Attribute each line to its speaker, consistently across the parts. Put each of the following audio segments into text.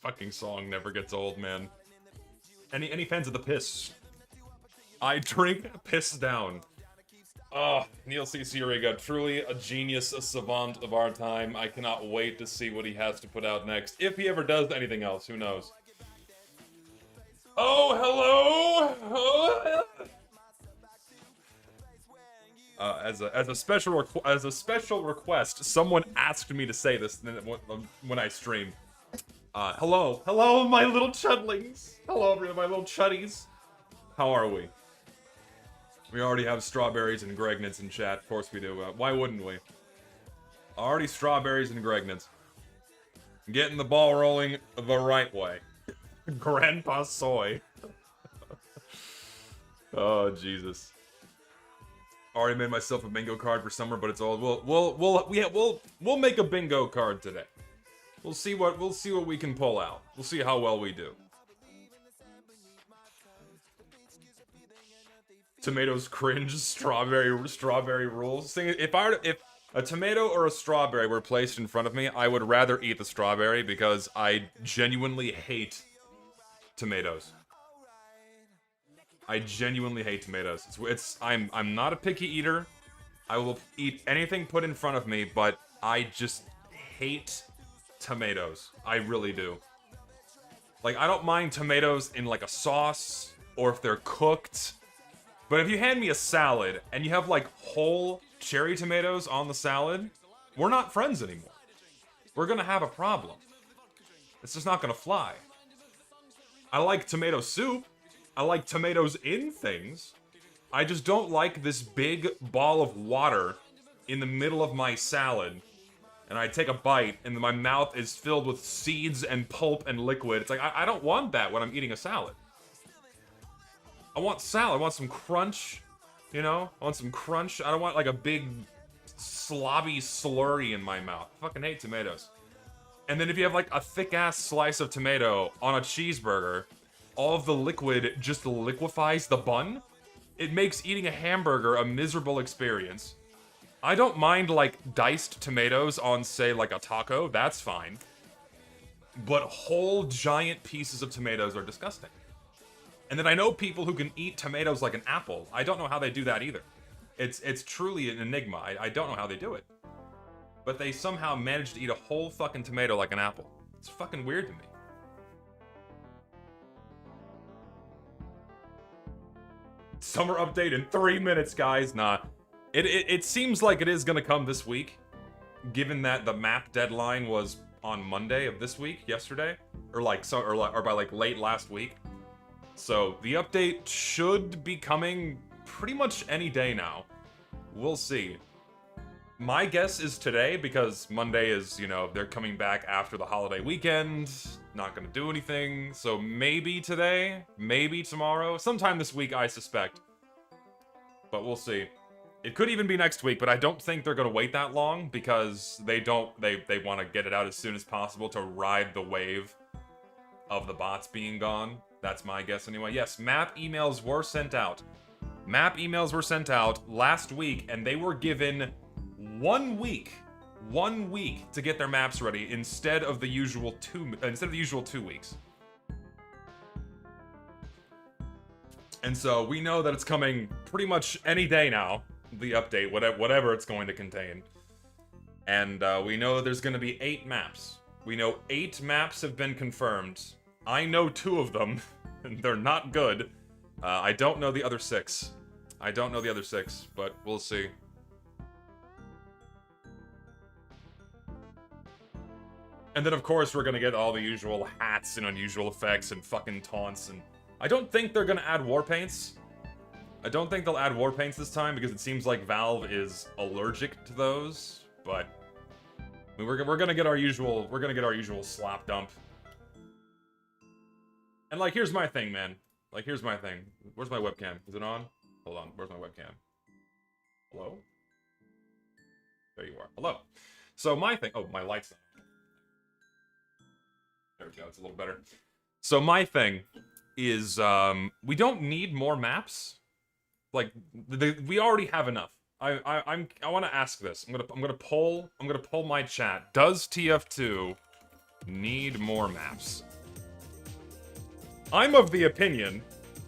Speaker 1: fucking song never gets old, man. Any fans of the piss? I drink piss down. Oh, Neil C. Ciariga, truly a genius, a savant of our time. I cannot wait to see what he has to put out next. If he ever does anything else, who knows? Oh, hello! As a special request, someone asked me to say this when I stream. Hello, my little chudlings. Hello, my little chuddies. How are we? We already have strawberries and Gregnets in chat. Of course we do. Why wouldn't we? Already strawberries and Gregnets. Getting the ball rolling the right way. Grandpa Soy. Oh, Jesus. Already made myself a bingo card for summer, but it's old. We'll make a bingo card today. We'll see what we can pull out. We'll see how well we do. Tomatoes cringe, strawberry rules. If a tomato or a strawberry were placed in front of me, I would rather eat the strawberry because I genuinely hate tomatoes. I genuinely hate tomatoes. I'm not a picky eater. I will eat anything put in front of me, but I just hate tomatoes. I really do. Like, I don't mind tomatoes in like a sauce or if they're cooked. But if you hand me a salad and you have like whole cherry tomatoes on the salad, we're not friends anymore. We're gonna have a problem. It's just not gonna fly. I like tomato soup. I like tomatoes in things. I just don't like this big ball of water in the middle of my salad. And I take a bite and my mouth is filled with seeds and pulp and liquid. It's like, I don't want that when I'm eating a salad. I want salad. I want some crunch, you know? I want some crunch. I don't want like a big slobby slurry in my mouth. I fucking hate tomatoes. And then if you have like a thick-ass slice of tomato on a cheeseburger, all of the liquid just liquefies the bun. It makes eating a hamburger a miserable experience. I don't mind like diced tomatoes on, say, like a taco. That's fine. But whole giant pieces of tomatoes are disgusting. And then I know people who can eat tomatoes like an apple. I don't know how they do that either. It's truly an enigma. I don't know how they do it. But they somehow manage to eat a whole fucking tomato like an apple. It's fucking weird to me. Summer update in 3 minutes, guys. Nah. It seems like it is gonna come this week. Given that the map deadline was on Monday of this week, yesterday. Or by like late last week. So, the update should be coming pretty much any day now. We'll see. My guess is today, because Monday is, you know, they're coming back after the holiday weekend. Not gonna do anything. So, maybe today, maybe tomorrow. Sometime this week, I suspect. But we'll see. It could even be next week, but I don't think they're gonna wait that long, because they want to get it out as soon as possible to ride the wave of the bots being gone. That's my guess anyway. Yes, map emails were sent out. Map emails were sent out last week, and they were given 1 week. 1 week to get their maps ready instead of the usual 2 weeks. And so we know that it's coming pretty much any day now. The update, whatever it's going to contain. And we know that there's going to be 8 maps. We know 8 maps have been confirmed. I know 2 of them, and they're not good. I don't know the other 6. I don't know the other 6, but we'll see. And then, of course, we're gonna get all the usual hats and unusual effects and fucking taunts, and I don't think they're gonna add war paints. I don't think they'll add war paints this time, because it seems like Valve is allergic to those, but we're gonna get our usual slap dump. And, like, here's my thing, man. Like, here's my thing. Where's my webcam? Is it on? Hold on. Where's my webcam? Hello? There you are. Hello. So, my thing... Oh, my light's not on. There we go. It's a little better. So, my thing is, we don't need more maps. Like, we already have enough. I want to ask this. I'm gonna poll my chat. Does TF2 need more maps? I'm of the opinion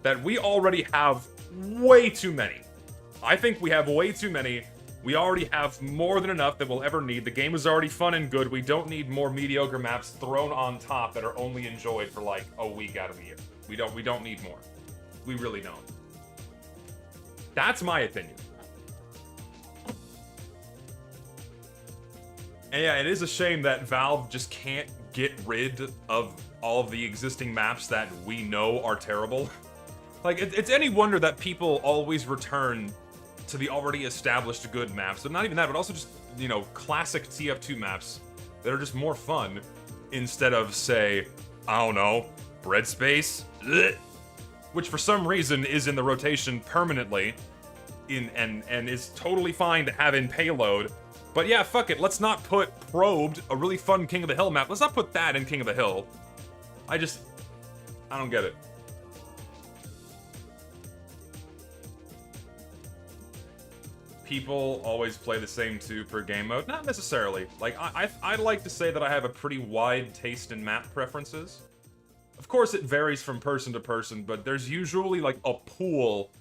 Speaker 1: that we already have way too many. I think we have way too many. We already have more than enough that we'll ever need. The game is already fun and good. We don't need more mediocre maps thrown on top that are only enjoyed for like a week out of the year. We don't need more. We really don't. That's my opinion. And yeah, it is a shame that Valve just can't get rid of all of the existing maps that we know are terrible. Like, it's any wonder that people always return to the already established good maps. But not even that, but also just, you know, classic TF2 maps that are just more fun instead of, say, I don't know, Bread Space, which for some reason is in the rotation permanently and is totally fine to have in payload. But yeah, fuck it, let's not put Probed, a really fun King of the Hill map, let's not put that in King of the Hill. I don't get it. People always play the same 2 per game mode? Not necessarily. Like, I'd like to say that I have a pretty wide taste in map preferences. Of course, it varies from person to person, but there's usually, like, a pool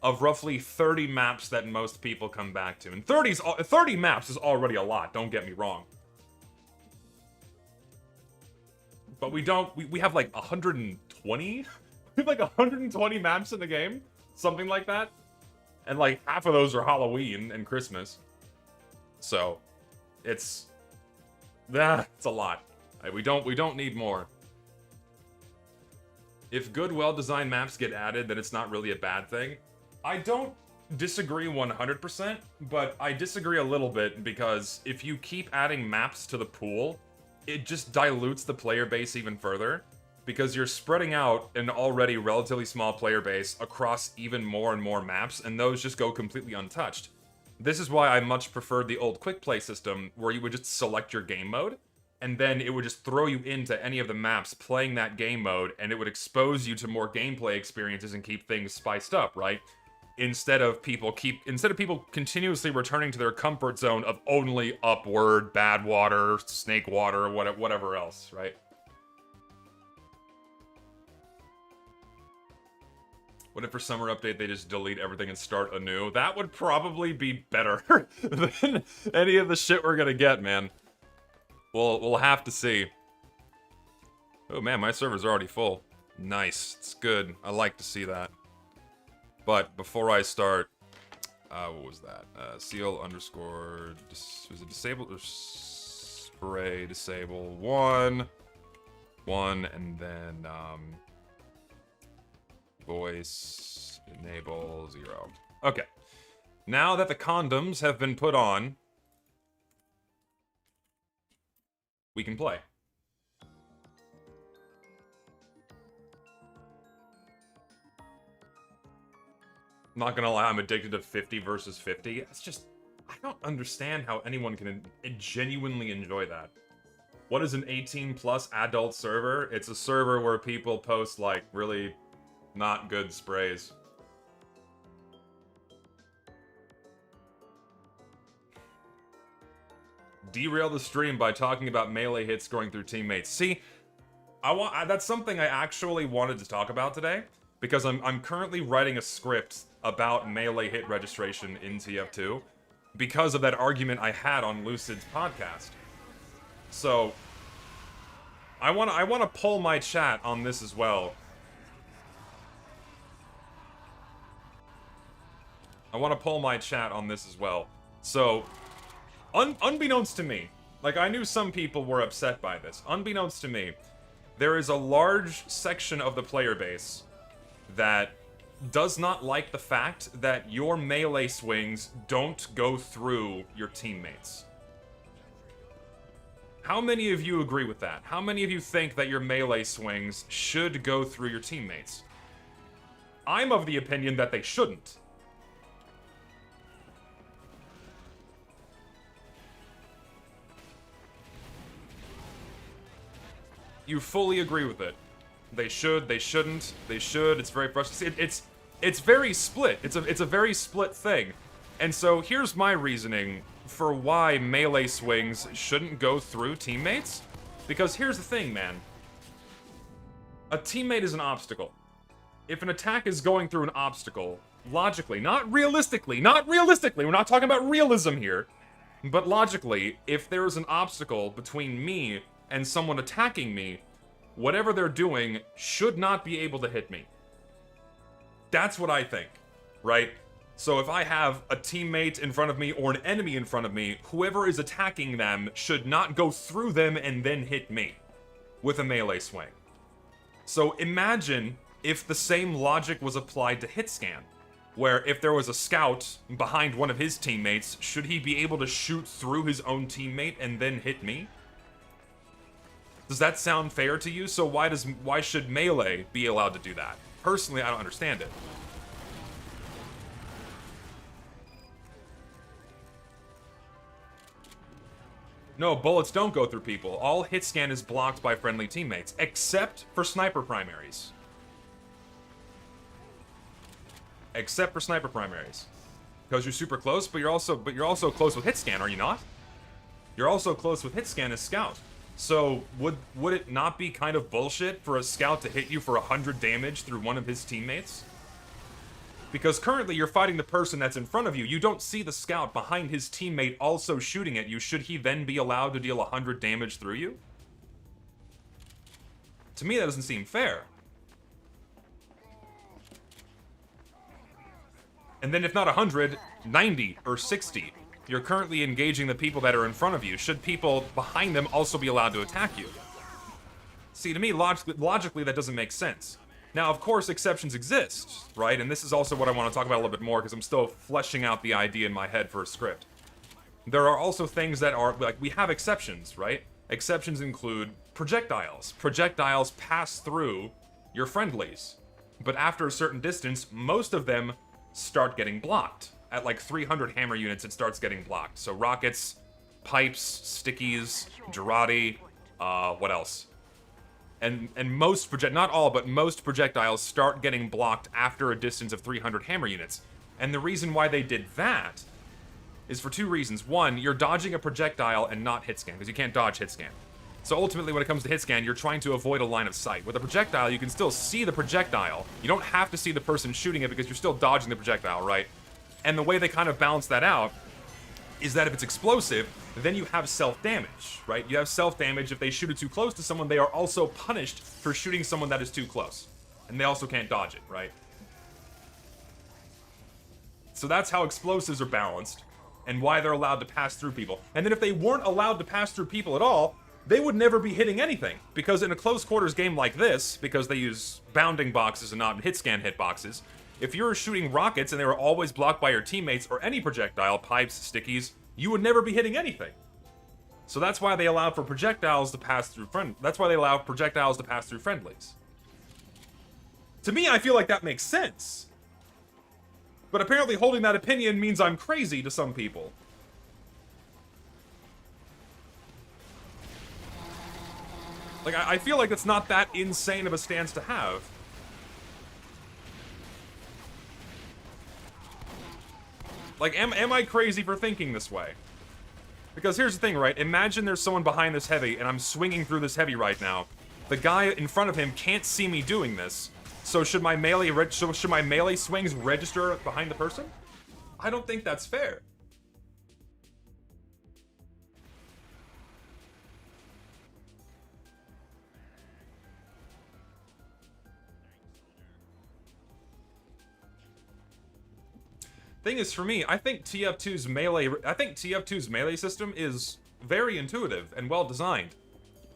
Speaker 1: of roughly 30 maps that most people come back to. And 30 maps is already a lot, don't get me wrong. But we have, like, 120? We have, like, 120 maps in the game? Something like that? And, like, half of those are Halloween and Christmas. So, it's a lot. We don't need more. If good, well-designed maps get added, then it's not really a bad thing. I don't disagree 100%, but I disagree a little bit because if you keep adding maps to the pool, it just dilutes the player base even further. Because you're spreading out an already relatively small player base across even more and more maps, and those just go completely untouched. This is why I much preferred the old quick play system, where you would just select your game mode, and then it would just throw you into any of the maps playing that game mode, and it would expose you to more gameplay experiences and keep things spiced up, right? Instead of people continuously returning to their comfort zone of only Upward, Bad Water, Snake Water, whatever else, right? What if for summer update they just delete everything and start anew? That would probably be better than any of the shit we're gonna get, man. We'll have to see. Oh man, my server's already full. Nice, it's good. I like to see that. But before I start, what was that? Seal underscore, was it disable or spray disable 1, and then voice enable 0. Okay. Now that the condoms have been put on, we can play. Not gonna lie, I'm addicted to 50 versus 50. It's just, I don't understand how anyone can genuinely enjoy that. What is an 18+ adult server? It's a server where people post, like, really not good sprays. Derail the stream by talking about melee hits going through teammates. See, that's something I actually wanted to talk about today, because I'm currently writing a script about melee hit registration in TF2 because of that argument I had on Lucid's podcast. So I want to poll my chat on this as well. So, unbeknownst to me, like, I knew some people were upset by this. Unbeknownst to me, there is a large section of the player base that does not like the fact that your melee swings don't go through your teammates. How many of you agree with that? How many of you think that your melee swings should go through your teammates? I'm of the opinion that they shouldn't. You fully agree with it. They should, they shouldn't, they should, it's very frustrating. It's very split. It's a very split thing. And so here's my reasoning for why melee swings shouldn't go through teammates. Because here's the thing, man. A teammate is an obstacle. If an attack is going through an obstacle, logically, not realistically, we're not talking about realism here, but logically, if there is an obstacle between me and someone attacking me, whatever they're doing should not be able to hit me. That's what I think, right? So if I have a teammate in front of me or an enemy in front of me, whoever is attacking them should not go through them and then hit me with a melee swing. So imagine if the same logic was applied to hit scan, where if there was a scout behind one of his teammates, should he be able to shoot through his own teammate and then hit me? Does that sound fair to you? So why should melee be allowed to do that? Personally, I don't understand it. No, bullets don't go through people. All hit scan is blocked by friendly teammates, except for sniper primaries. Except for sniper primaries. Because you're super close, but you're also close with hit scan, are you not? You're also close with hit scan as scout. So would it not be kind of bullshit for a scout to hit you for 100 damage through one of his teammates? Because currently you're fighting the person that's in front of you. You don't see the scout behind his teammate also shooting at you. Should he then be allowed to deal 100 damage through you? To me, that doesn't seem fair. And then if not 100, 90 or 60. You're currently engaging the people that are in front of you. Should people behind them also be allowed to attack you? See, to me, logically, that doesn't make sense. Now, of course, exceptions exist, right? And this is also what I want to talk about a little bit more, because I'm still fleshing out the idea in my head for a script. There are also things that are, like, we have exceptions, right? Exceptions include projectiles. Projectiles pass through your friendlies. But after a certain distance, most of them start getting blocked. At like 300 hammer units, it starts getting blocked. So rockets, pipes, stickies, Girardi, what else? And most not all, but most projectiles start getting blocked after a distance of 300 hammer units. And the reason why they did that is for two reasons. One, you're dodging a projectile and not hit scan, because you can't dodge hit scan. So ultimately, when it comes to hit scan, you're trying to avoid a line of sight. With a projectile, you can still see the projectile. You don't have to see the person shooting it because you're still dodging the projectile, right? And the way they kind of balance that out is that if it's explosive, then you have self-damage, right? You have self-damage. If they shoot it too close to someone, they are also punished for shooting someone that is too close. And they also can't dodge it, right? So that's how explosives are balanced, and why they're allowed to pass through people. And then if they weren't allowed to pass through people at all, they would never be hitting anything. Because in a close quarters game like this, because they use bounding boxes and not hit scan hitboxes, if you were shooting rockets and they were always blocked by your teammates or any projectile, pipes, stickies, you would never be hitting anything. So that's why they allow for projectiles to pass through that's why they allow projectiles to pass through friendlies. To me, I feel like that makes sense. But apparently holding that opinion means I'm crazy to some people. Like, I feel like it's not that insane of a stance to have. Like, am I crazy for thinking this way? Because here's the thing, right? Imagine there's someone behind this heavy, and I'm swinging through this heavy right now. The guy in front of him can't see me doing this. So should my melee swings register behind the person? I don't think that's fair. Thing is, for me, I think TF2's melee system is very intuitive and well designed.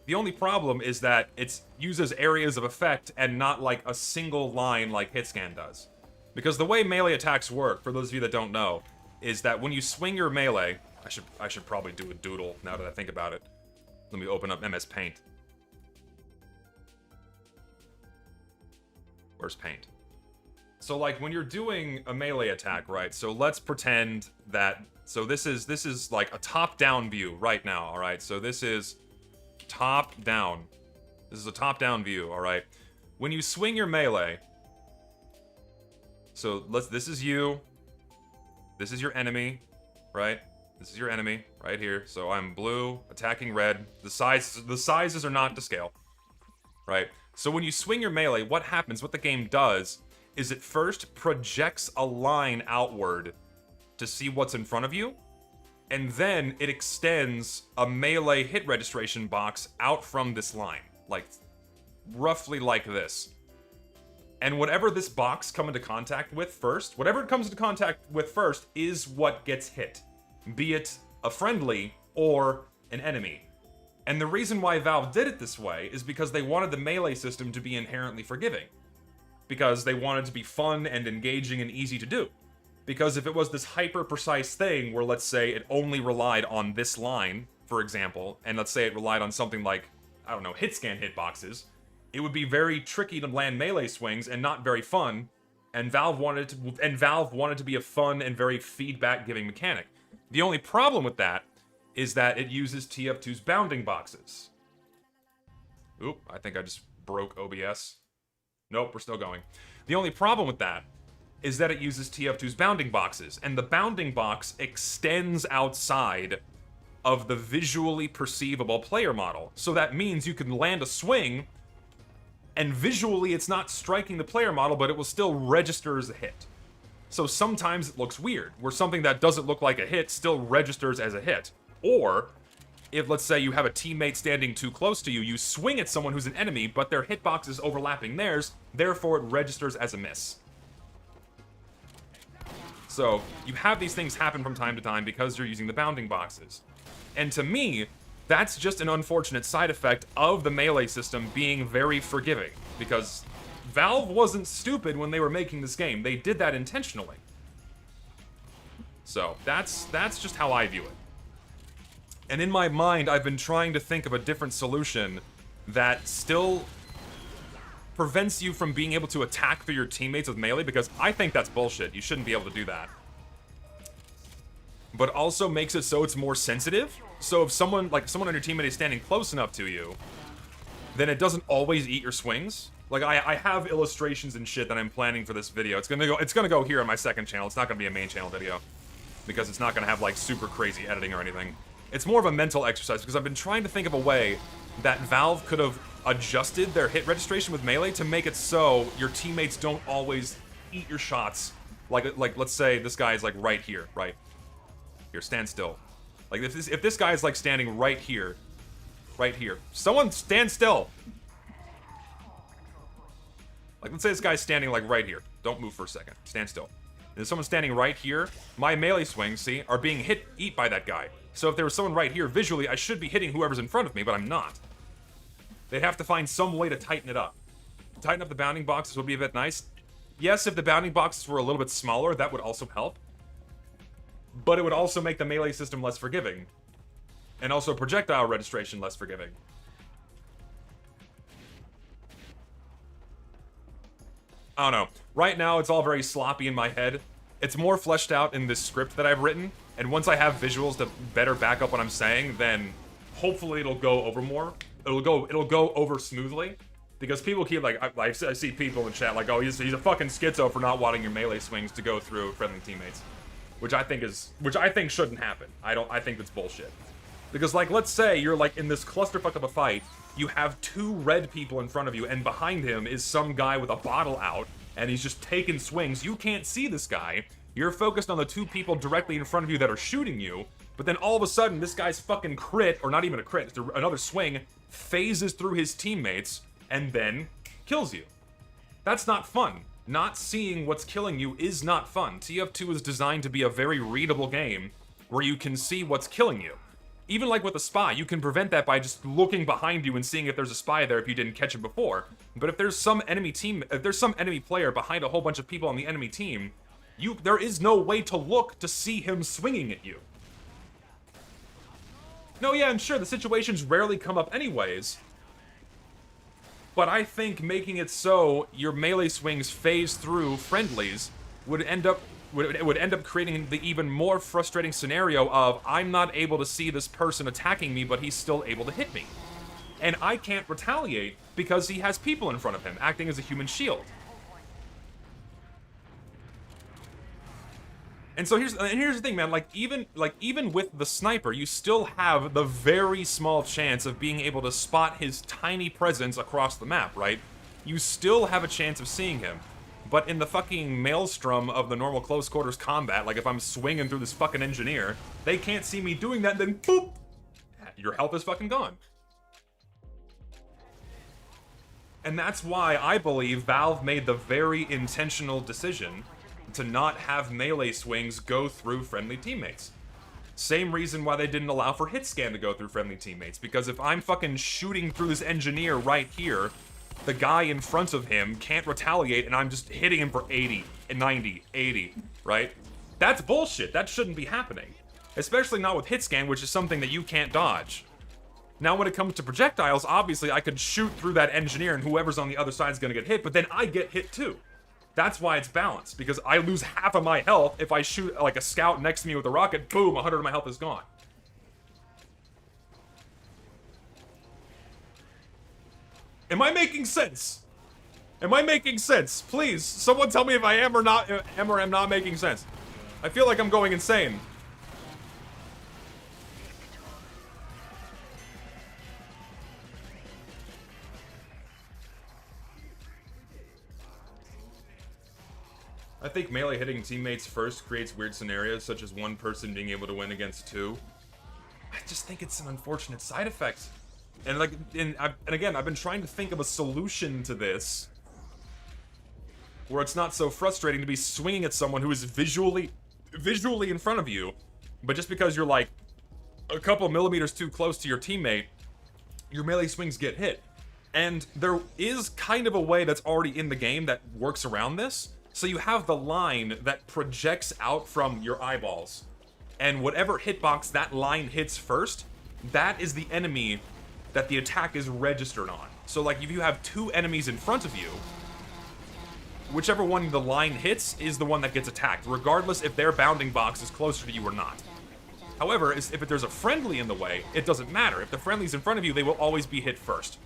Speaker 1: The only problem is that it uses areas of effect and not like a single line like hitscan does. Because the way melee attacks work, for those of you that don't know, is that when you swing your melee, I should probably do a doodle now that I think about it. Let me open up MS Paint. Where's Paint? So like when you're doing a melee attack, right? So let's pretend that, so this is like a top-down view right now, all right? So this is top-down. This is a top-down view, all right? When you swing your melee, so this is you, this is your enemy, right? This is your enemy right here. So I'm blue attacking red. The sizes are not to scale, right? So when you swing your melee, what happens, what the game does, is it first projects a line outward to see what's in front of you, and then it extends a melee hit registration box out from this line, like roughly like this. And whatever this box comes into contact with first, whatever it comes into contact with first is what gets hit, be it a friendly or an enemy. And the reason why Valve did it this way is because they wanted the melee system to be inherently forgiving. Because they wanted it to be fun and engaging and easy to do. Because if it was this hyper-precise thing where, let's say, it only relied on this line, for example, and let's say it relied on something like, I don't know, hit scan hitboxes, it would be very tricky to land melee swings and not very fun, and Valve wanted it to be a fun and very feedback-giving mechanic. The only problem with that is that it uses TF2's bounding boxes. Oop, I think I just broke OBS. Nope, we're still going. The only problem with that is that it uses TF2's bounding boxes, and the bounding box extends outside of the visually perceivable player model. So that means you can land a swing, and visually it's not striking the player model, but it will still register as a hit. So sometimes it looks weird, where something that doesn't look like a hit still registers as a hit. Or, if let's say you have a teammate standing too close to you, you swing at someone who's an enemy, but their hitbox is overlapping theirs, therefore it registers as a miss. So, you have these things happen from time to time because you're using the bounding boxes. And to me, that's just an unfortunate side effect of the melee system being very forgiving. Because Valve wasn't stupid when they were making this game. They did that intentionally. So, that's just how I view it. And in my mind, I've been trying to think of a different solution that still prevents you from being able to attack through your teammates with melee, because I think that's bullshit. You shouldn't be able to do that. But also makes it so it's more sensitive. So if someone on your teammate is standing close enough to you, then it doesn't always eat your swings. Like, I have illustrations and shit that I'm planning for this video. It's gonna go here on my second channel. It's not gonna be a main channel video, because it's not gonna have, like, super crazy editing or anything. It's more of a mental exercise, because I've been trying to think of a way that Valve could have adjusted their hit registration with melee to make it so your teammates don't always eat your shots. Like let's say this guy is, like, right here, right? Here, stand still. Like, if this guy is, like, standing right here, someone stand still! Like, let's say this guy's standing, like, right here. Don't move for a second. Stand still. And if someone's standing right here, my melee swings, see, are being eat by that guy. So if there was someone right here, visually, I should be hitting whoever's in front of me, but I'm not. They'd have to find some way to tighten it up. Tighten up the bounding boxes would be a bit nice. Yes, if the bounding boxes were a little bit smaller, that would also help. But it would also make the melee system less forgiving. And also projectile registration less forgiving. I don't know. Right now, it's all very sloppy in my head. It's more fleshed out in this script that I've written. And once I have visuals to better back up what I'm saying, then hopefully it'll go over more. It'll go over smoothly. Because people keep, like, I see people in chat like, oh, he's a fucking schizo for not wanting your melee swings to go through friendly teammates. Which I think shouldn't happen. I think that's bullshit. Because, like, let's say you're, like, in this clusterfuck of a fight, you have two red people in front of you, and behind him is some guy with a bottle out, and he's just taking swings. You can't see this guy. You're focused on the two people directly in front of you that are shooting you, but then all of a sudden, this guy's fucking crit, or not even a crit, it's another swing, phases through his teammates, and then kills you. That's not fun. Not seeing what's killing you is not fun. TF2 is designed to be a very readable game, where you can see what's killing you. Even like with a spy, you can prevent that by just looking behind you and seeing if there's a spy there if you didn't catch him before. But if there's some enemy player behind a whole bunch of people on the enemy team, there is no way to look to see him swinging at you. No, yeah, and sure, the situations rarely come up anyways. But I think making it so your melee swings phase through friendlies would end up creating the even more frustrating scenario of I'm not able to see this person attacking me, but he's still able to hit me. And I can't retaliate because he has people in front of him acting as a human shield. And so here's the thing, man. Like even with the sniper, you still have the very small chance of being able to spot his tiny presence across the map, right? You still have a chance of seeing him. But in the fucking maelstrom of the normal close quarters combat, like if I'm swinging through this fucking engineer, they can't see me doing that, then boop, your health is fucking gone. And that's why I believe Valve made the very intentional decision to not have melee swings go through friendly teammates. Same reason why they didn't allow for hit scan to go through friendly teammates, because if I'm fucking shooting through this engineer right here, the guy in front of him can't retaliate and I'm just hitting him for 80, 90, 80, right? That's bullshit. That shouldn't be happening. Especially not with hit scan, which is something that you can't dodge. Now when it comes to projectiles, obviously I could shoot through that engineer and whoever's on the other side is gonna get hit, but then I get hit too. That's why it's balanced, because I lose half of my health if I shoot like a scout next to me with a rocket, boom, 100 of my health is gone. Am I making sense? Am I making sense? Please, someone tell me if I am or am not making sense. I feel like I'm going insane. I think melee hitting teammates first creates weird scenarios, such as one person being able to win against two. I just think it's an unfortunate side effect. And like, and again, I've been trying to think of a solution to this, where it's not so frustrating to be swinging at someone who is visually in front of you, but just because you're like a couple millimeters too close to your teammate, your melee swings get hit. And there is kind of a way that's already in the game that works around this. So you have the line that projects out from your eyeballs, and whatever hitbox that line hits first, that is the enemy that the attack is registered on. So like if you have two enemies in front of you, whichever one the line hits is the one that gets attacked, regardless if their bounding box is closer to you or not. However, if there's a friendly in the way, it doesn't matter. If the friendly's in front of you, they will always be hit first.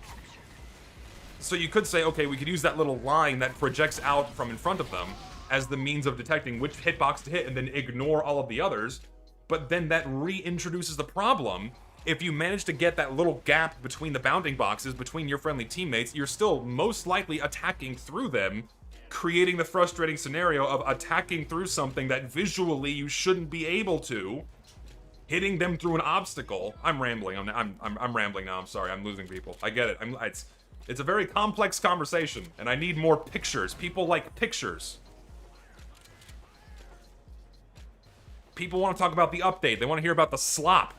Speaker 1: So you could say, okay, we could use that little line that projects out from in front of them as the means of detecting which hitbox to hit and then ignore all of the others. But then that reintroduces the problem. If you manage to get that little gap between the bounding boxes, between your friendly teammates, you're still most likely attacking through them, creating the frustrating scenario of attacking through something that visually you shouldn't be able to, hitting them through an obstacle. I'm rambling. I'm rambling now. I'm sorry. I'm losing people. I get it. It's a very complex conversation, and I need more pictures. People like pictures. People want to talk about the update. They want to hear about the slop.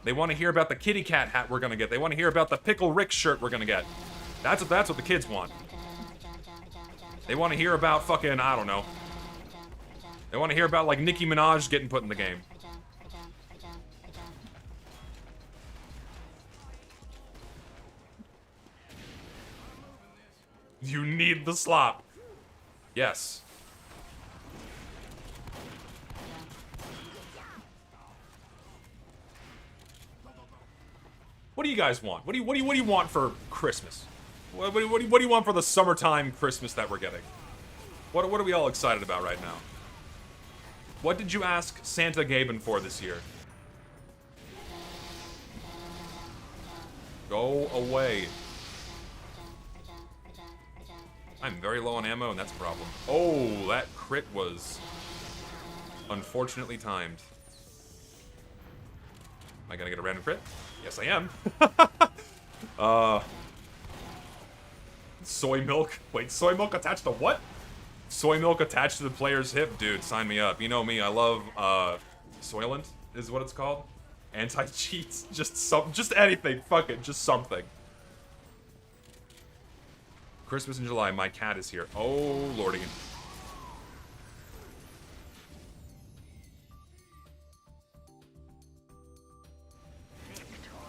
Speaker 1: They want to hear about the kitty cat hat we're gonna get. They want to hear about the Pickle Rick shirt we're gonna get. That's what the kids want. They want to hear about fucking, I don't know. They want to hear about like Nicki Minaj getting put in the game. You need the slop. Yes. What do you guys want? What do you want for Christmas? What do you want for the summertime Christmas that we're getting? What are we all excited about right now? What did you ask Santa Gaben for this year? Go away. I'm very low on ammo, and that's a problem. Oh, that crit was unfortunately timed. Am I gonna get a random crit? Yes, I am. Soy milk. Wait, soy milk attached to what? Soy milk attached to the player's hip? Dude, sign me up. You know me, I love, Soylent is what it's called. Anti-cheats. Just anything. Fuck it, just something. Christmas in July, my cat is here. Oh, lordy.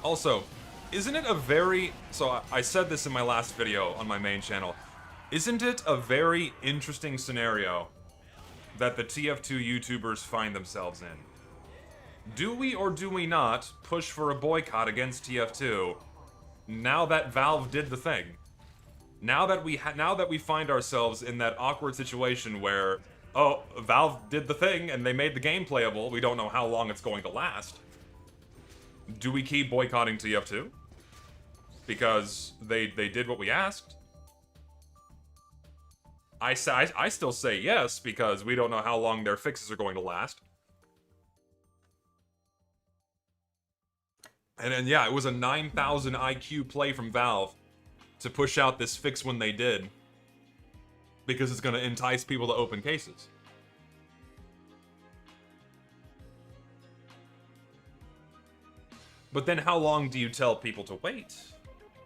Speaker 1: Also, isn't it a very... So, I said this in my last video on my main channel. Isn't it a very interesting scenario that the TF2 YouTubers find themselves in? Do we or do we not push for a boycott against TF2 now that Valve did the thing? Now that we find ourselves in that awkward situation where oh, Valve did the thing and they made the game playable. We don't know how long it's going to last. Do we keep boycotting TF2? Because they did what we asked? I still say yes, because we don't know how long their fixes are going to last. And then, yeah, it was a 9,000 IQ play from Valve to push out this fix when they did. Because it's going to entice people to open cases. But then how long do you tell people to wait?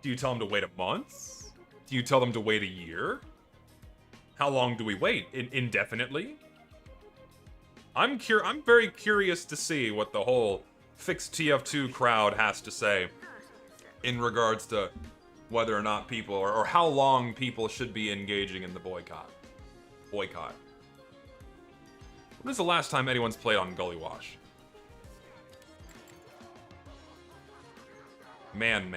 Speaker 1: Do you tell them to wait a month? Do you tell them to wait a year? How long do we wait? Indefinitely? I'm very curious to see what the whole fixed TF2 crowd has to say in regards to whether or not people, or how long people should be engaging in the boycott. When is the last time anyone's played on Gully Wash? Man.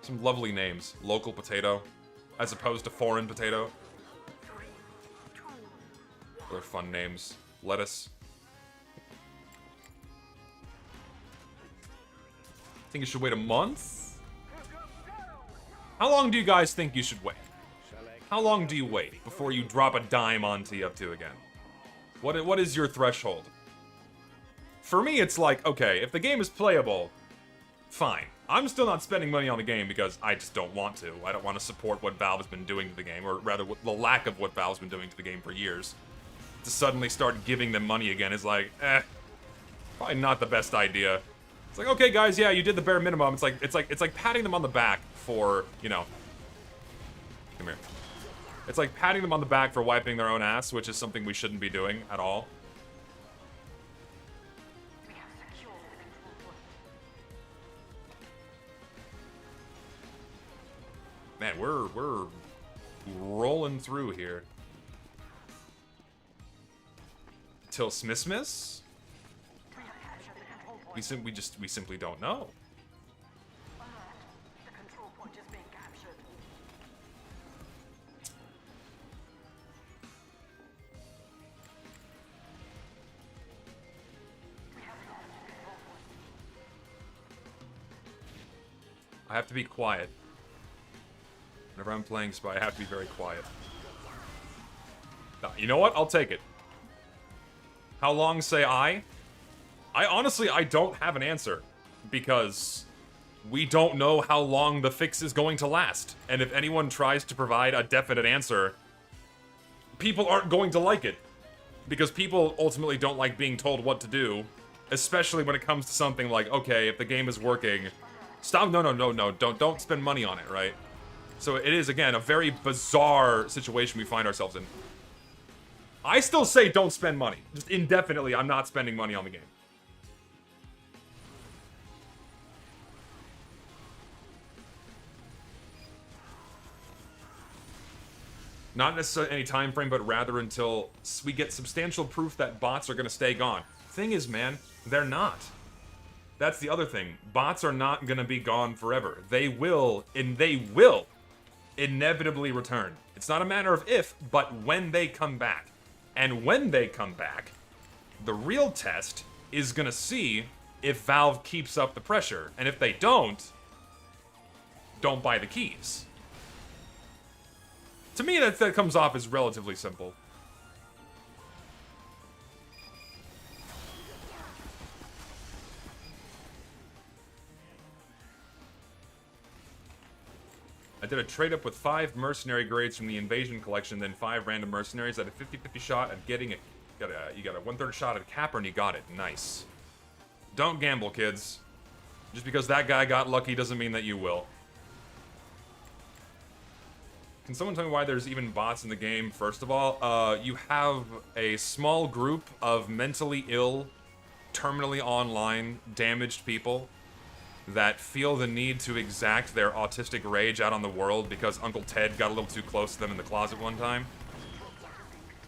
Speaker 1: Some lovely names. Local potato, as opposed to foreign potato. Other fun names. Lettuce. Think you should wait a month? How long do you guys think you should wait? How long do you wait before you drop a dime on TF2 again? What is your threshold? For me, it's like, okay, if the game is playable, fine. I'm still not spending money on the game because I just don't want to. I don't want to support what Valve has been doing to the game, or rather, the lack of what Valve's been doing to the game for years. To suddenly start giving them money again is like, probably not the best idea. It's like, okay, guys, yeah, you did the bare minimum. It's like patting them on the back for, you know. Come here. It's like patting them on the back for wiping their own ass, which is something we shouldn't be doing at all. Man, we're rolling through here. Till Smithsmiths? We simply don't know. I have to be quiet. Whenever I'm playing Spy, I have to be very quiet. You know what? I'll take it. How long say I? Honestly, I don't have an answer. Because we don't know how long the fix is going to last. And if anyone tries to provide a definite answer, people aren't going to like it. Because people ultimately don't like being told what to do. Especially when it comes to something like, okay, if the game is working, stop, no, don't spend money on it, right? So it is, again, a very bizarre situation we find ourselves in. I still say don't spend money. Just indefinitely, I'm not spending money on the game. Not necessarily any time frame, but rather until we get substantial proof that bots are going to stay gone. Thing is, man, they're not. That's the other thing. Bots are not going to be gone forever. They will inevitably return. It's not a matter of if, but when they come back. And when they come back, the real test is gonna see if Valve keeps up the pressure. And if they don't buy the keys. To me, that comes off as relatively simple. I did a trade-up with 5 mercenary grades from the Invasion collection, then 5 random mercenaries at a 50-50 shot at getting it. You got a 1/3 shot at a capper and you got it. Nice. Don't gamble, kids. Just because that guy got lucky doesn't mean that you will. Can someone tell me why there's even bots in the game? First of all, you have a small group of mentally ill, terminally online, damaged people that feel the need to exact their autistic rage out on the world because Uncle Ted got a little too close to them in the closet one time.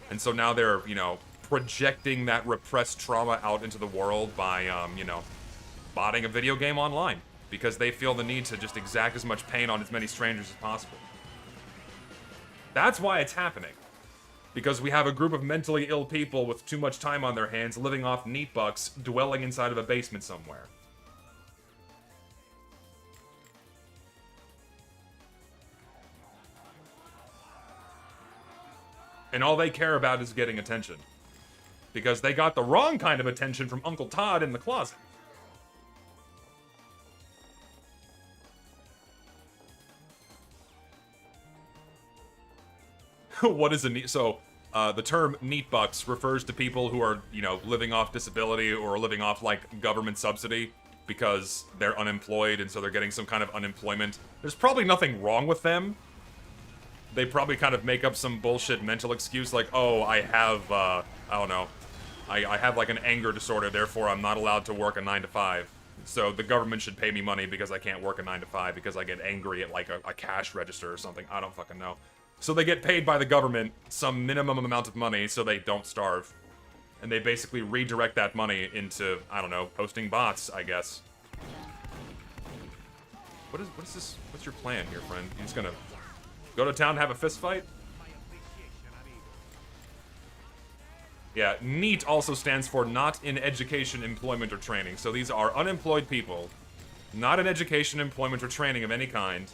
Speaker 1: And so now they're, you know, projecting that repressed trauma out into the world by, you know, botting a video game online. Because they feel the need to just exact as much pain on as many strangers as possible. That's why it's happening. Because we have a group of mentally ill people with too much time on their hands living off neat bucks, dwelling inside of a basement somewhere. And all they care about is getting attention. Because they got the wrong kind of attention from Uncle Todd in the closet. What is a neat... So, the term neat bucks refers to people who are, you know, living off disability or living off, like, government subsidy because they're unemployed and so they're getting some kind of unemployment. There's probably nothing wrong with them. They probably kind of make up some bullshit mental excuse like, oh, I have, I don't know. I have, like, an anger disorder, therefore I'm not allowed to work a 9 to 5. So the government should pay me money because I can't work a 9 to 5 because I get angry at, like, a cash register or something. I don't fucking know. So they get paid by the government some minimum amount of money so they don't starve. And they basically redirect that money into, I don't know, hosting bots, I guess. What is this? What's your plan here, friend? You just gonna go to town and have a fist fight? Yeah, NEET also stands for Not in Education, Employment, or Training. So these are unemployed people, not in education, employment, or training of any kind,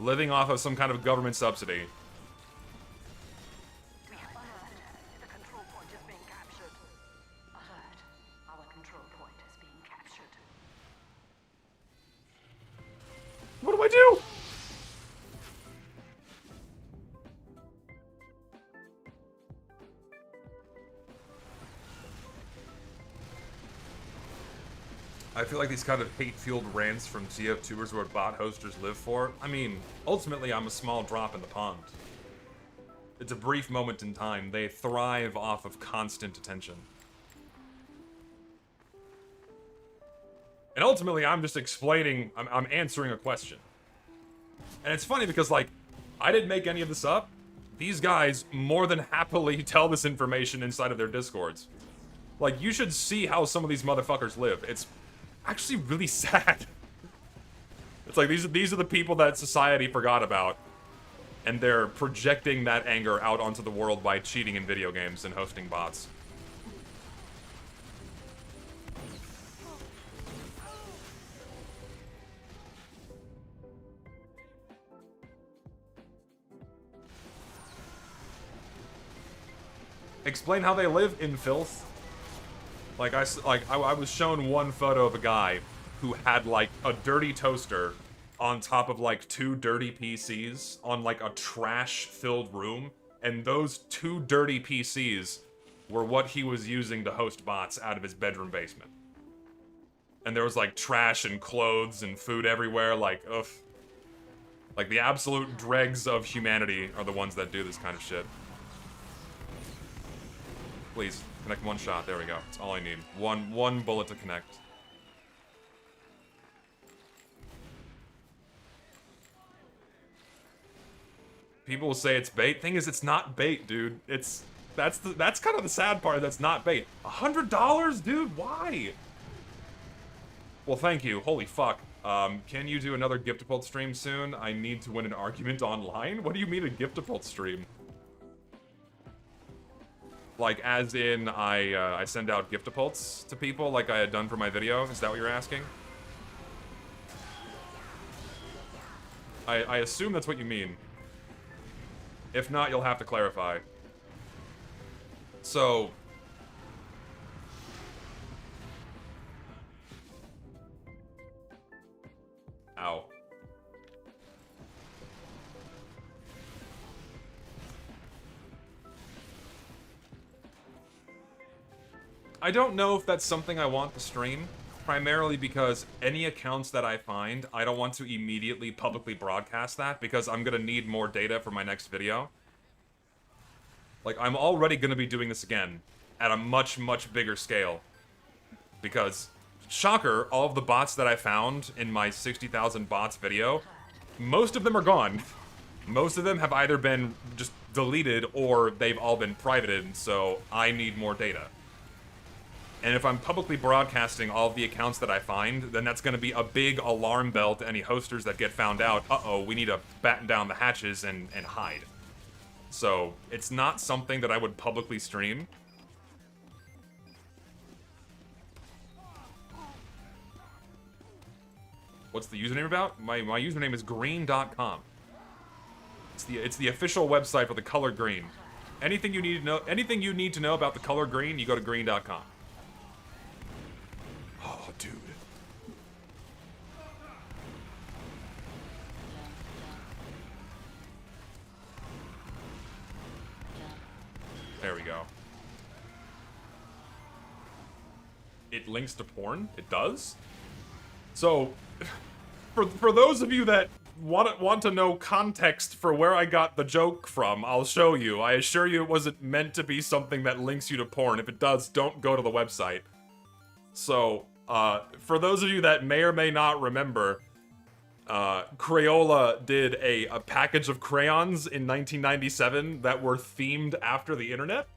Speaker 1: living off of some kind of government subsidy. What do I do? I feel like these kind of hate-fueled rants from TF2ers are what bot hosters live for. I mean, ultimately I'm a small drop in the pond. It's a brief moment in time. They thrive off of constant attention. And ultimately, I'm just explaining, I'm answering a question. And it's funny because, like, I didn't make any of this up. These guys more than happily tell this information inside of their Discords. Like, you should see how some of these motherfuckers live. It's actually really sad. It's like, these are the people that society forgot about. And they're projecting that anger out onto the world by cheating in video games and hosting bots. Explain how they live in filth. Like I was shown one photo of a guy who had like a dirty toaster on top of like 2 dirty PCs on like a trash-filled room, and those 2 dirty PCs were what he was using to host bots out of his bedroom basement. And there was like trash and clothes and food everywhere, like, ugh. Like the absolute dregs of humanity are the ones that do this kind of shit. Please, connect one shot. There we go. That's all I need. One bullet to connect. People will say it's bait. Thing is, it's not bait, dude. That's kind of the sad part. That's not bait. $100, dude. Why? Well, thank you. Holy fuck. Can you do another Giftapult stream soon? I need to win an argument online. What do you mean a Giftapult stream? Like, as in, I send out Giftapults to people like I had done for my video? Is that what you're asking? I assume that's what you mean. If not, you'll have to clarify. So... Ow. I don't know if that's something I want to stream, primarily because any accounts that I find, I don't want to immediately publicly broadcast that, because I'm gonna need more data for my next video. Like, I'm already gonna be doing this again, at a much, much bigger scale. Because, shocker, all of the bots that I found in my 60,000 bots video, most of them are gone. Most of them have either been just deleted, or they've all been privated, so I need more data. And if I'm publicly broadcasting all of the accounts that I find, then that's going to be a big alarm bell to any hosters that get found out. Uh-oh, we need to batten down the hatches and hide. So, it's not something that I would publicly stream. What's the username about? My username is green.com. It's the official website for the color green. Anything you need to know about the color green, you go to green.com. Oh, dude. There we go. It links to porn? It does? So, for those of you that want to know context for where I got the joke from, I'll show you. I assure you it wasn't meant to be something that links you to porn. If it does, don't go to the website. So, for those of you that may or may not remember, Crayola did a package of crayons in 1997 that were themed after the internet.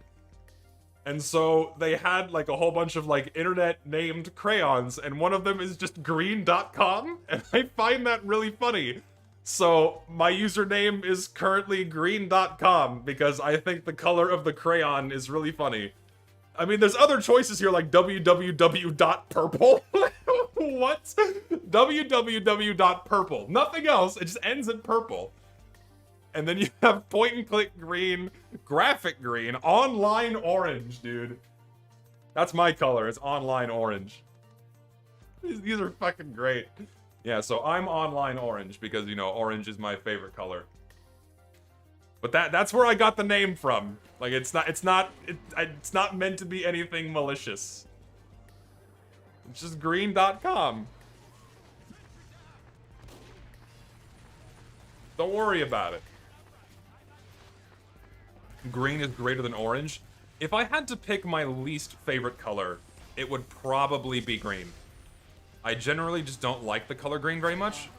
Speaker 1: And so they had like a whole bunch of like internet named crayons, and one of them is just green.com, and I find that really funny. So my username is currently green.com because I think the color of the crayon is really funny. I mean, there's other choices here like www.purple. What? www.purple. Nothing else. It just ends in purple. And then you have point and click green, graphic green, online orange, dude. That's my color. It's online orange. These are fucking great. Yeah, so I'm online orange because, you know, orange is my favorite color. But that's where I got the name from. Like, it's not meant to be anything malicious. It's just green.com. Don't worry about it. Green is greater than orange. If I had to pick my least favorite color, it would probably be green. I generally just don't like the color green very much.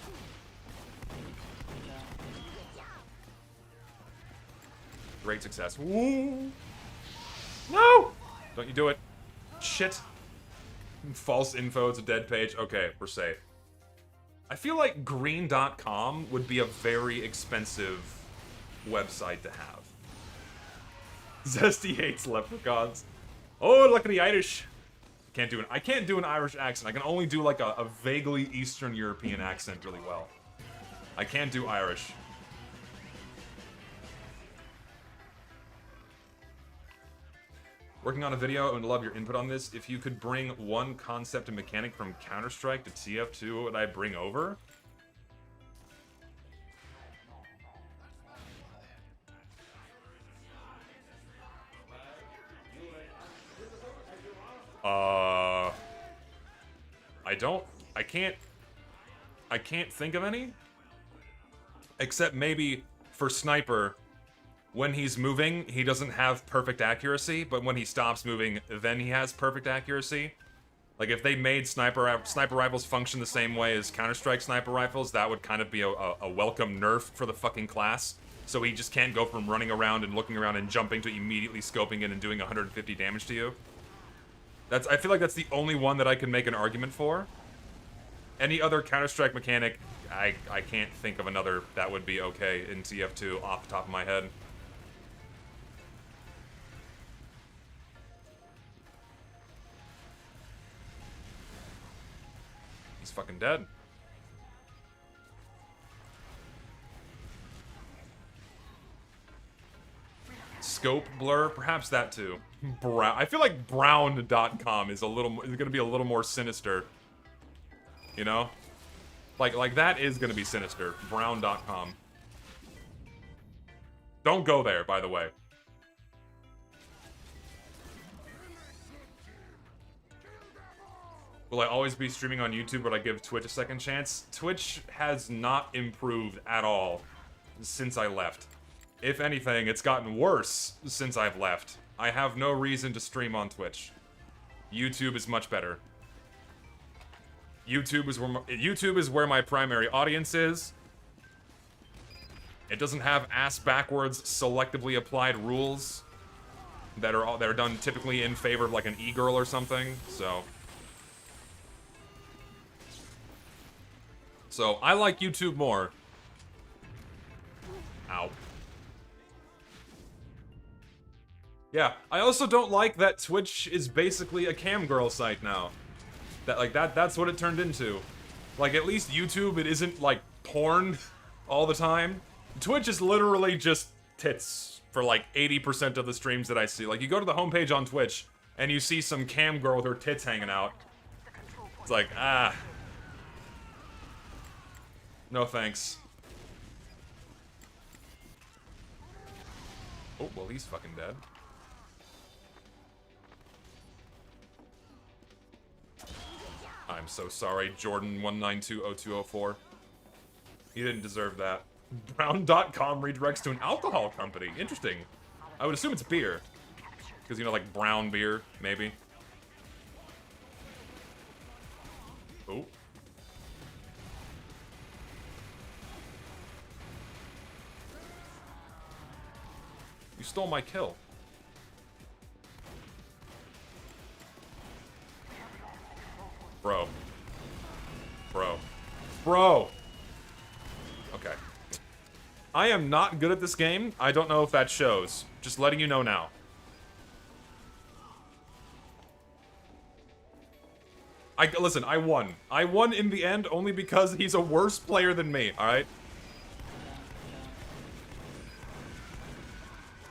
Speaker 1: Great success. Ooh. No! Don't you do it. Shit. False info, it's a dead page. Okay, we're safe. I feel like green.com would be a very expensive website to have. Zesty hates leprechauns. Oh, look at the Irish. I can't do an Irish accent. I can only do like a vaguely Eastern European accent really well. I can't do Irish. Working on a video, I would love your input on this. If you could bring one concept and mechanic from Counter-Strike to TF2, what would I bring over? I can't think of any. Except maybe for Sniper, when he's moving, he doesn't have perfect accuracy, but when he stops moving, then he has perfect accuracy. Like, if they made sniper rifles function the same way as Counter-Strike sniper rifles, that would kind of be a welcome nerf for the fucking class. So he just can't go from running around and looking around and jumping to immediately scoping in and doing 150 damage to you. I feel like that's the only one that I can make an argument for. Any other Counter-Strike mechanic, I can't think of another that would be okay in TF2 off the top of my head. He's fucking dead. Scope blur, perhaps that too. I feel like brown.com is gonna be a little more sinister. You know? Like that is gonna be sinister. Brown.com. Don't go there, by the way. Will I always be streaming on YouTube, but I give Twitch a second chance? Twitch has not improved at all since I left. If anything, it's gotten worse since I've left. I have no reason to stream on Twitch. YouTube is much better. YouTube is where my primary audience is. It doesn't have ass-backwards, selectively applied rules that are done typically in favor of like an e-girl or something. So I like YouTube more. Ow. Yeah, I also don't like that Twitch is basically a cam girl site now. That's what it turned into. Like, at least YouTube, it isn't, like, porn all the time. Twitch is literally just tits for, like, 80% of the streams that I see. Like, you go to the homepage on Twitch, and you see some cam girl with her tits hanging out. It's like, ah. No thanks. Oh, well, he's fucking dead. I'm so sorry, Jordan1920204. He didn't deserve that. Brown.com redirects to an alcohol company. Interesting. I would assume it's beer. Because, you know, like brown beer, maybe. Oh. You stole my kill. Bro. Bro. Bro! Okay. I am not good at this game. I don't know if that shows. Just letting you know now. Listen, I won. I won in the end only because he's a worse player than me, alright?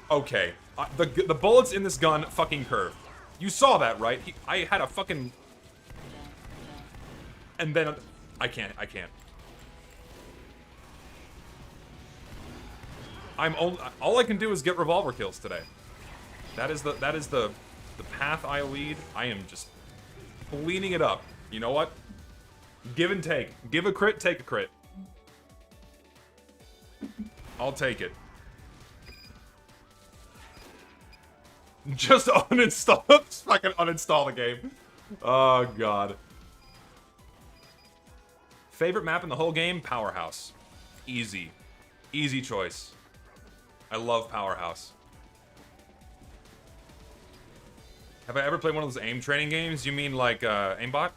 Speaker 1: Okay. The bullets in this gun fucking curve. You saw that, right? I had a fucking... And then... I can't. All I can do is get revolver kills today. That is the path I lead. I am just cleaning it up. You know what? Give and take. Give a crit, take a crit. I'll take it. Just uninstall. Just fucking uninstall the game. Oh god. Favorite map in the whole game? Powerhouse. Easy. Easy choice. I love Powerhouse. Have I ever played one of those aim training games? You mean like aimbot?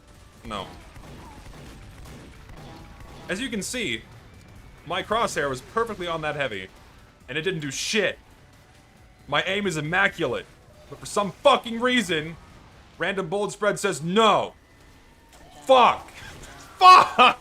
Speaker 1: No. As you can see, my crosshair was perfectly on that heavy, and it didn't do shit. My aim is immaculate, but for some fucking reason, random bold spread says no. Fuck. Fuck.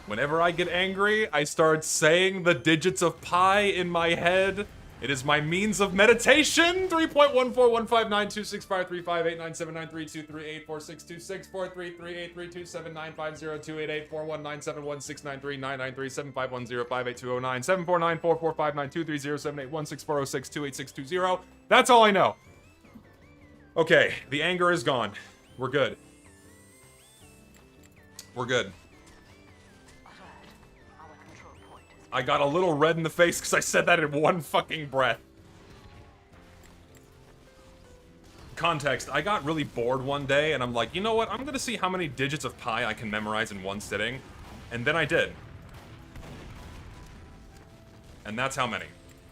Speaker 1: Whenever I get angry, I start saying the digits of pi in my head. It is my means of meditation. 3.141592638536264333827950284197174944592307816406286280. That's all I know. Okay, the anger is gone. We're good. We're good. I got a little red in the face because I said that in one fucking breath. Context, I got really bored one day and I'm like, you know what, I'm gonna see how many digits of pi I can memorize in one sitting. And then I did. And that's how many.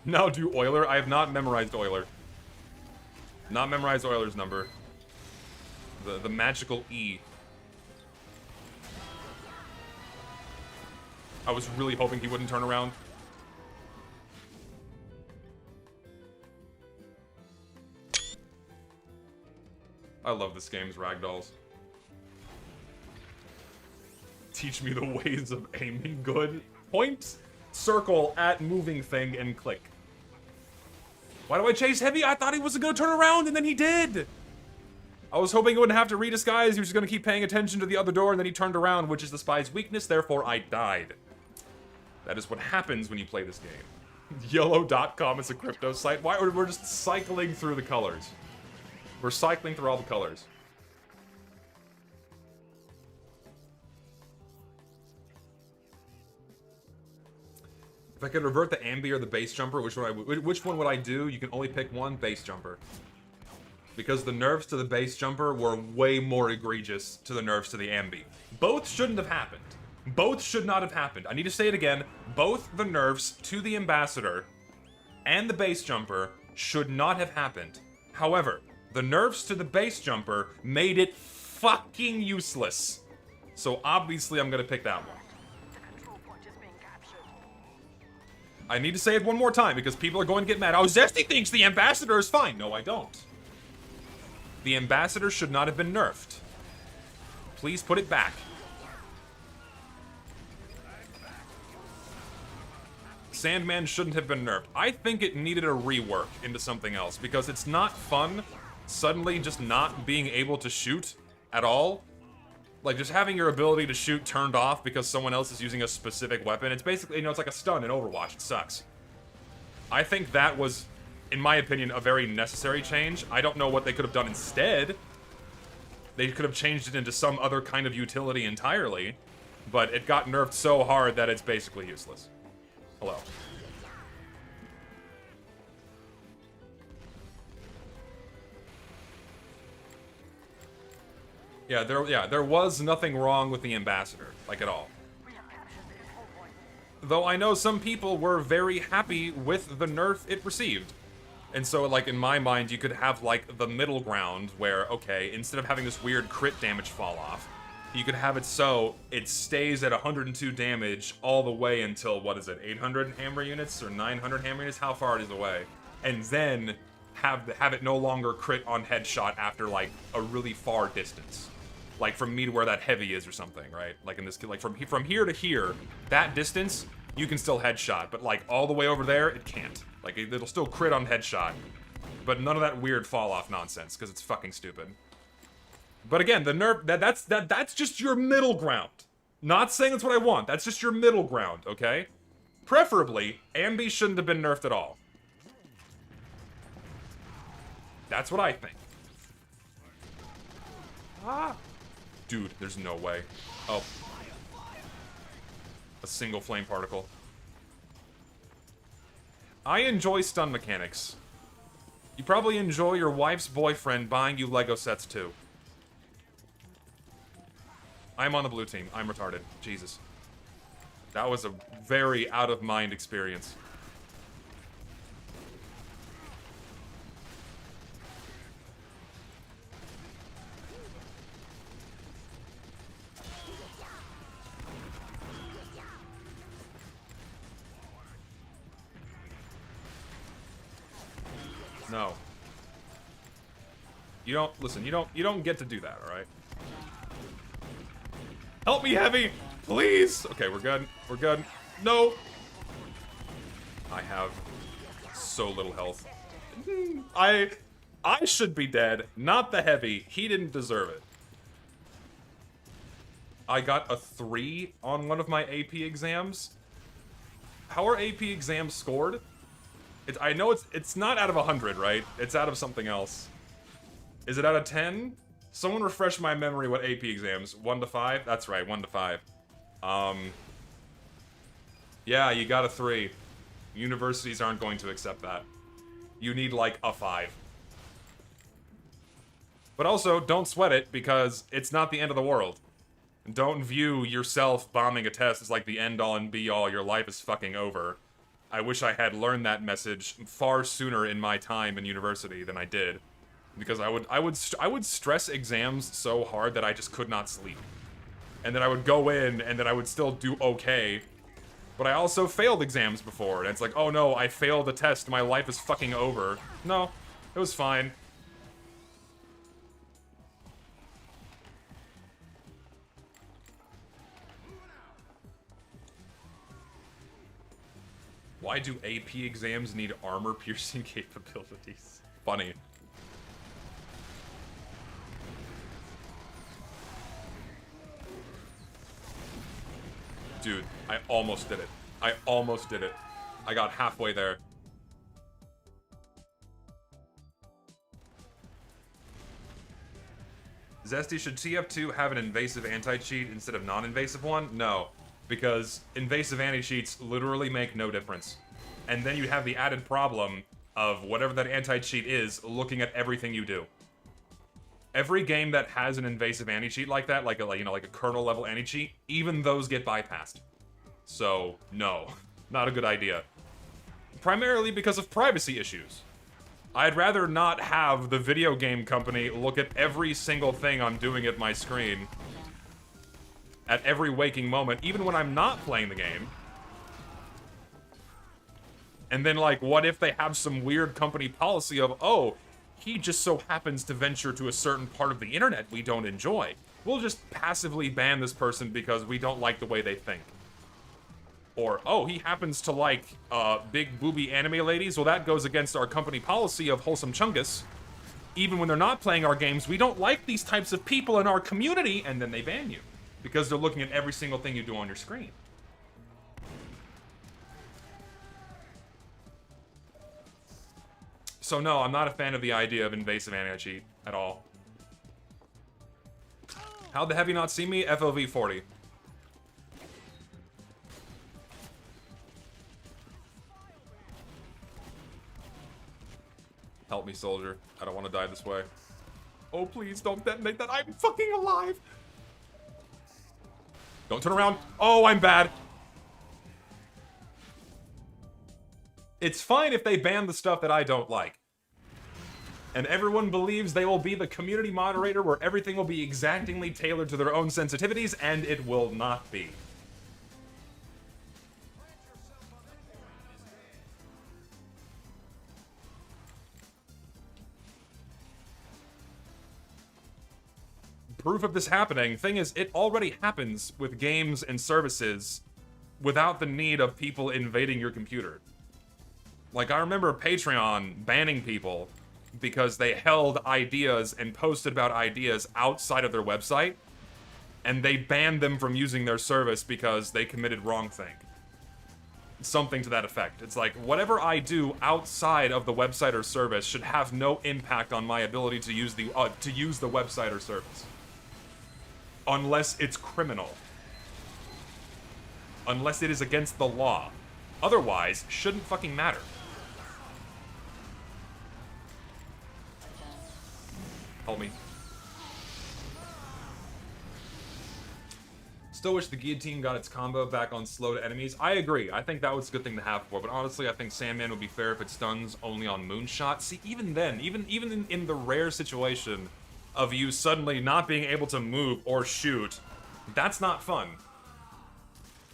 Speaker 1: Now do Euler. I have not memorized Euler. Not memorized Euler's number. The magical E. I was really hoping he wouldn't turn around. I love this game's ragdolls. Teach me the ways of aiming good. Point, circle, at moving thing, and click. Why do I chase heavy? I thought he wasn't gonna turn around, and then he did! I was hoping he wouldn't have to redisguise, he was just gonna keep paying attention to the other door, and then he turned around, which is the spy's weakness, therefore I died. That is what happens when you play this game. Yellow.com is a crypto site. Why? We're just cycling through the colors. We're cycling through all the colors. If I could revert the ambi or the base jumper, which one would I do? You can only pick one, base jumper. Because the nerfs to the base jumper were way more egregious to the nerfs to the ambi. Both shouldn't have happened. Both should not have happened. I need to say it again. Both the nerfs to the ambassador and the base jumper should not have happened. However, The nerfs to the base jumper made it fucking useless. So obviously I'm gonna pick that one. I need to say it one more time because people are going to get mad. Oh, Zesty thinks the ambassador is fine. No, I don't. The ambassador should not have been nerfed. Please put it back. Sandman shouldn't have been nerfed. I think it needed a rework into something else because it's not fun suddenly just not being able to shoot at all. Like, just having your ability to shoot turned off because someone else is using a specific weapon. It's basically, you know, it's like a stun in Overwatch. It sucks. I think that was, in my opinion, a very necessary change. I don't know what they could have done instead. They could have changed it into some other kind of utility entirely. But it got nerfed so hard that it's basically useless. Hello. Yeah, there was nothing wrong with the ambassador, like at all. Though I know some people were very happy with the nerf it received. And so, like, in my mind, you could have, like, the middle ground where, okay, instead of having this weird crit damage fall off, you could have it so it stays at 102 damage all the way until, what is it, 800 hammer units or 900 hammer units? How far it is away? And then have it no longer crit on headshot after, like, a really far distance. Like, from me to where that heavy is or something, right? Like, in this, like, from here to here, that distance, you can still headshot. But, like, all the way over there, it can't. Like, it'll still crit on headshot. But none of that weird fall-off nonsense, because it's fucking stupid. But again, the nerf, that's just your middle ground. Not saying that's what I want. That's just your middle ground, okay? Preferably, Ambi shouldn't have been nerfed at all. That's what I think. Ah. Dude, there's no way. Oh. A single flame particle. I enjoy stun mechanics. You probably enjoy your wife's boyfriend buying you Lego sets too. I'm on the blue team. I'm retarded. Jesus. That was a very out-of-mind experience. No. You don't, listen, you don't get to do that, alright? Help me, Heavy! Please! Okay, we're good. We're good. No! I have so little health. I should be dead, not the Heavy. He didn't deserve it. I got a 3 on one of my AP exams. How are AP exams scored? I know it's not out of 100, right? It's out of something else. Is it out of 10? Someone refresh my memory what AP exams. 1 to 5? That's right, 1 to 5. Yeah, you got a 3. Universities aren't going to accept that. You need, like, a 5. But also, don't sweat it, because it's not the end of the world. Don't view yourself bombing a test as, like, the end-all and be-all. Your life is fucking over. I wish I had learned that message far sooner in my time in university than I did. Because I would stress exams so hard that I just could not sleep. And then I would go in, and then I would still do okay. But I also failed exams before, and it's like, oh no, I failed a test, my life is fucking over. No, it was fine. Why do AP exams need armor-piercing capabilities? Funny. Dude, I almost did it. I almost did it. I got halfway there. Zesty, should TF2 have an invasive anti-cheat instead of non-invasive one? No. Because invasive anti-cheats literally make no difference. And then you have the added problem of whatever that anti-cheat is looking at everything you do. Every game that has an invasive anti-cheat like that, like a kernel level anti-cheat, even those get bypassed. So, no. Not a good idea. Primarily because of privacy issues. I'd rather not have the video game company look at every single thing I'm doing at my screen at every waking moment, even when I'm not playing the game. And then, like, what if they have some weird company policy of, oh, he just so happens to venture to a certain part of the internet we don't enjoy. We'll just passively ban this person because we don't like the way they think. Or, oh, he happens to like big booby anime ladies. Well, that goes against our company policy of wholesome chungus. Even when they're not playing our games, we don't like these types of people in our community, and then they ban you. Because they're looking at every single thing you do on your screen. So no, I'm not a fan of the idea of invasive anti-cheat at all. How'd the heavy not see me? FOV 40. Help me, soldier. I don't want to die this way. Oh, please don't detonate that. I'm fucking alive. Don't turn around. Oh, I'm bad. It's fine if they ban the stuff that I don't like. And everyone believes they will be the community moderator where everything will be exactingly tailored to their own sensitivities, and it will not be. Proof of this happening, thing is, it already happens with games and services without the need of people invading your computer. Like, I remember Patreon banning people because they held ideas and posted about ideas outside of their website, and they banned them from using their service because they committed wrongthink. Something to that effect. It's like, whatever I do outside of the website or service should have no impact on my ability to use the website or service. Unless it's criminal. Unless it is against the law. Otherwise, shouldn't fucking matter. Help me. Still wish the guillotine got its combo back on slow to enemies. I agree. I think that was a good thing to have for, but honestly, I think Sandman would be fair if it stuns only on Moonshot. See, even then, even in the rare situation of you suddenly not being able to move or shoot, that's not fun.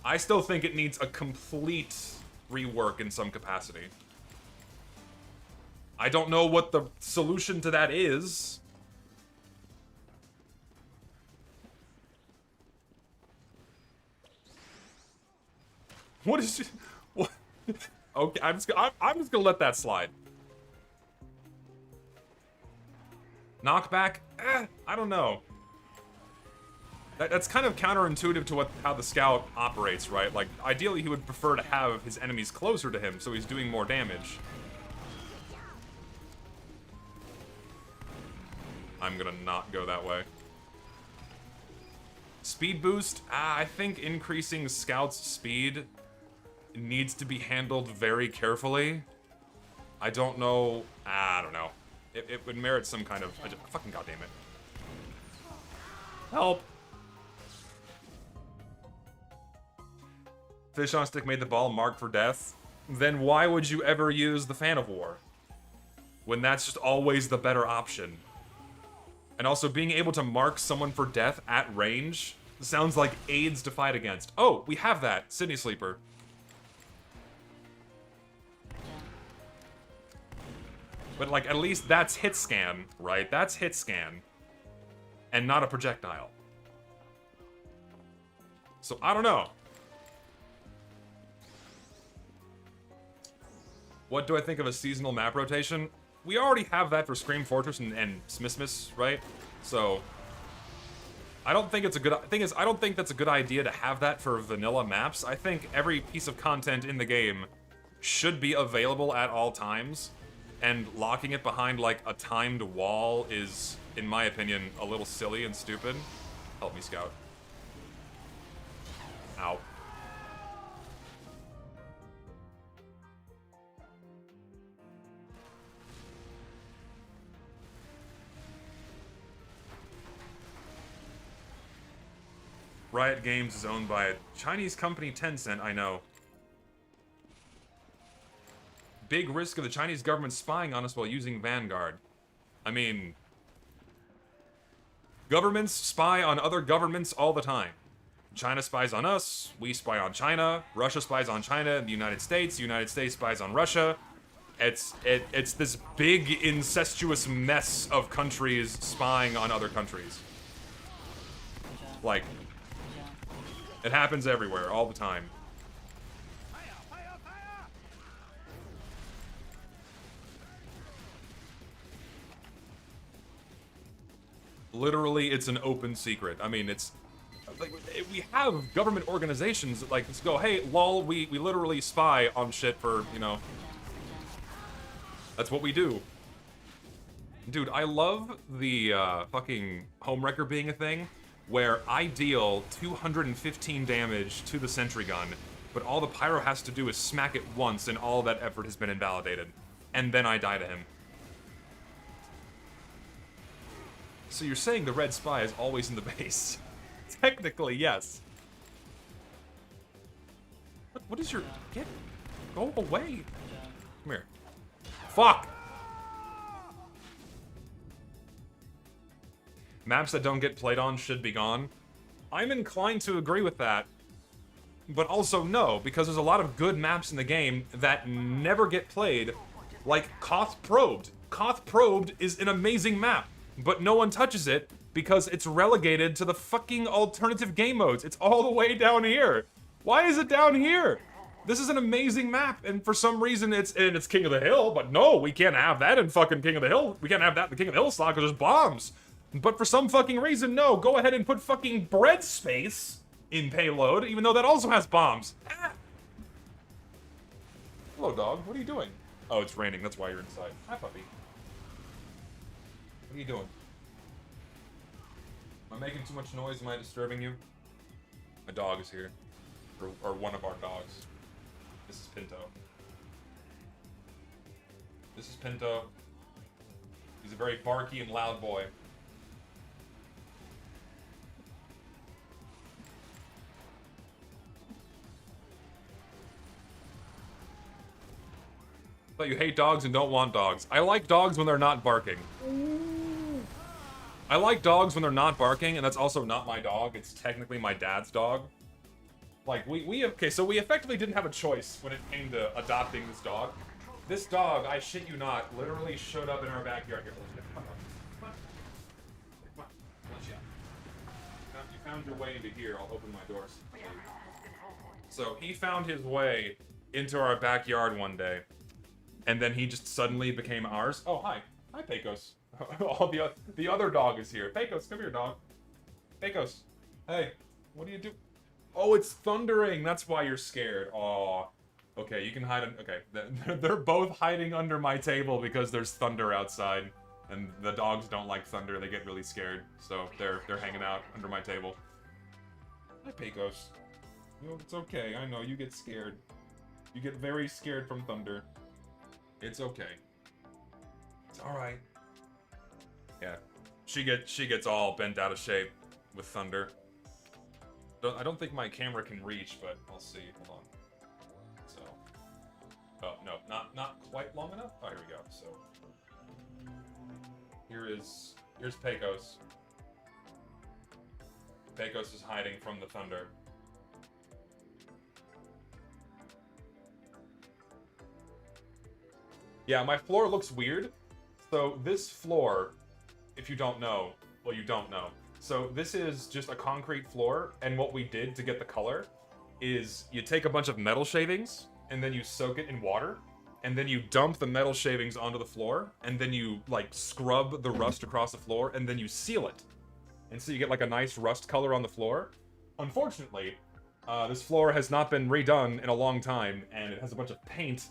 Speaker 1: I still think it needs a complete rework in some capacity. I don't know what the solution to that is. What is she, what? Okay, I'm just gonna let that slide. Knockback? I don't know. That's kind of counterintuitive to how the scout operates, right? Like, ideally he would prefer to have his enemies closer to him, so he's doing more damage. I'm gonna not go that way. Speed boost? I think increasing Scout's speed needs to be handled very carefully. I don't know. I don't know. It would merit some kind of... fucking goddamn it. Help! Fish on stick made the ball marked for death. Then why would you ever use the Fan of War? When that's just always the better option. And also, being able to mark someone for death at range sounds like AIDS to fight against. Oh, we have that. Sydney Sleeper. But, like, at least that's hit scan, right? That's hit scan. And not a projectile. So, I don't know. What do I think of a seasonal map rotation? We already have that for Scream Fortress and Smismis, right? So, I don't think it's a good... Thing is, I don't think that's a good idea to have that for vanilla maps. I think every piece of content in the game should be available at all times. And locking it behind, like, a timed wall is, in my opinion, a little silly and stupid. Help me, Scout. Ow. Riot Games is owned by a Chinese company, Tencent, I know. big risk of the Chinese government spying on us while using Vanguard. I mean, governments spy on other governments all the time. China spies on us, we spy on China, Russia spies on China, the United States spies on Russia. It's this big incestuous mess of countries spying on other countries. Like, it happens everywhere, all the time. Literally, it's an open secret. I mean, it's like we have government organizations that like go, hey, lol, we literally spy on shit for, you know. That's what we do. Dude, I love the fucking homewrecker being a thing, where I deal 215 damage to the sentry gun, but all the pyro has to do is smack it once and all that effort has been invalidated. And then I die to him. So you're saying the red spy is always in the base? Technically, yes. What is your... Go away. Come here. Fuck! Maps that don't get played on should be gone. I'm inclined to agree with that. But also no, because there's a lot of good maps in the game that never get played. Like Koth Probed. Koth Probed is an amazing map, but no one touches it because it's relegated to the fucking alternative game modes. It's all the way down here. Why is it down here? This is an amazing map, and for some reason it's King of the Hill, but no, we can't have that in fucking King of the Hill. We can't have that in the King of the Hill slot because there's bombs. But for some fucking reason, no, go ahead and put fucking bread space in payload, even though that also has bombs. Ah. Hello, dog. What are you doing? Oh, it's raining. That's why you're inside. Hi, puppy. What are you doing? Am I making too much noise? Am I disturbing you? My dog is here. Or one of our dogs. This is Pinto. This is Pinto. He's a very barky and loud boy. But you hate dogs and don't want dogs. I like dogs when they're not barking. I like dogs when they're not barking, and that's also not my dog. It's technically my dad's dog. Like, okay, so we effectively didn't have a choice when it came to adopting this dog. This dog, I shit you not, literally showed up in our backyard. Here, come on. Come on. Let you out. You found your way into here. I'll open my doors. So he found his way into our backyard one day. And then he just suddenly became ours. Oh, hi. Hi, Pecos. Oh, the other dog is here. Pecos, come here, dog. Pecos. Hey, what do you do? Oh, it's thundering. That's why you're scared. Aw. Okay, you can hide. Okay, they're both hiding under my table because there's thunder outside, and the dogs don't like thunder. They get really scared, so they're hanging out under my table. Hi, Pecos. You know, it's okay. I know you get scared. You get very scared from thunder. It's okay. It's all right. Yeah, she gets all bent out of shape with thunder. I don't think my camera can reach, but I'll see. Hold on. So, oh no, not quite long enough. Oh, here we go. So, here's Pecos. Pecos is hiding from the thunder. Yeah, my floor looks weird. So this floor, if you don't know, well, you don't know. So this is just a concrete floor, and what we did to get the color is you take a bunch of metal shavings, and then you soak it in water, and then you dump the metal shavings onto the floor, and then you, like, scrub the rust across the floor, and then you seal it. And so you get, like, a nice rust color on the floor. Unfortunately, this floor has not been redone in a long time, and it has a bunch of paint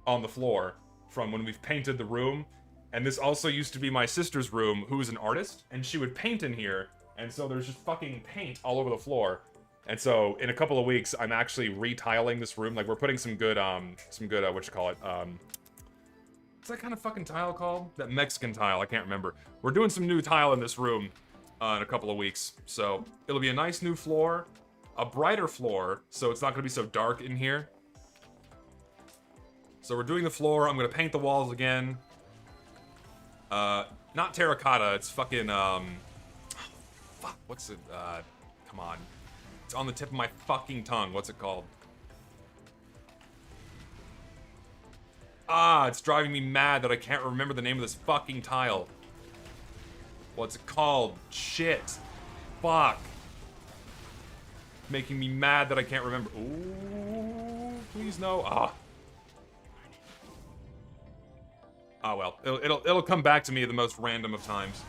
Speaker 1: on the floor from when we've painted the room. And this also used to be my sister's room, who is an artist, and she would paint in here, and so there's just fucking paint all over the floor. And so in a couple of weeks, I'm actually retiling this room. Like, we're putting some good what's that kind of fucking tile called? That Mexican tile, I can't remember. We're doing some new tile in this room in a couple of weeks. So it'll be a nice new floor, a brighter floor, so it's not gonna be so dark in here. So we're doing the floor. I'm gonna paint the walls again. Not terracotta. It's fucking, fuck, what's it, come on. It's on the tip of my fucking tongue. What's it called? Ah, it's driving me mad that I can't remember the name of this fucking tile. What's it called? Shit. Fuck. Making me mad that I can't remember. Ooh, please no. Ah. Oh well. It'll come back to me at the most random of times.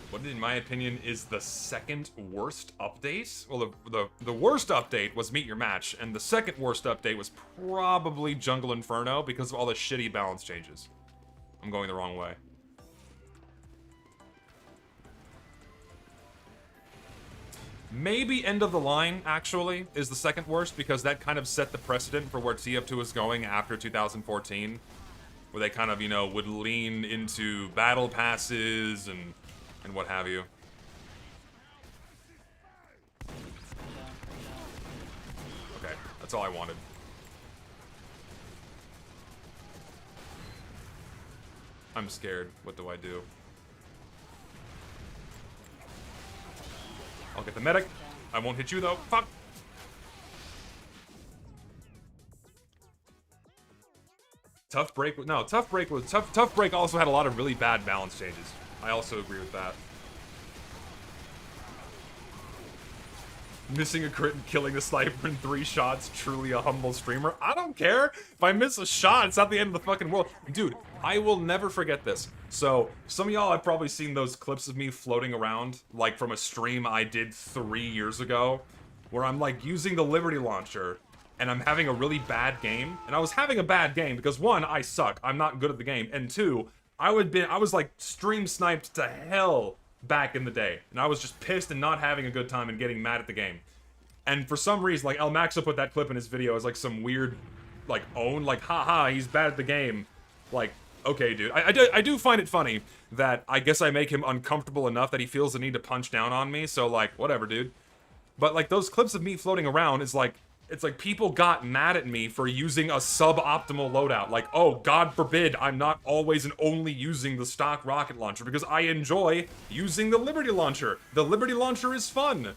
Speaker 1: What, in my opinion, is the second worst update? Well, the worst update was Meet Your Match, and the second worst update was probably Jungle Inferno because of all the shitty balance changes. I'm going the wrong way. Maybe End of the Line, actually, is the second worst, because that kind of set the precedent for where TF2 was going after 2014. Where they kind of, you know, would lean into battle passes and what have you. Okay, that's all I wanted. I'm scared. What do I do? I'll get the medic. I won't hit you though. Fuck. Tough break. No, tough break was tough. Tough break also had a lot of really bad balance changes. I also agree with that. Missing a crit and killing the sniper in 3 shots, truly a humble streamer. I don't care. If I miss a shot, it's not the end of the fucking world. Dude, I will never forget this. So, some of y'all have probably seen those clips of me floating around, like from a stream I did 3 years ago, where I'm like using the Liberty Launcher, and I'm having a really bad game. And I was having a bad game because 1, I suck. I'm not good at the game. And 2, I was like stream sniped to hell back in the day. And I was just pissed and not having a good time and getting mad at the game. And for some reason, like, El Maxo put that clip in his video as like some weird, like, like, haha, he's bad at the game. Like, okay, dude. I do find it funny that I guess I make him uncomfortable enough that he feels the need to punch down on me. So, like, whatever, dude. But, like, those clips of me floating around is like, it's like people got mad at me for using a suboptimal loadout. Like, oh, God forbid I'm not always and only using the stock rocket launcher because I enjoy using the Liberty Launcher. The Liberty Launcher is fun.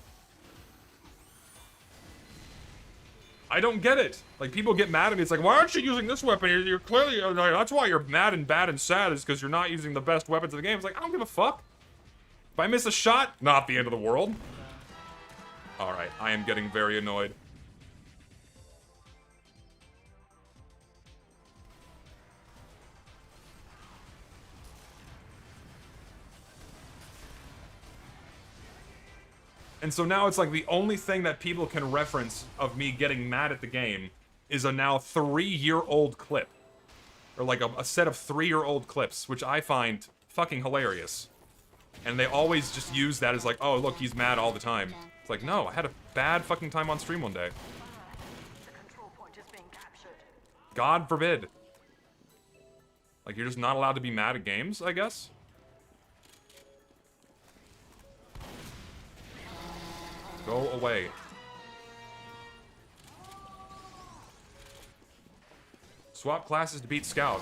Speaker 1: I don't get it. Like, people get mad at me. It's like, why aren't you using this weapon? You're clearly, that's why you're mad and sad is because you're not using the best weapons in the game. It's like, I don't give a fuck. If I miss a shot, not the end of the world. Alright, I am getting very annoyed. And so now it's like the only thing that people can reference of me getting mad at the game is a now 3-year-old clip. Or like a set of 3-year-old clips, which I find fucking hilarious. And they always just use that as like, oh, look, he's mad all the time. It's like, no, I had a bad fucking time on stream one day. God forbid. Like, you're just not allowed to be mad at games, I guess? Go away. Swap classes to beat Scout.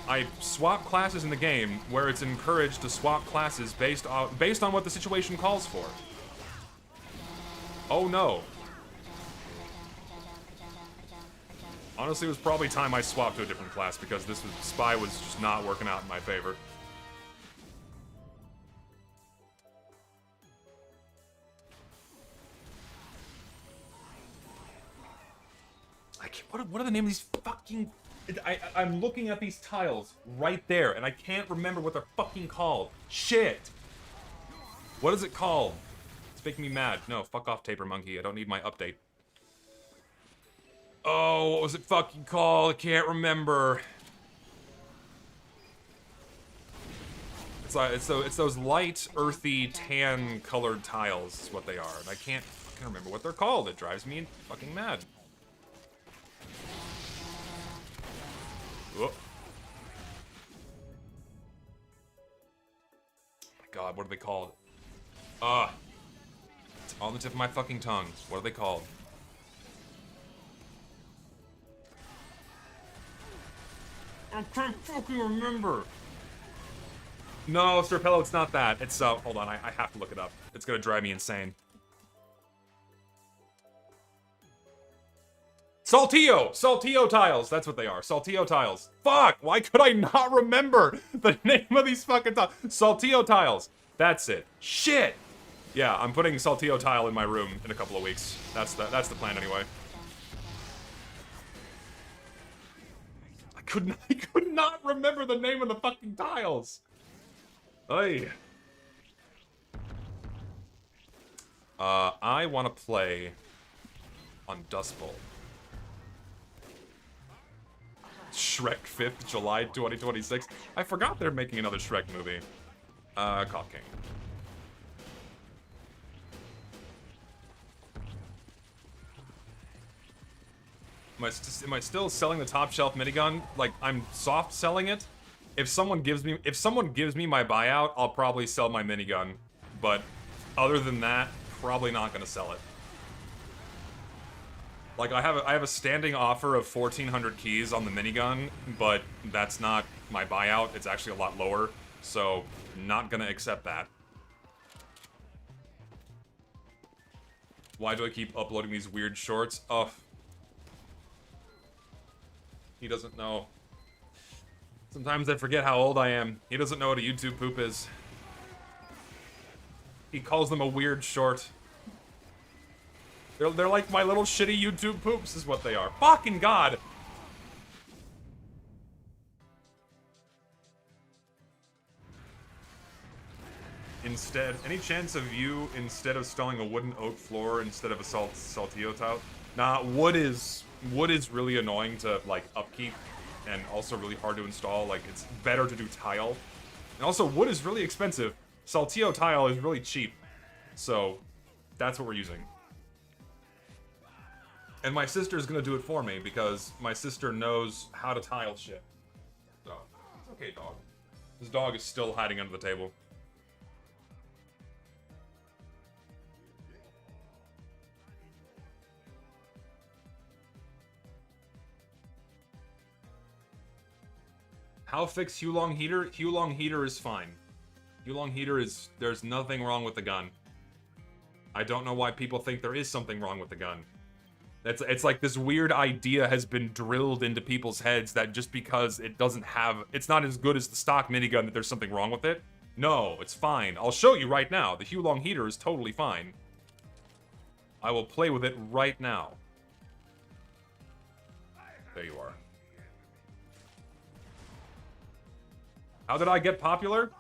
Speaker 1: I swap classes in the game where it's encouraged to swap classes based on what the situation calls for. Oh no. Honestly, it was probably time I swapped to a different class because Spy was just not working out in my favor. What are the name of these fucking... I'm looking at these tiles right there, and I can't remember what they're fucking called. Shit! What is it called? It's making me mad. No, fuck off, Taper Monkey. I don't need my update. Oh, what was it fucking called? I can't remember. It's those light, earthy, tan-colored tiles is what they are, and I can't fucking remember what they're called. It drives me fucking mad. Oh my god, what are they called? It's on the tip of my fucking tongue. What are they called? I can't fucking remember. No, Serpello, it's not that. It's, hold on, I have to look it up. It's gonna drive me insane. Saltillo! Saltillo tiles! That's what they are. Saltillo tiles. Fuck! Why could I not remember the name of these fucking tiles? Saltillo tiles. That's it. Shit! Yeah, I'm putting Saltillo tile in my room in a couple of weeks. That's the plan anyway. I could not remember the name of the fucking tiles. Oy. I want to play on Dust Bowl. Shrek 5th, July 2026. I forgot they're making another Shrek movie. Caught King. Am I still selling the top shelf minigun? Like, I'm soft selling it. If someone gives me my buyout, I'll probably sell my minigun. But other than that, probably not gonna sell it. Like, I have a standing offer of 1,400 keys on the minigun, but that's not my buyout. It's actually a lot lower, so not gonna accept that. Why do I keep uploading these weird shorts? Oh. He doesn't know. Sometimes I forget how old I am. He doesn't know what a YouTube poop is. He calls them a weird short. They're like my little shitty YouTube poops is what they are. Fucking God! Instead, any chance of you, instead of installing a wooden oak floor instead of a Saltillo tile? Nah, wood is really annoying to, like, upkeep, and also really hard to install. Like, it's better to do tile. And also, wood is really expensive. Saltillo tile is really cheap. So, that's what we're using. And my sister's gonna do it for me, because my sister knows how to tile shit. So, it's okay, dog. This dog is still hiding under the table. How fix Hulong heater? Hulong heater is fine. Hulong heater is... There's nothing wrong with the gun. I don't know why people think there is something wrong with the gun. It's like this weird idea has been drilled into people's heads that just because it doesn't have... It's not as good as the stock minigun that there's something wrong with it. No, it's fine. I'll show you right now. The Hulong heater is totally fine. I will play with it right now. There you are. How did I get popular?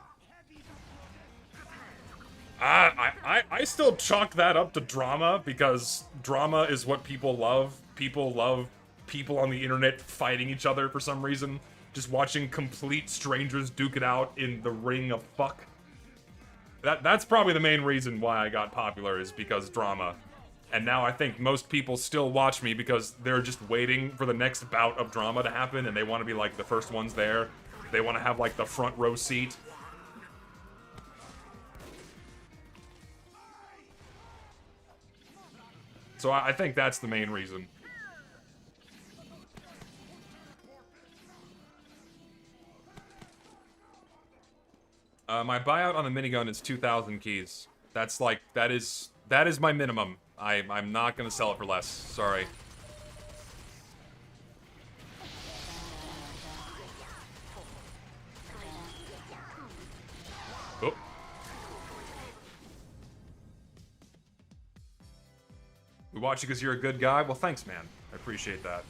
Speaker 1: I still chalk that up to drama, because drama is what people love. People love people on the internet fighting each other for some reason. Just watching complete strangers duke it out in the ring of fuck. That's probably the main reason why I got popular, is because drama. And now I think most people still watch me because they're just waiting for the next bout of drama to happen, and they want to be like the first ones there. They want to have like the front row seat. So I think that's the main reason. My buyout on the minigun is 2,000 keys. That's like, that is my minimum. I'm not gonna sell it for less. Sorry. Oh. We watch you because you're a good guy? Well, thanks, man. I appreciate that.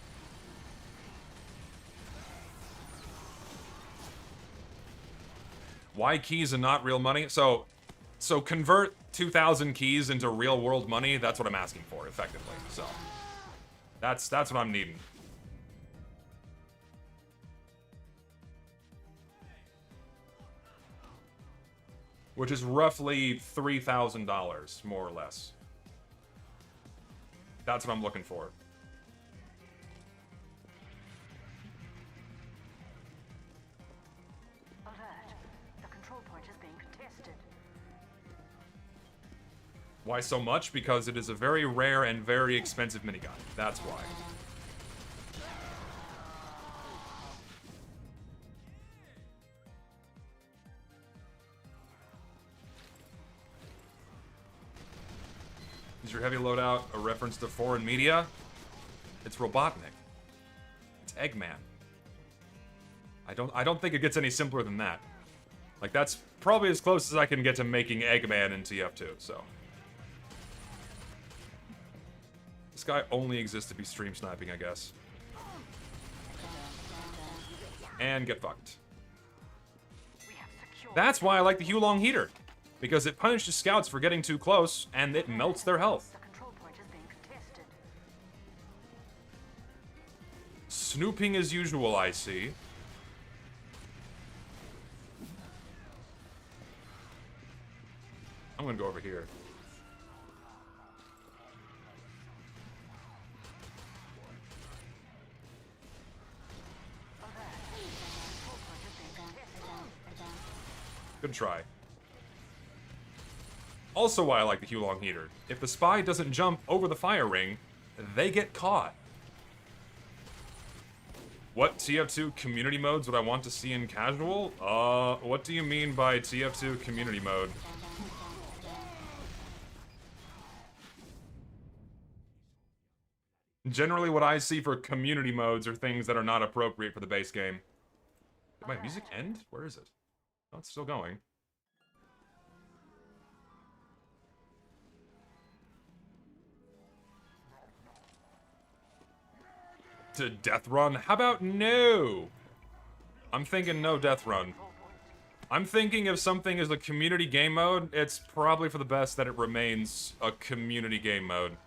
Speaker 1: Why keys and not real money? So convert 2,000 keys into real world money. That's what I'm asking for, effectively. So that's what I'm needing. Which is roughly $3,000, more or less. That's what I'm looking for.
Speaker 2: Alert. The control point is being contested.
Speaker 1: Why so much? Because it is a very rare and very expensive minigun. That's why. Is your heavy loadout a reference to foreign media? It's Robotnik. It's Eggman. I don't think it gets any simpler than that. Like, that's probably as close as I can get to making Eggman in TF2, so. This guy only exists to be stream sniping, I guess. And get fucked. That's why I like the Hulong heater. Because it punishes scouts for getting too close, and it melts their health.
Speaker 2: The control point is being contested.
Speaker 1: Snooping as usual, I see. I'm gonna go over here. Good try. Also why I like the Hulong heater. If the spy doesn't jump over the fire ring, they get caught. What TF2 community modes would I want to see in casual? What do you mean by TF2 community mode? Generally what I see for community modes are things that are not appropriate for the base game. Did my music end? Where is it? Oh, it's still going. To death run? How about no? I'm thinking no death run. I'm thinking if something is a community game mode, it's probably for the best that it remains a community game mode.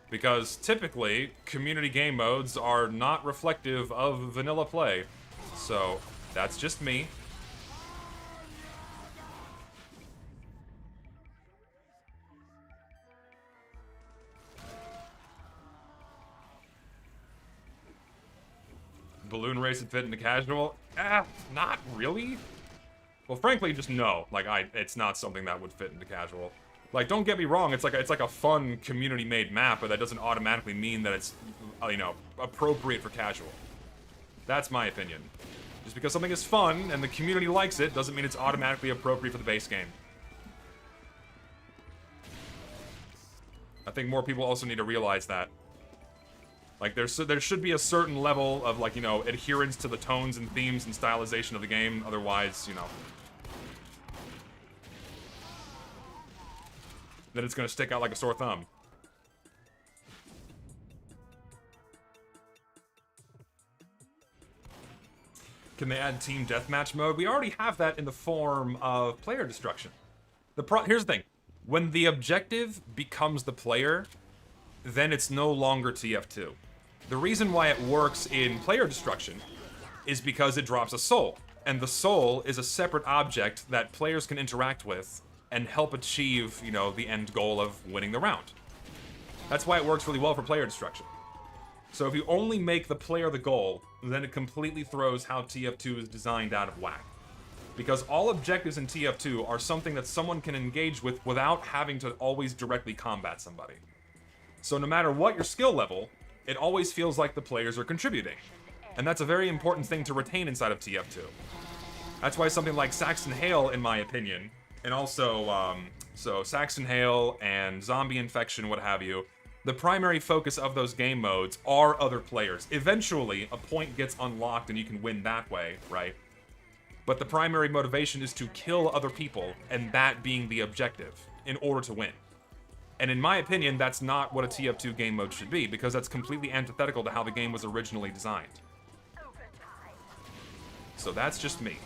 Speaker 1: Because typically, community game modes are not reflective of vanilla play. So, that's just me. Balloon race and fit into casual? Not really. Well, frankly, just no. Like, it's not something that would fit into casual. Like, don't get me wrong, it's like a fun community-made map, but that doesn't automatically mean that it's, you know, appropriate for casual. That's my opinion. Just because something is fun and the community likes it doesn't mean it's automatically appropriate for the base game. I think more people also need to realize that. Like, there should be a certain level of, like, you know, adherence to the tones and themes and stylization of the game, otherwise, you know, then it's gonna stick out like a sore thumb. Can they add team deathmatch mode? We already have that in the form of player destruction. Here's the thing. When the objective becomes the player, then it's no longer TF2. The reason why it works in player destruction is because it drops a soul. And the soul is a separate object that players can interact with and help achieve, you know, the end goal of winning the round. That's why it works really well for player destruction. So if you only make the player the goal, then it completely throws how TF2 is designed out of whack. Because all objectives in TF2 are something that someone can engage with without having to always directly combat somebody. So no matter what your skill level, it always feels like the players are contributing. And that's a very important thing to retain inside of TF2. That's why something like Saxon Hail, in my opinion, and also, so Saxon Hail and Zombie Infection, what have you, the primary focus of those game modes are other players. Eventually, a point gets unlocked and you can win that way, right? But the primary motivation is to kill other people, and that being the objective, in order to win. And in my opinion, that's not what a TF2 game mode should be, because that's completely antithetical to how the game was originally designed. So that's just me.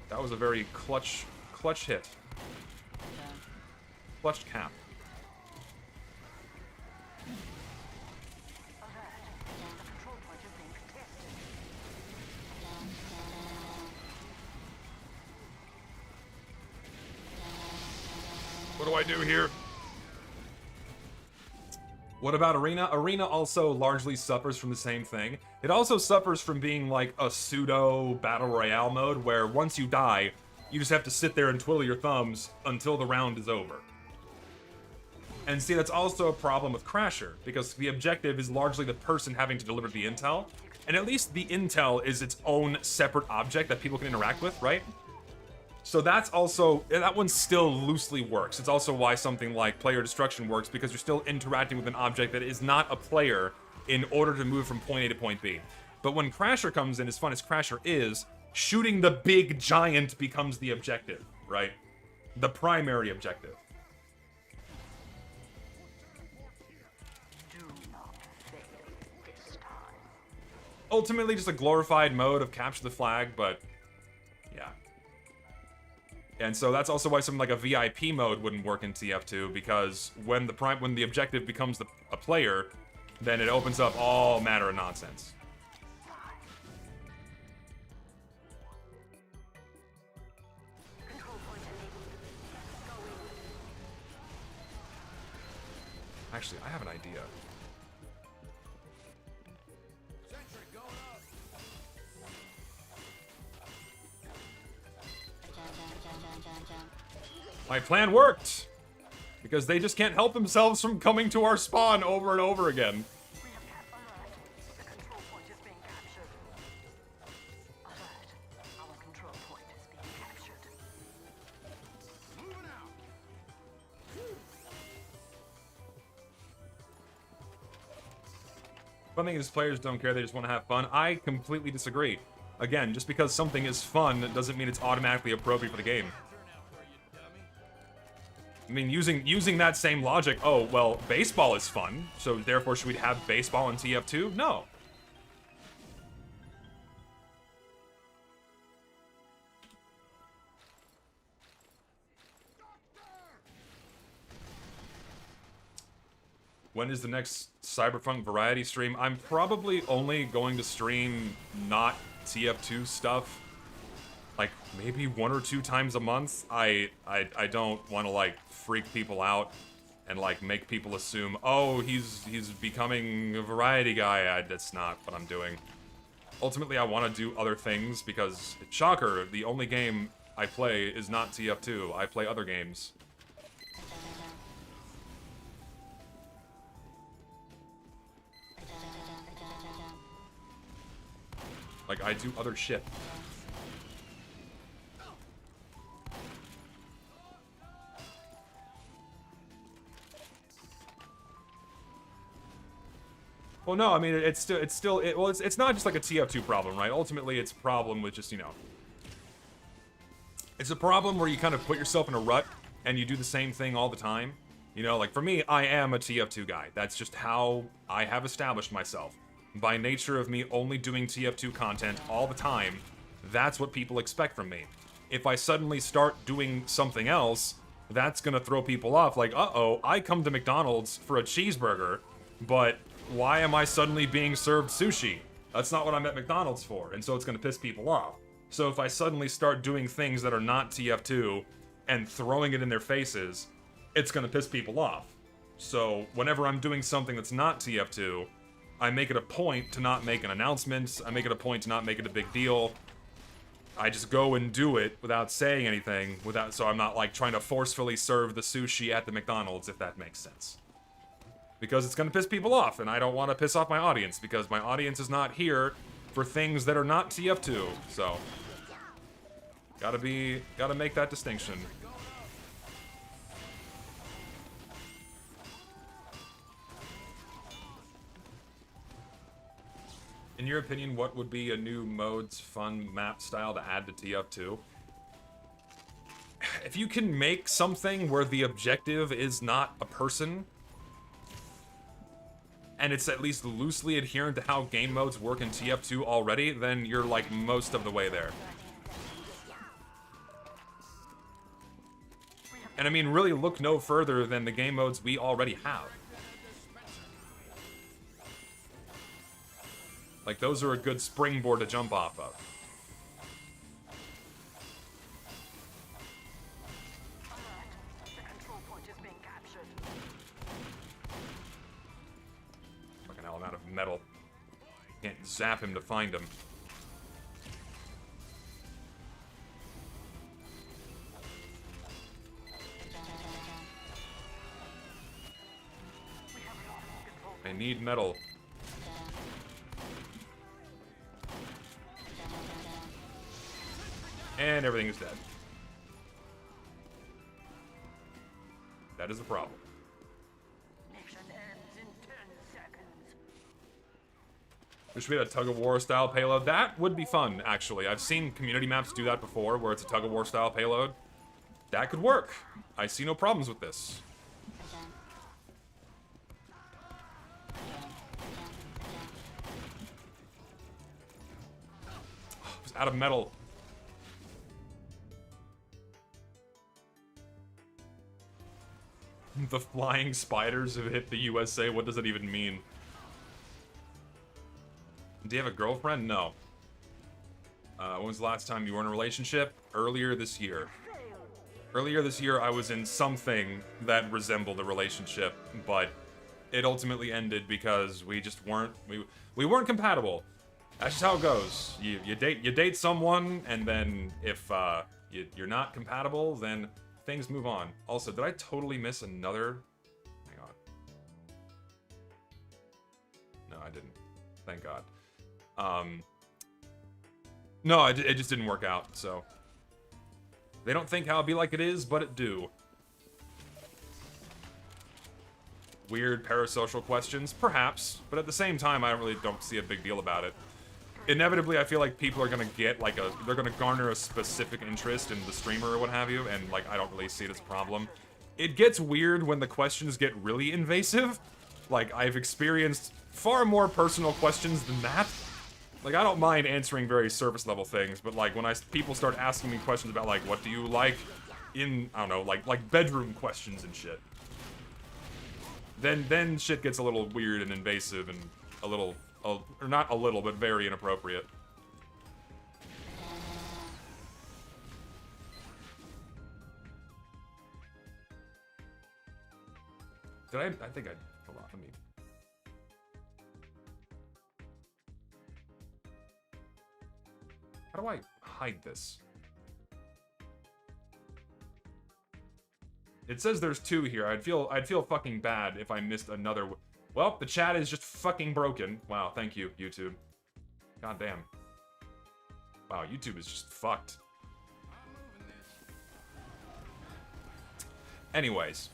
Speaker 1: That was a very clutch hit. Clutch cap. What do I do here? What about Arena? Arena also largely suffers from the same thing. It also suffers from being like a pseudo battle royale mode where once you die, you just have to sit there and twiddle your thumbs until the round is over. And see, that's also a problem with Crasher, because the objective is largely the person having to deliver the intel. And at least the intel is its own separate object that people can interact with, right? So that's also, that one still loosely works. It's also why something like player destruction works, because you're still interacting with an object that is not a player in order to move from point A to point B. But when Crasher comes in, as fun as Crasher is, shooting the big giant becomes the objective, right? The primary objective.
Speaker 2: Do not fail this time.
Speaker 1: Ultimately just a glorified mode of capture the flag, but yeah. And so that's also why something like a VIP mode wouldn't work in TF2, because when the objective becomes a player, then it opens up all manner of nonsense.
Speaker 2: Control point enabled.
Speaker 1: Actually, I have an idea. My plan worked! Because they just can't help themselves from coming to our spawn over and over again.
Speaker 2: We have cat alert. The control point is being captured. Alert. Our control point is being captured. Moving out.
Speaker 1: Fun thing is, players don't care, they just want to have fun. I completely disagree. Again, just because something is fun doesn't mean it's automatically appropriate for the game. I mean, using that same logic, oh, well, baseball is fun, so therefore should we have baseball in TF2? No. When is the next Cyberpunk variety stream? I'm probably only going to stream not TF2 stuff, like maybe 1 or 2 times a month. I don't want to like freak people out and like make people assume, oh, he's becoming a variety guy. That's not what I'm doing. Ultimately, I want to do other things because, shocker, the only game I play is not TF2. I play other games. Like, I do other shit. Well, no, I mean, it's not just like a TF2 problem, right? Ultimately, it's a problem with just, you know... It's a problem where you kind of put yourself in a rut, and you do the same thing all the time. You know, like, for me, I am a TF2 guy. That's just how I have established myself. By nature of me only doing TF2 content all the time, that's what people expect from me. If I suddenly start doing something else, that's gonna throw people off, like, uh-oh, I come to McDonald's for a cheeseburger, but why am I suddenly being served sushi? That's not what I'm at McDonald's for, and so it's gonna piss people off. So if I suddenly start doing things that are not TF2 and throwing it in their faces, it's gonna piss people off. So whenever I'm doing something that's not TF2, I make it a point to not make an announcement, I make it a point to not make it a big deal. I just go and do it without saying anything, so I'm not like trying to forcefully serve the sushi at the McDonald's, if that makes sense. Because it's gonna piss people off, and I don't want to piss off my audience, because my audience is not here for things that are not TF2, so... Gotta make that distinction. In your opinion, what would be a new mode's fun map style to add to TF2? If you can make something where the objective is not a person, and it's at least loosely adherent to how game modes work in TF2 already, then you're like most of the way there. And I mean, really look no further than the game modes we already have. Like, those are a good springboard to jump off of.
Speaker 2: The control point is being captured.
Speaker 1: Fucking hell, I'm out of metal. Can't zap him to find him. I need metal. And everything is dead. That is the problem.
Speaker 2: Mission ends in 10 seconds.
Speaker 1: There should be a tug-of-war style payload. That would be fun, actually. I've seen community maps do that before, where it's a tug-of-war style payload. That could work. I see no problems with this. It was out of metal. The flying spiders have hit the USA. What does that even mean? Do you have a girlfriend? No. When was the last time you were in a relationship? Earlier this year. Earlier this year, I was in something that resembled a relationship, but it ultimately ended because we just weren't we weren't compatible. That's just how it goes. You date someone, and then if you're not compatible, then things move on. Also, did I totally miss another? Hang on. No, I didn't. Thank God. No, it just didn't work out, so. They don't think how it'd be like it is, but it do. Weird parasocial questions? Perhaps, but at the same time, I really don't see a big deal about it. Inevitably, I feel like people are gonna get, like, they're gonna garner a specific interest in the streamer or what have you, and, like, I don't really see it as a problem. It gets weird when the questions get really invasive. Like, I've experienced far more personal questions than that. Like, I don't mind answering very surface-level things, but, like, when people start asking me questions about, like, what do you like in, I don't know, like bedroom questions and shit. Then shit gets a little weird and invasive and a little, or not a little, but very inappropriate. I think I, hold on, let me. How do I hide this? It says there's 2 here. I'd feel fucking bad if I missed another. Well, the chat is just fucking broken. Wow, thank you, YouTube. God damn. Wow, YouTube is just fucked. Anyways.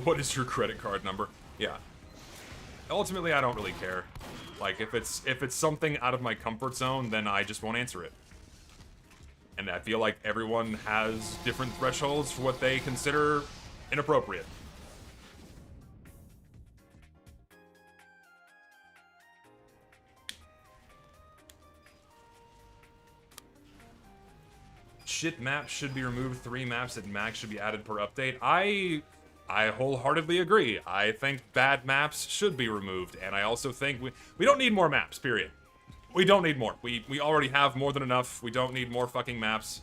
Speaker 1: What is your credit card number? Yeah. Ultimately, I don't really care. Like, if it's something out of my comfort zone, then I just won't answer it. And I feel like everyone has different thresholds for what they consider inappropriate. Shit maps should be removed. 3 maps at max should be added per update. I wholeheartedly agree. I think bad maps should be removed, and I also think we don't need more maps, period. We don't need more. We already have more than enough. We don't need more fucking maps.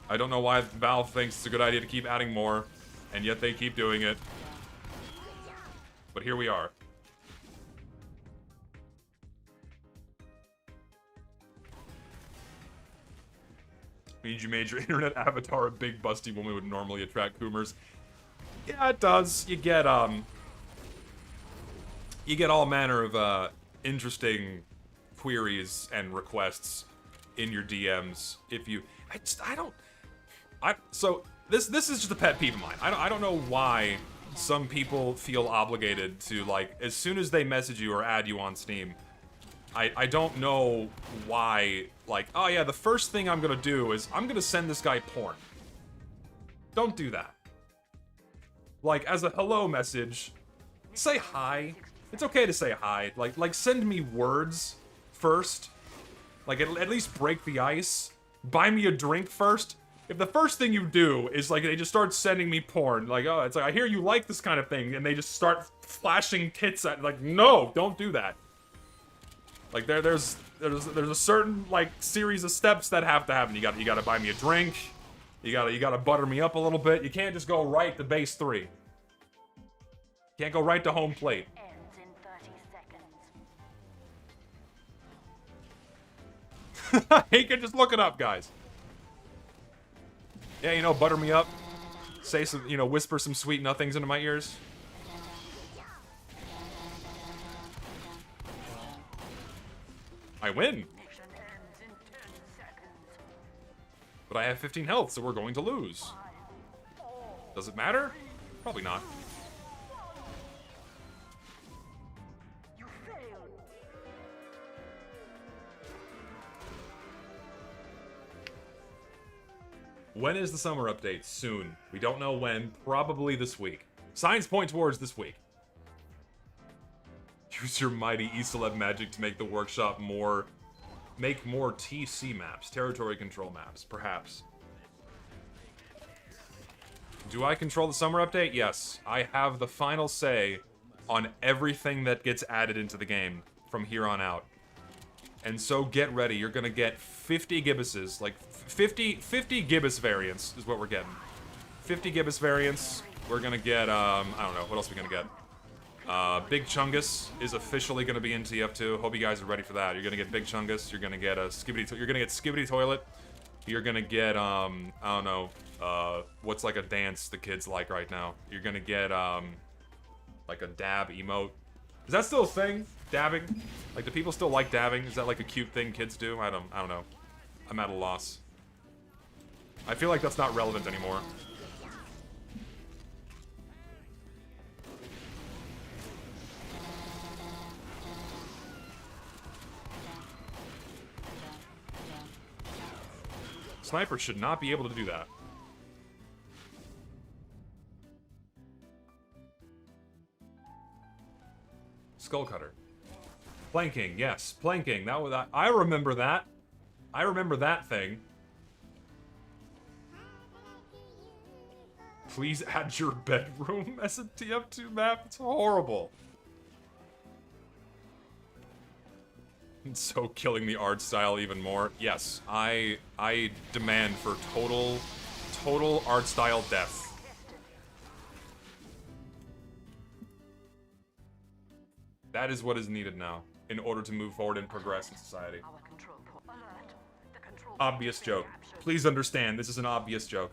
Speaker 1: I don't know why Valve thinks it's a good idea to keep adding more, and yet they keep doing it. But here we are. Means you made your internet avatar a big busty woman would normally attract boomers. Yeah, it does. You get all manner of interesting queries and requests in your DMs if you. So this is just a pet peeve of mine. I don't know why some people feel obligated to, like, as soon as they message you or add you on Steam. I don't know why, like, oh yeah, the first thing I'm gonna do is I'm gonna send this guy porn. Don't do that. Like, as a hello message, say hi. It's okay to say hi. Like send me words first. Like, at least break the ice. Buy me a drink first. If the first thing you do is, like, they just start sending me porn, like, oh, it's like, I hear you like this kind of thing, and they just start flashing tits at, like, no, don't do that. Like, there's a certain, like, series of steps that have to happen. You gotta buy me a drink. You gotta butter me up a little bit. You can't just go right to base 3. You can't go right to home plate.
Speaker 2: Ends in 30 seconds.
Speaker 1: You can just look it up, guys. Yeah, you know, butter me up. Say some, you know, whisper some sweet nothings into my ears. I win.
Speaker 2: Mission ends in 10 seconds.
Speaker 1: But I have 15 health, so we're going to lose. Does it matter? Probably not.
Speaker 2: You failed.
Speaker 1: When is the summer update? Soon. We don't know when. Probably this week. Signs point towards this week. Use your mighty E-Celeb magic to make the workshop more... Make more TC maps. Territory control maps. Perhaps. Do I control the summer update? Yes. I have the final say on everything that gets added into the game from here on out. And so get ready. You're gonna get 50 gibbuses. Like, 50 gibbous variants is what we're getting. 50 gibbous variants. We're gonna get, I don't know. What else are we gonna get? Big Chungus is officially gonna be in TF2. Hope you guys are ready for that. You're gonna get Big Chungus. You're gonna get a You're gonna get Skibbity Toilet. You're gonna get, I don't know, what's like a dance the kids like right now? You're gonna get, like a dab emote. Is that still a thing? Dabbing? Like, do people still like dabbing? Is that like a cute thing kids do? I don't know. I'm at a loss. I feel like that's not relevant anymore. Sniper should not be able to do that. Skull Cutter. Planking, yes, planking. That was I remember that. I remember that thing. Please add your bedroom as a TF2 map. It's horrible. It's so killing the art style even more. Yes, I demand for total art style death. That is what is needed now in order to move forward and progress in society. Obvious joke. Please understand, this is an obvious joke.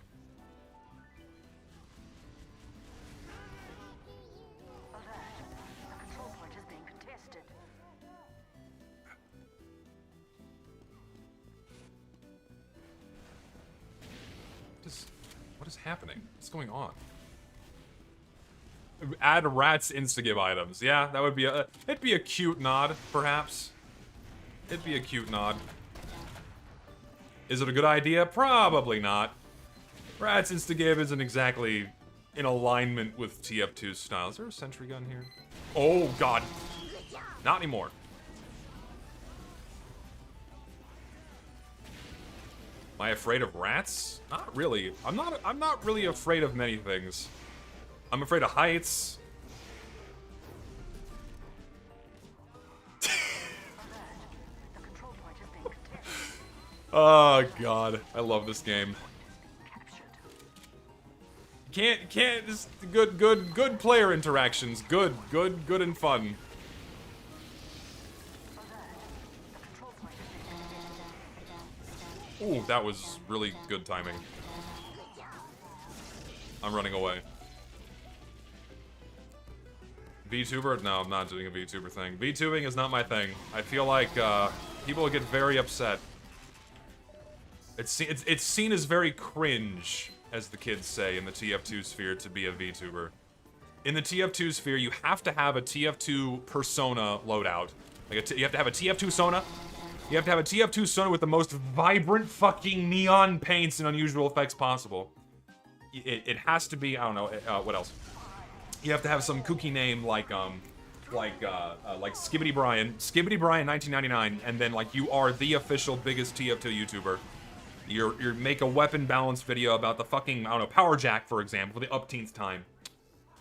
Speaker 1: What is happening? What's going on? Add rats insta-give items. Yeah, that would be it'd be a cute nod, perhaps. It'd be a cute nod. Is it a good idea? Probably not. Rats insta-give isn't exactly in alignment with TF2's style. Is there a sentry gun here? Oh god. Not anymore. Am I afraid of rats? Not really. I'm not really afraid of many things. I'm afraid of heights. Oh god, I love this game. Can't just good player interactions. Good and fun. Ooh, that was really good timing. I'm running away. VTuber? No, I'm not doing a VTuber thing. VTubing is not my thing. I feel like people get very upset. It's seen as very cringe, as the kids say in the TF2 sphere, to be a VTuber. In the TF2 sphere, you have to have a TF2 persona loadout. Like you have to have a TF2 Sona. You have to have a TF2 Sona with the most vibrant fucking neon paints and unusual effects possible. It has to be, I don't know, what else? You have to have some kooky name like Skibbity Brian 1999, and then like you are the official biggest TF2 YouTuber. You make a weapon balance video about the fucking, I don't know, Power Jack, for example, for the upteenth time.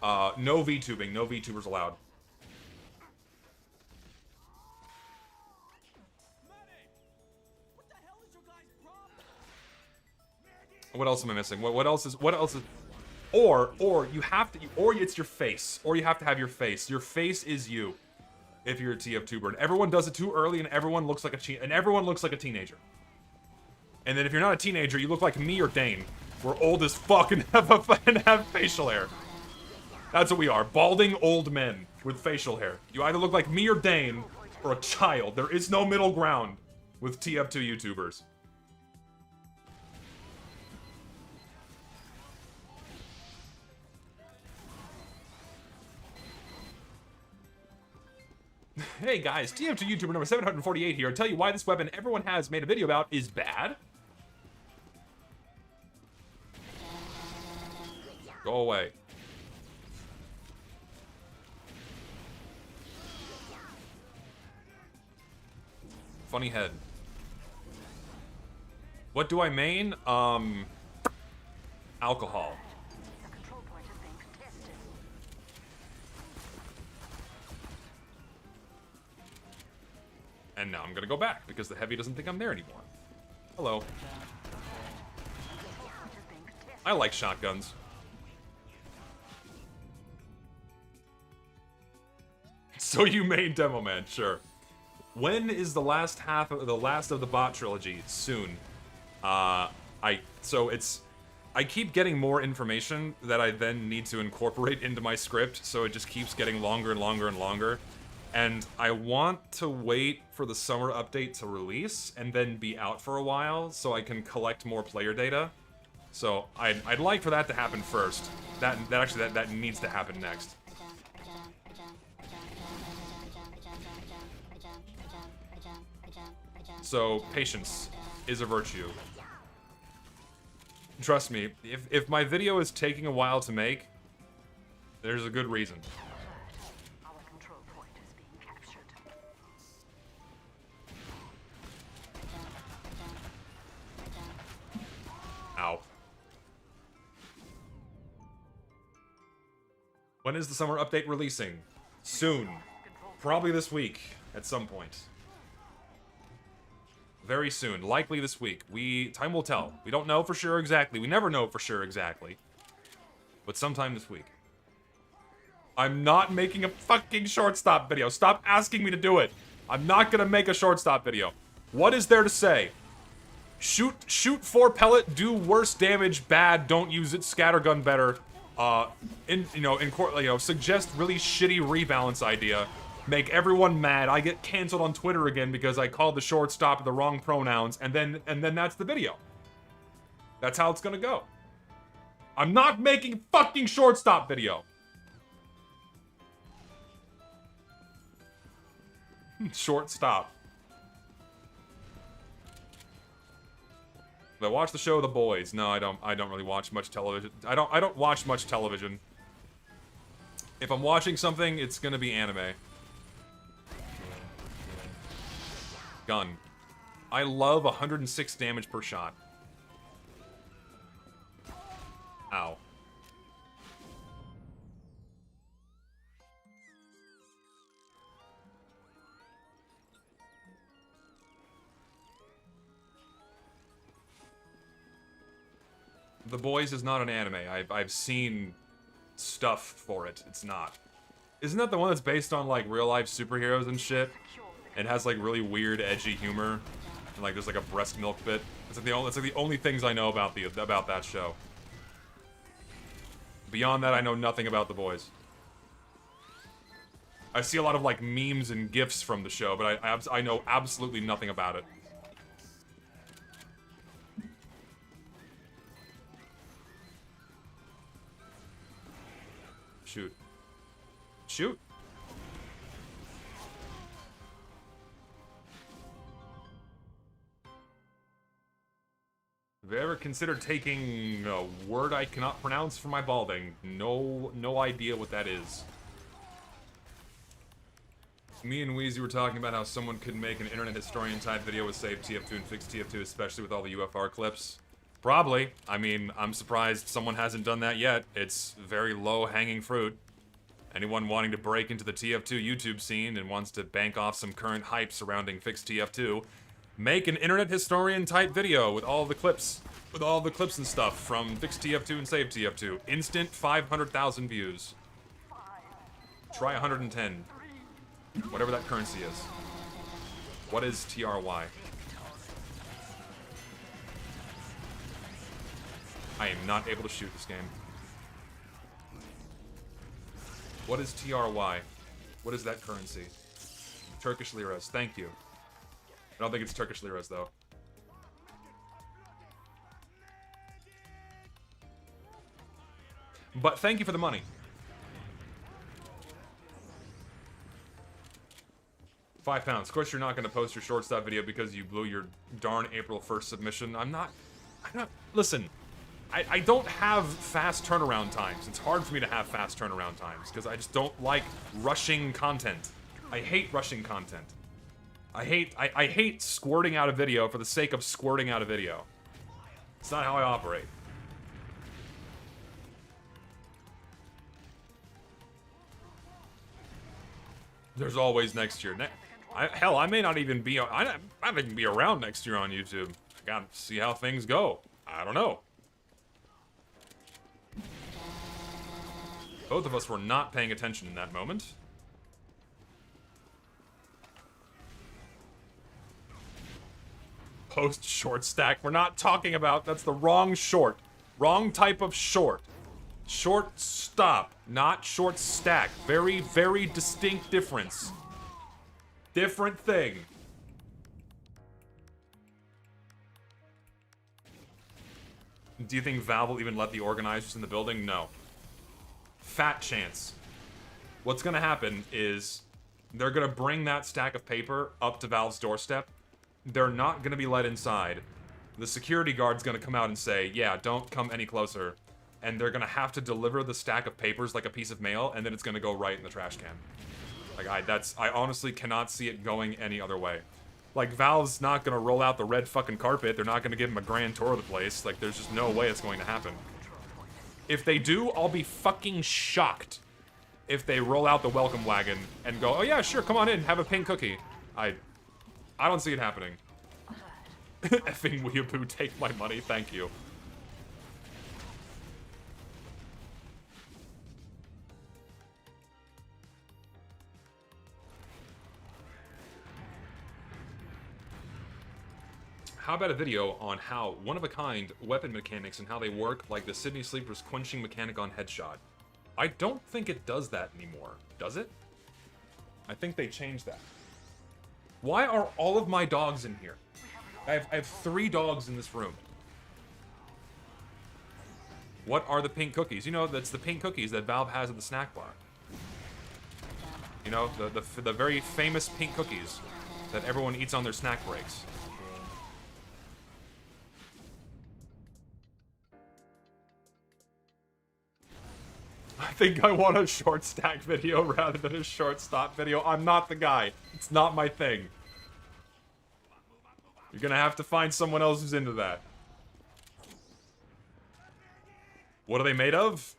Speaker 1: No VTubing, no VTubers allowed. What else am I missing? What else is, or you have to, or it's your face, or you have to have your face. Your face is you, if you're a TF2ber. And everyone does it too early, and everyone looks like a teenager. And then if you're not a teenager, you look like me or Dane. We're old as fuck and have facial hair. That's what we are, balding old men with facial hair. You either look like me or Dane, or a child. There is no middle ground with TF2 YouTubers. Hey guys, TF2 YouTuber number 748 here. I'll tell you why this weapon everyone has made a video about is bad. Go away. Funny head. What do I main? Alcohol.
Speaker 2: The control point is being contested.
Speaker 1: And now I'm gonna go back because the heavy doesn't think I'm there anymore. Hello.
Speaker 2: Point is being contested.
Speaker 1: I like shotguns. So you main Demo Man, sure. When is the last half of the last of the bot trilogy? Soon. I keep getting more information that I then need to incorporate into my script, so it just keeps getting longer and longer and longer. And I want to wait for the summer update to release and then be out for a while so I can collect more player data. So I'd like for that to happen first. That needs to happen next. So patience is a virtue. Trust me, if my video is taking a while to make, there's a good reason.
Speaker 2: Our control point is being captured.
Speaker 1: Ow. When is the summer update releasing? Soon. Probably this week, at some point. Very soon, likely this week. Time will tell. We don't know for sure exactly. We never know for sure exactly. But sometime this week. I'm not making a fucking shortstop video. Stop asking me to do it. I'm not gonna make a shortstop video. What is there to say? Shoot 4 pellet, do worse damage, bad, don't use it, scattergun better. Suggest really shitty rebalance idea. Make everyone mad. I get canceled on Twitter again because I called the shortstop the wrong pronouns, and then that's the video. That's how it's gonna go. I'm not making a fucking shortstop video. Shortstop. I watch the show The Boys. No, I don't really watch much television. I don't watch much television. If I'm watching something, it's gonna be anime. Gun. I love 106 damage per shot. Ow. The Boys is not an anime. I've seen stuff for it. It's not. Isn't that the one that's based on like real life superheroes and shit? It has like really weird, edgy humor, and like there's like a breast milk bit. It's like the only things I know about that show. Beyond that, I know nothing about The Boys. I see a lot of like memes and gifs from the show, but I know absolutely nothing about it. Shoot. Shoot. Have you ever considered taking a word I cannot pronounce for my balding? No idea what that is. Me and Wheezy were talking about how someone could make an internet historian type video with save TF2 and fix TF2, especially with all the UFR clips. Probably. I mean, I'm surprised someone hasn't done that yet. It's very low-hanging fruit. Anyone wanting to break into the TF2 YouTube scene and wants to bank off some current hype surrounding fixed TF2, make an internet historian type video with all the clips. With all the clips and stuff from fixed TF2 and save TF2. Instant 500,000 views. Try 110. Whatever that currency is. What is TRY? I am not able to shoot this game. What is TRY? What is that currency? Turkish liras. Thank you. I don't think it's Turkish liras, though. But thank you for the money. £5. Of course, you're not going to post your shortstop video because you blew your darn April 1st submission. I'm not. Listen, I don't have fast turnaround times. It's hard for me to have fast turnaround times because I just don't like rushing content. I hate rushing content. I hate squirting out a video for the sake of squirting out a video. It's not how I operate. There's always next year. Hell, I may not even be. I might even be around next year on YouTube. I gotta see how things go. I don't know. Both of us were not paying attention in that moment. Post short stack. We're not talking about. That's the wrong short. Wrong type of short. Short stop, not short stack. Very, very distinct difference. Different thing. Do you think Valve will even let the organizers in the building? No. Fat chance. What's gonna happen is they're gonna bring that stack of paper up to Valve's doorstep. They're not gonna be let inside. The security guard's gonna come out and say, yeah, don't come any closer. And they're gonna have to deliver the stack of papers like a piece of mail, and then it's gonna go right in the trash can. Like, I honestly cannot see it going any other way. Like, Valve's not gonna roll out the red fucking carpet. They're not gonna give him a grand tour of the place. Like, there's just no way it's going to happen. If they do, I'll be fucking shocked if they roll out the welcome wagon and go, oh yeah, sure, come on in, have a pink cookie. I don't see it happening. Effing weeaboo, take my money, thank you. How about a video on how one-of-a-kind weapon mechanics and how they work, like the Sydney Sleeper's quenching mechanic on Headshot? I don't think it does that anymore. Does it? I think they changed that. Why are all of my dogs in here? I have 3 dogs in this room. What are the pink cookies? You know, that's the pink cookies that Valve has at the snack bar. You know, the very famous pink cookies that everyone eats on their snack breaks. I think I want a short stack video rather than a short stop video. I'm not the guy. It's not my thing. You're gonna have to find someone else who's into that. What are they made of?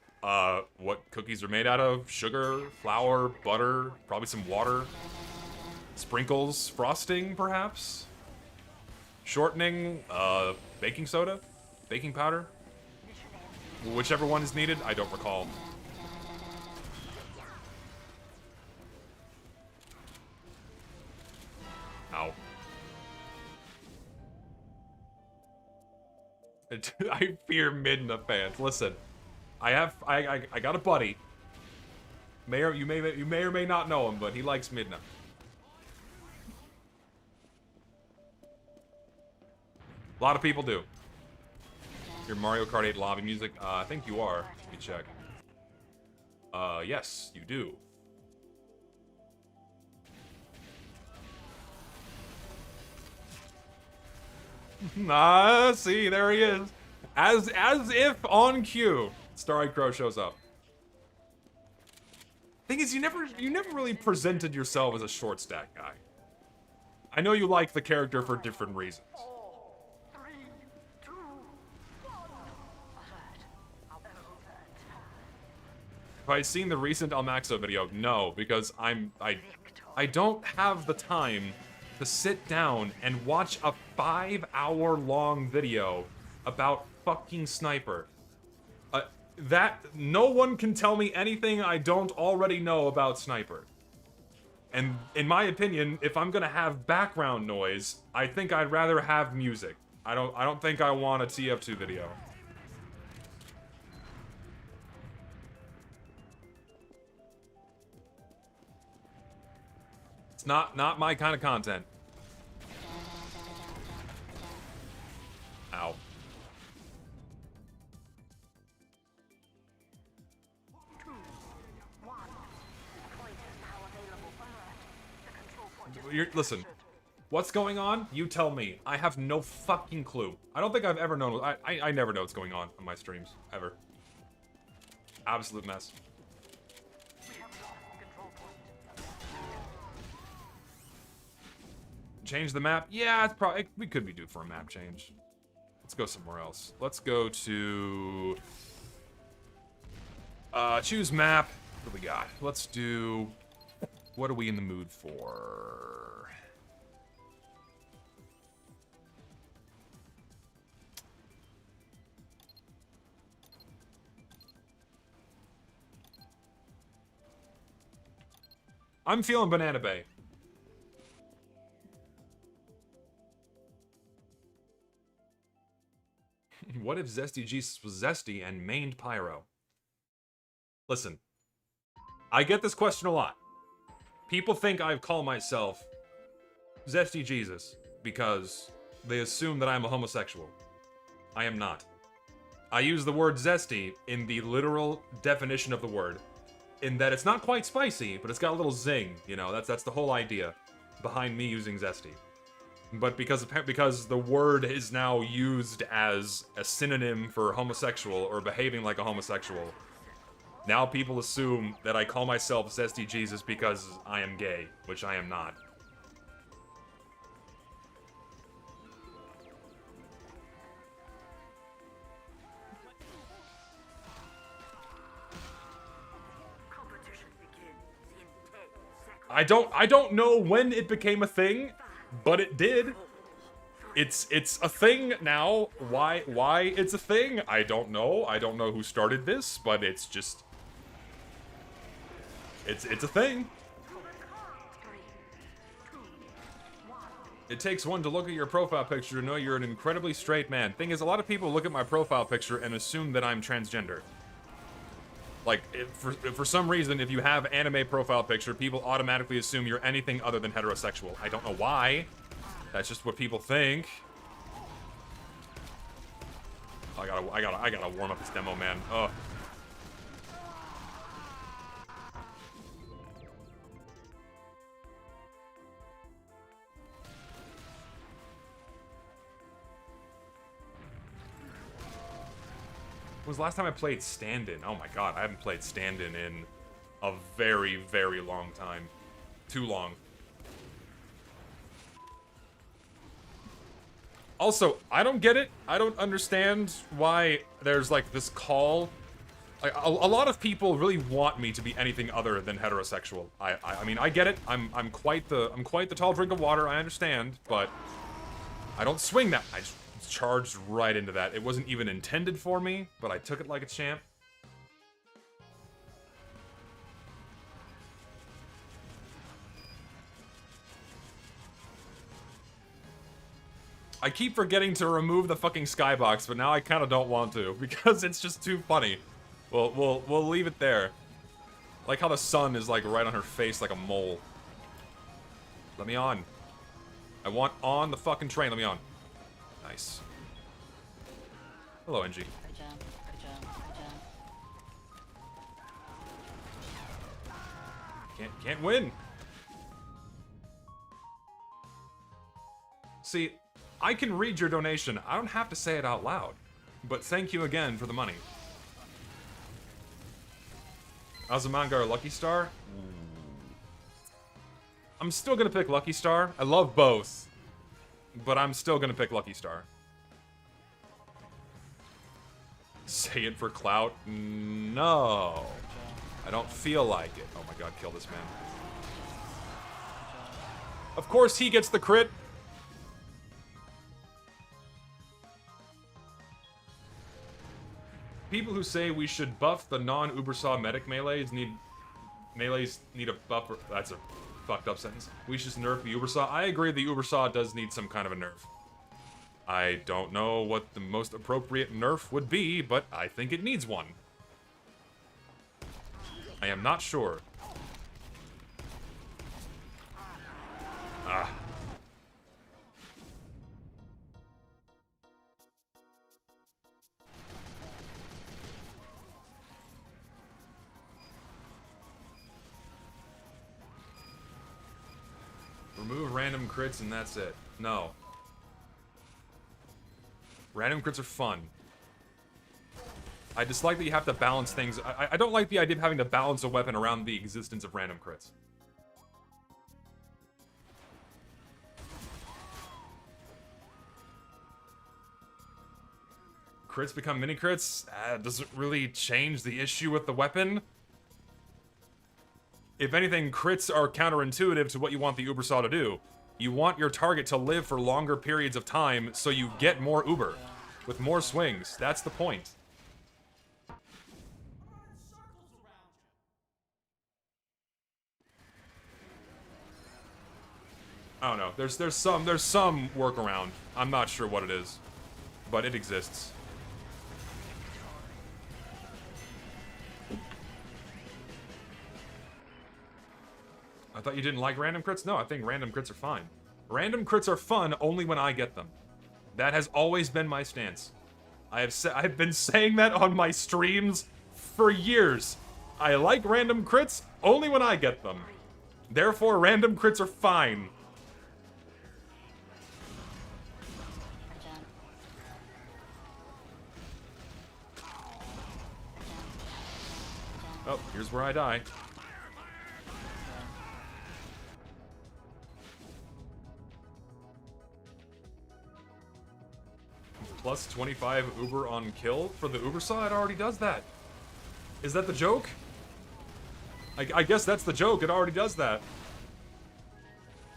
Speaker 1: What cookies are made out of? Sugar, flour, butter, probably some water. Sprinkles, frosting, perhaps? Shortening, baking soda? Baking powder? Whichever one is needed, I don't recall. Ow. I fear Midna fans. Listen, I got a buddy. You may or may not know him, but he likes Midna. A lot of people do. Your Mario Kart 8 lobby music? I think you are. Let me check. Yes, you do. Ah, see, there he is. As if on cue, Starry Crow shows up. Thing is, you never really presented yourself as a short stack guy. I know you like the character for different reasons.
Speaker 2: 4, 3, 2, 1.
Speaker 1: Have I seen the recent Almaxo video? No, because I don't have the time to sit down and watch a 5-hour-long video about fucking Sniper. That no one can tell me anything I don't already know about Sniper. And in my opinion, if I'm gonna have background noise, I think I'd rather have music. I don't think I want a TF2 video. It's not my kind of content. Ow.
Speaker 2: 2, 1. Point is now available. Alert. The control
Speaker 1: Listen. What's going on? You tell me. I have no fucking clue. I don't think I've ever known. I never know what's going on my streams. Ever. Absolute mess.
Speaker 2: We have lost the control point.
Speaker 1: Change the map? Yeah, it's probably... We could be due for a map change. Let's go somewhere else. Let's go to... choose map. What do we got? Let's do... What are we in the mood for? I'm feeling Banana Bay. What if Zesty Jesus was Zesty and mained Pyro? Listen, I get this question a lot. People think I call myself Zesty Jesus because they assume that I'm a homosexual. I am not. I use the word zesty in the literal definition of the word, in that it's not quite spicy, but it's got a little zing, you know, that's the whole idea behind me using zesty. But because the word is now used as a synonym for homosexual or behaving like a homosexual, now people assume that I call myself Zesty Jesus because I am gay, which I am not. I don't know when it became a thing, but it did. It's a thing now. Why it's a thing? I don't know. I don't know who started this, but it's just it's a thing. It takes one to look at your profile picture to know you're an incredibly straight man. Thing is, a lot of people look at my profile picture and assume that I'm transgender. Like, for some reason, if you have anime profile picture, people automatically assume you're anything other than heterosexual. I don't know why. That's just what people think. I gotta warm up this demo, man. Ugh. When was the last time I played stand-in? Oh my god, I haven't played stand-in in a very, very long time. Too long. Also, I don't get it. I don't understand why there's like this call. Like, a lot of people really want me to be anything other than heterosexual. I mean, I get it. I'm quite the tall drink of water. I understand, but I don't swing that. I just charged right into that. It wasn't even intended for me, but I took it like a champ. I keep forgetting to remove the fucking skybox, but now I kind of don't want to because it's just too funny. We'll leave it there. Like how the sun is like right on her face like a mole. Let me on. I want on the fucking train. Let me on. Nice. Hello, NG.
Speaker 3: Good job. Good job. Good job.
Speaker 1: Can't win. See, I can read your donation. I don't have to say it out loud. But thank you again for the money. Azumanga or Lucky Star? I'm still gonna pick Lucky Star. I love both. But I'm still gonna pick Lucky Star. Say it for clout? No. I don't feel like it. Oh my god, kill this man. Of course he gets the crit. People who say we should buff the non-Ubersaw medic melees need a buffer. That's a fucked up sentence. We should nerf the Ubersaw. I agree the Ubersaw does need some kind of a nerf. I don't know what the most appropriate nerf would be, but I think it needs one. I am not sure. Ah. random crits and that's it. No. Random crits are fun. I dislike that you have to balance things. I don't like the idea of having to balance a weapon around the existence of random crits. Crits become mini crits? Doesn't really change the issue with the weapon. If anything, crits are counterintuitive to what you want the Uber Saw to do. You want your target to live for longer periods of time so you get more Uber. With more swings. That's the point. I don't know. There's some workaround. I'm not sure what it is. But it exists. I thought you didn't like random crits? No, I think random crits are fine. Random crits are fun only when I get them. That has always been my stance. I've been saying that on my streams for years. I like random crits only when I get them. Therefore, random crits are fine. Oh, here's where I die. Plus 25 Uber on kill for the Uber Saw? It already does that. Is that the joke? I guess that's the joke. It already does that.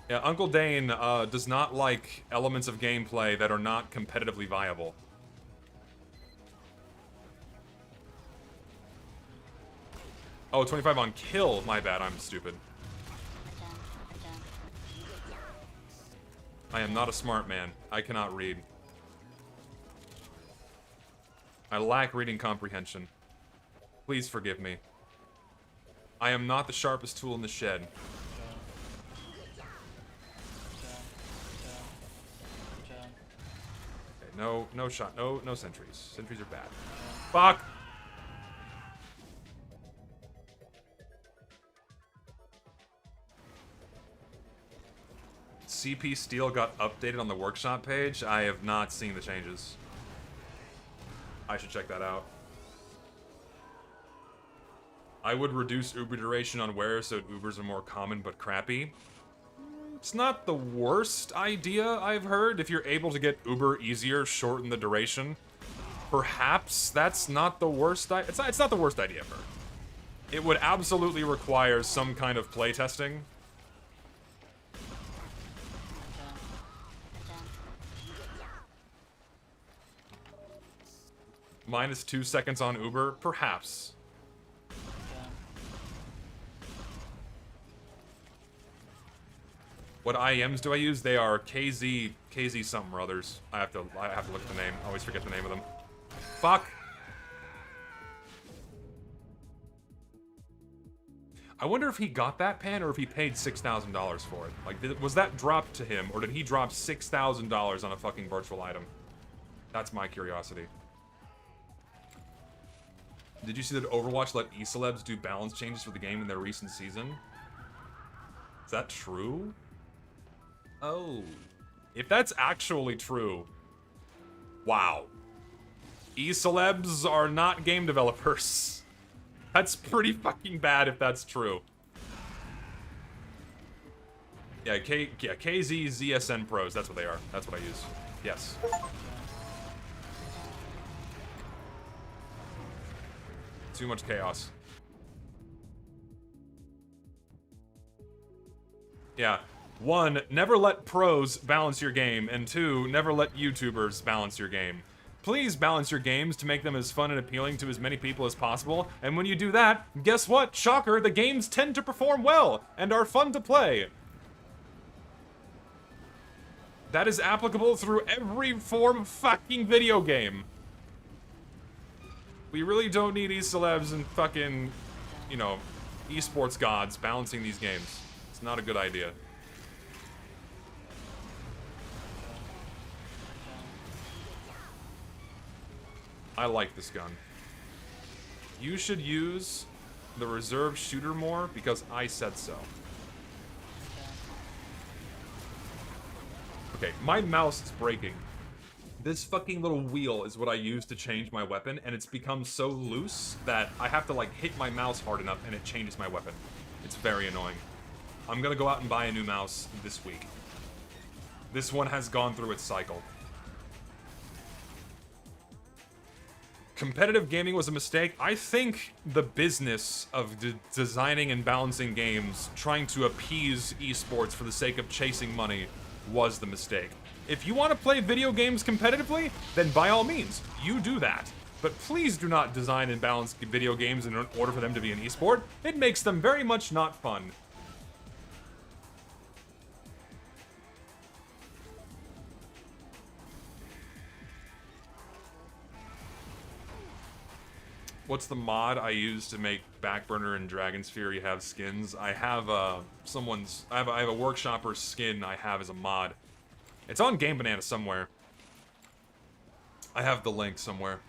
Speaker 1: Yeah, Uncle Dane does not like elements of gameplay that are not competitively viable. Oh, 25 on kill. My bad, I'm stupid. I am not a smart man. I cannot read. I lack reading comprehension. Please forgive me. I am not the sharpest tool in the shed. Okay, no shot, no sentries. Sentries are bad. Fuck! CP Steel got updated on the workshop page. I have not seen the changes. I should check that out. I would reduce Uber duration on wear so Ubers are more common but crappy. It's not the worst idea I've heard. If you're able to get Uber easier, shorten the duration. Perhaps that's not the worst it's not the worst idea ever. It would absolutely require some kind of playtesting. Minus 2 seconds on Uber? Perhaps. What IEMs do I use? They are KZ something or others. I have to look at the name. I always forget the name of them. Fuck! I wonder if he got that pan or if he paid $6,000 for it. Like, was that dropped to him or did he drop $6,000 on a fucking virtual item? That's my curiosity. Did you see that Overwatch let eCelebs do balance changes for the game in their recent season? Is that true? Oh. If that's actually true, wow. eCelebs are not game developers. That's pretty fucking bad if that's true. Yeah, KZ ZSN Pros, that's what they are. That's what I use. Yes. Too much chaos. Yeah. 1, never let pros balance your game, and 2, never let YouTubers balance your game. Please balance your games to make them as fun and appealing to as many people as possible, and when you do that, guess what? Shocker, the games tend to perform well, and are fun to play. That is applicable through every form of fucking video game. We really don't need eCelebs and fucking, you know, esports gods balancing these games. It's not a good idea. I like this gun. You should use the reserve shooter more because I said so. Okay, my mouse is breaking. This fucking little wheel is what I use to change my weapon, and it's become so loose that I have to, like, hit my mouse hard enough and it changes my weapon. It's very annoying. I'm gonna go out and buy a new mouse this week. This one has gone through its cycle. Competitive gaming was a mistake. I think the business of designing and balancing games, trying to appease esports for the sake of chasing money, was the mistake. If you want to play video games competitively, then by all means, you do that. But please do not design and balance video games in order for them to be an esport. It makes them very much not fun. What's the mod I use to make Backburner and Dragon's Fury have skins? I have I have a Workshopper skin I have as a mod. It's on Game Banana somewhere. I have the link somewhere.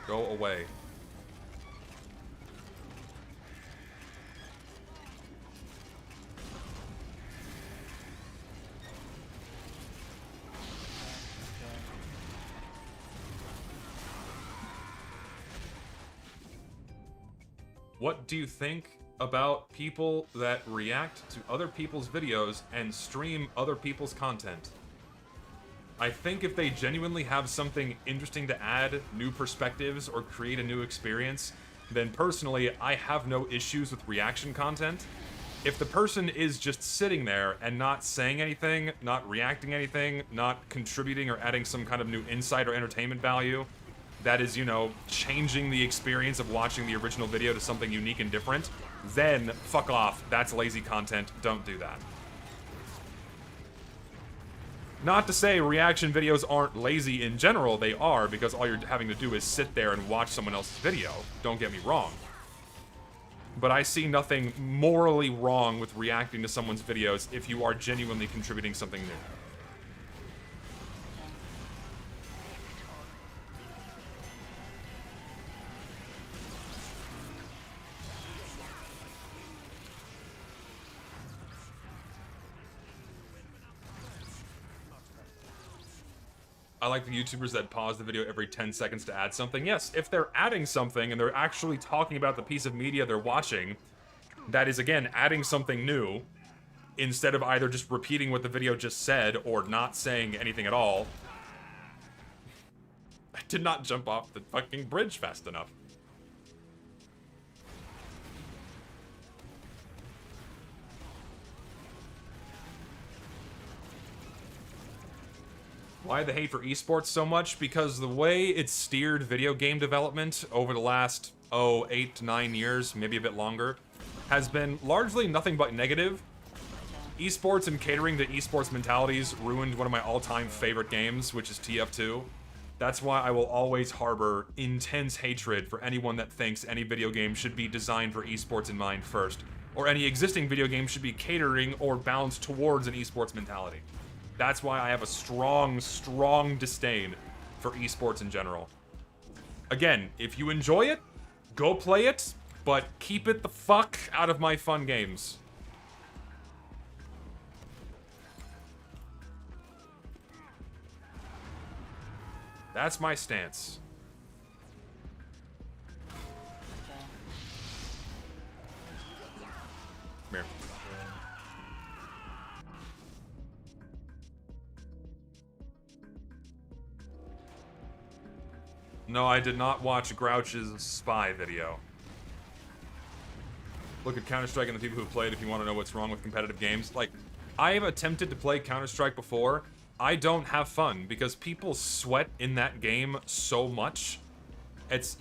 Speaker 1: Go away. What do you think about people that react to other people's videos and stream other people's content? I think if they genuinely have something interesting to add, new perspectives, or create a new experience, then personally, I have no issues with reaction content. If the person is just sitting there and not saying anything, not reacting anything, not contributing or adding some kind of new insight or entertainment value, that is, you know, changing the experience of watching the original video to something unique and different, then fuck off. That's lazy content. Don't do that. Not to say reaction videos aren't lazy in general, they are, because all you're having to do is sit there and watch someone else's video. Don't get me wrong. But I see nothing morally wrong with reacting to someone's videos if you are genuinely contributing something new. I like the YouTubers that pause the video every 10 seconds to add something. Yes, if they're adding something and they're actually talking about the piece of media they're watching, that is, again, adding something new, instead of either just repeating what the video just said or not saying anything at all. I did not jump off the fucking bridge fast enough. Why the hate for esports so much? Because the way it's steered video game development over the last, 8 to 9 years, maybe a bit longer, has been largely nothing but negative. Esports and catering to esports mentalities ruined one of my all-time favorite games, which is TF2. That's why I will always harbor intense hatred for anyone that thinks any video game should be designed for esports in mind first, or any existing video game should be catering or balanced towards an esports mentality. That's why I have a strong, strong disdain for esports in general. Again, if you enjoy it, go play it, but keep it the fuck out of my fun games. That's my stance. Come here. No, I did not watch Grouch's spy video. Look at Counter-Strike and the people who played if you want to know what's wrong with competitive games. Like, I have attempted to play Counter-Strike before. I don't have fun because people sweat in that game so much. It's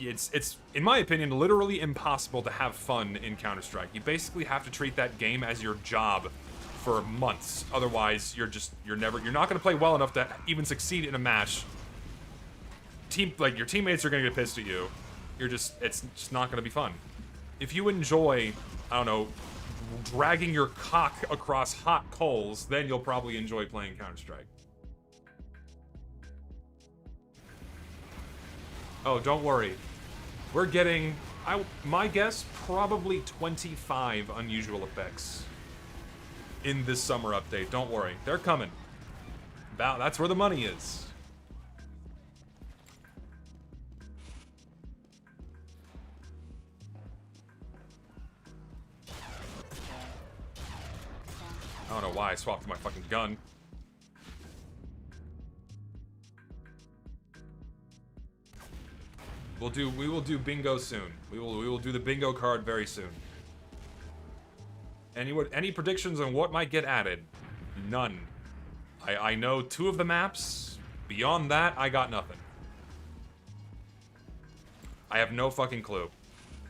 Speaker 1: in my opinion, literally impossible to have fun in Counter-Strike. You basically have to treat that game as your job for months. Otherwise, you're not going to play well enough to even succeed in a match. Your teammates are gonna get pissed at you. It's just not gonna be fun. If you enjoy, I don't know, dragging your cock across hot coals, then you'll probably enjoy playing Counter-Strike. Oh, don't worry. We're getting, my guess, probably 25 unusual effects in this summer update. Don't worry. They're coming. That's where the money is. I don't know why I swapped my fucking gun. We will do bingo soon. We will do the bingo card very soon. Any predictions on what might get added? None. I know 2 of the maps. Beyond that, I got nothing. I have no fucking clue.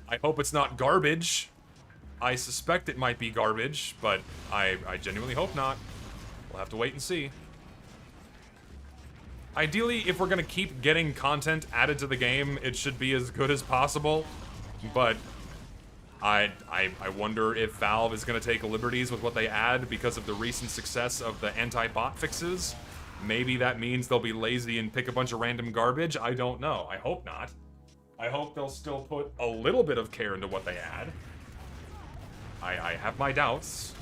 Speaker 1: I hope it's not garbage. I suspect it might be garbage, but I genuinely hope not. We'll have to wait and see. Ideally, if we're gonna keep getting content added to the game, it should be as good as possible. But I wonder if Valve is gonna take liberties with what they add because of the recent success of the anti-bot fixes. Maybe that means they'll be lazy and pick a bunch of random garbage. I don't know. I hope not. I hope they'll still put a little bit of care into what they add. I have my doubts.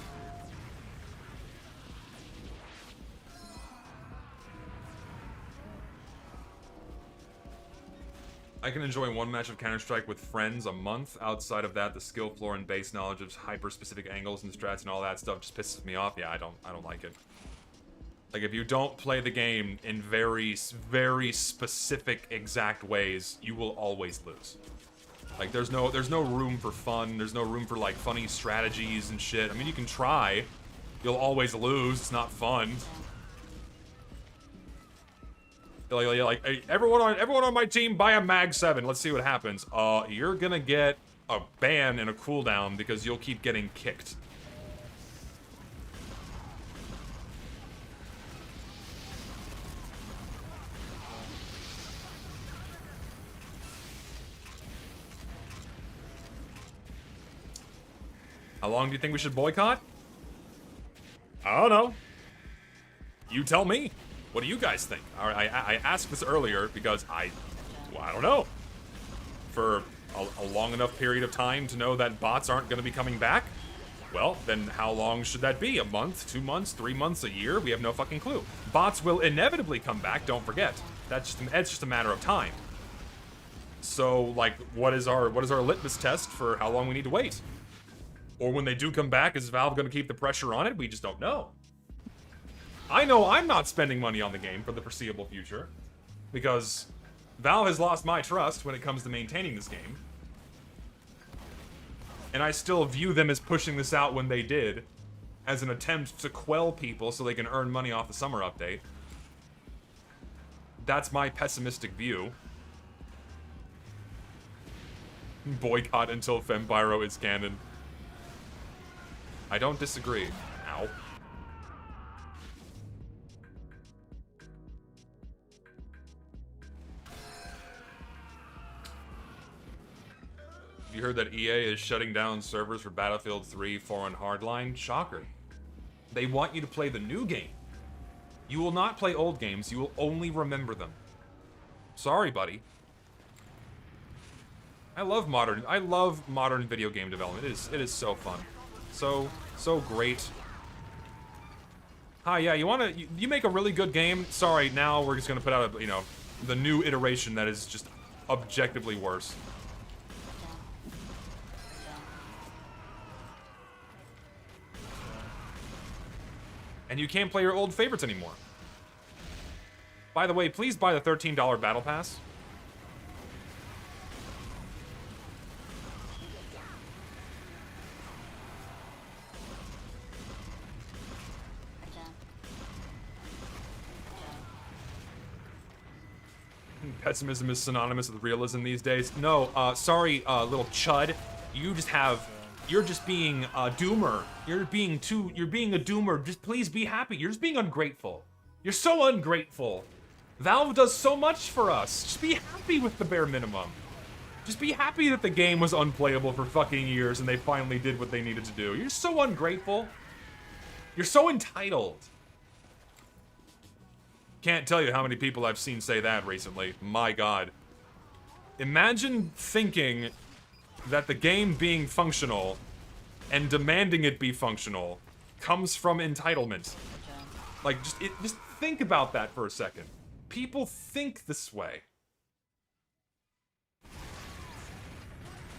Speaker 1: I can enjoy one match of Counter-Strike with friends a month. Outside of that, the skill floor and base knowledge of hyper-specific angles and strats and all that stuff just pisses me off. Yeah, I don't like it. Like, if you don't play the game in very, very specific, exact ways, you will always lose. Like, there's no room for fun. There's no room for, like, funny strategies and shit. I mean, you can try. You'll always lose. It's not fun. Like, hey, everyone on my team, buy a Mag 7. Let's see what happens. You're gonna get a ban and a cooldown because you'll keep getting kicked. How long do you think we should boycott? I don't know. You tell me. What do you guys think? I asked this earlier because I don't know. For a long enough period of time to know that bots aren't going to be coming back? Well, then how long should that be? A month, 2 months, 3 months, a year? We have no fucking clue. Bots will inevitably come back, don't forget. It's just a matter of time. So, like, what is our litmus test for how long we need to wait? Or when they do come back, is Valve going to keep the pressure on it? We just don't know. I know I'm not spending money on the game for the foreseeable future, because Valve has lost my trust when it comes to maintaining this game. And I still view them as pushing this out when they did, as an attempt to quell people so they can earn money off the summer update. That's my pessimistic view. Boycott until Fempyro is canon. I don't disagree. Ow. You heard that EA is shutting down servers for Battlefield 3, 4, and Hardline? Shocker. They want you to play the new game. You will not play old games, you will only remember them. Sorry, buddy. I love modern video game development. It is so fun. So great. Hi, yeah, you make a really good game. Sorry, now we're just gonna put out a, the new iteration that is just objectively worse. And you can't play your old favorites anymore. By the way, please buy the $13 Battle Pass. Pessimism is synonymous with realism these days. No, sorry, little chud. You're just being a doomer. You're being a doomer. Just please be happy. You're just being ungrateful. You're so ungrateful. Valve does so much for us. Just be happy with the bare minimum. Just be happy that the game was unplayable for fucking years and they finally did what they needed to do. You're so ungrateful. You're so entitled. Can't tell you how many people I've seen say that recently. My God. Imagine thinking that the game being functional and demanding it be functional comes from entitlement. Like, just think about that for a second. People think this way.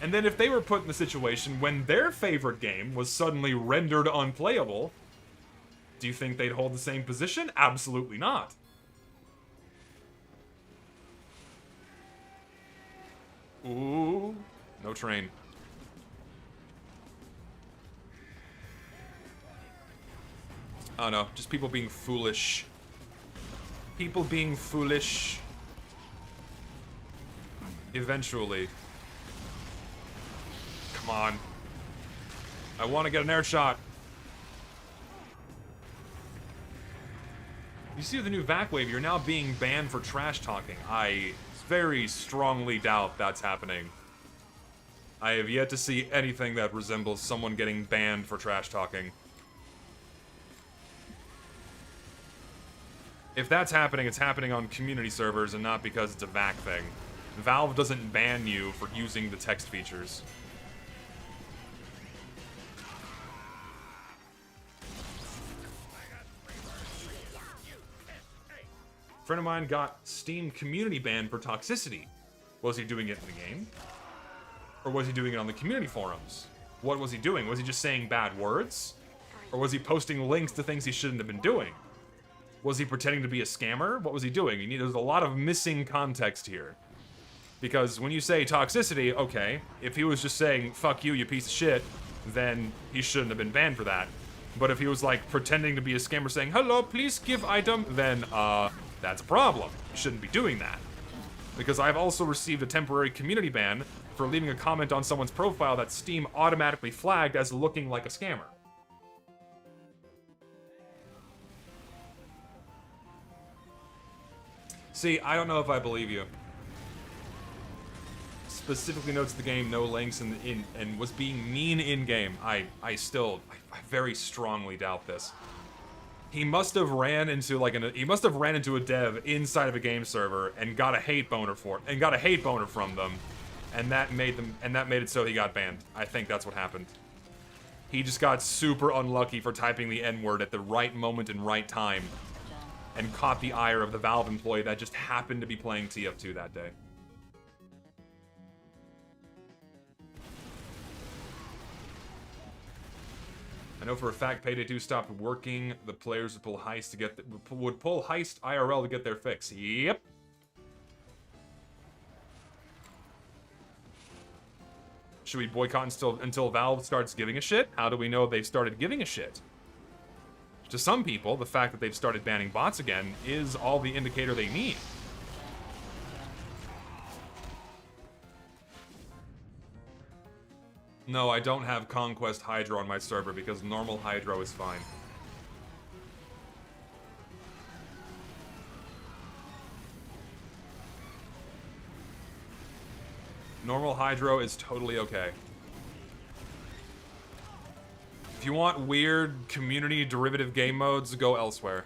Speaker 1: And then if they were put in the situation when their favorite game was suddenly rendered unplayable, do you think they'd hold the same position? Absolutely not. Ooh, no train. Oh no, just people being foolish. People being foolish. Eventually. Come on. I want to get an air shot. You see with the new vac wave, you're now being banned for trash talking. I very strongly doubt that's happening. I have yet to see anything that resembles someone getting banned for trash talking. If that's happening, it's happening on community servers and not because it's a vac thing. Valve doesn't ban you for using the text features. A friend of mine got Steam community banned for toxicity. Was he doing it in the game? Or was he doing it on the community forums? What was he doing? Was he just saying bad words? Or was he posting links to things he shouldn't have been doing? Was he pretending to be a scammer? What was he doing? There's a lot of missing context here. Because when you say toxicity, okay, if he was just saying, fuck you, you piece of shit, then he shouldn't have been banned for that. But if he was like pretending to be a scammer saying, hello, please give item, then that's a problem. You shouldn't be doing that. Because I've also received a temporary community ban for leaving a comment on someone's profile that Steam automatically flagged as looking like a scammer. See, I don't know if I believe you. Specifically notes the game, no links, and was being mean in-game. I very strongly doubt this. He must have ran into a dev inside of a game server and got a hate boner from them, and that made it so he got banned. I think that's what happened. He just got super unlucky for typing the N-word at the right moment and right time, and caught the ire of the Valve employee that just happened to be playing TF2 that day. I know for a fact Payday 2 stopped working. The players would pull heist IRL to get their fix. Yep. Should we boycott until Valve starts giving a shit? How do we know they've started giving a shit? To some people, the fact that they've started banning bots again is all the indicator they need. No, I don't have Conquest Hydro on my server because normal Hydro is fine. Normal Hydro is totally okay. If you want weird community derivative game modes, go elsewhere.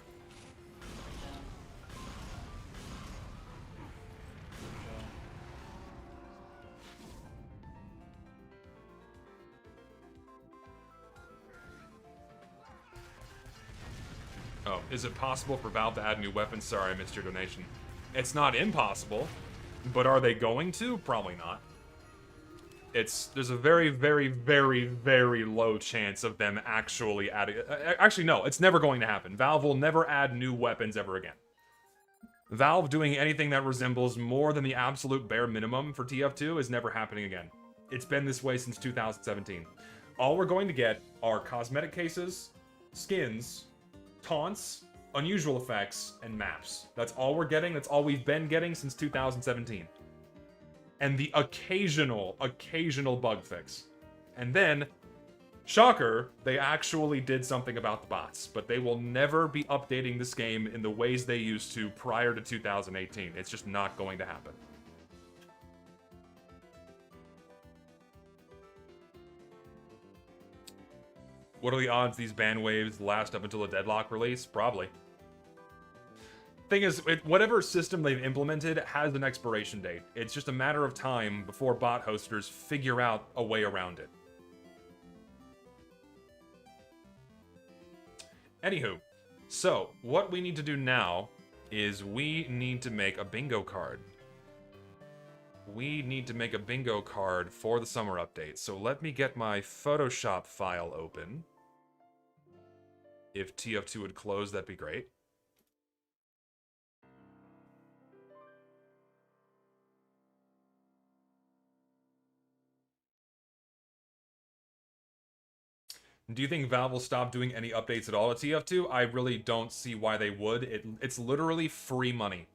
Speaker 1: Oh, is it possible for Valve to add new weapons? Sorry, I missed your donation. It's not impossible, but are they going to? Probably not. There's a very, very, very, very low chance of them actually adding... Actually, no, it's never going to happen. Valve will never add new weapons ever again. Valve doing anything that resembles more than the absolute bare minimum for TF2 is never happening again. It's been this way since 2017. All we're going to get are cosmetic cases, skins, taunts, unusual effects, and maps. That's all we're getting. That's all we've been getting since 2017. And the occasional bug fix. And then, shocker, they actually did something about the bots. But they will never be updating this game in the ways they used to prior to 2018. It's just not going to happen. What are the odds these ban waves last up until the Deadlock release? Probably. Thing is, whatever system they've implemented has an expiration date. It's just a matter of time before bot hosters figure out a way around it. Anywho, so what we need to do now is we need to make a bingo card. We need to make a bingo card for the summer update. So let me get my Photoshop file open. If TF2 would close, that'd be great. Do you think Valve will stop doing any updates at all at TF2? I really don't see why they would. It's literally free money.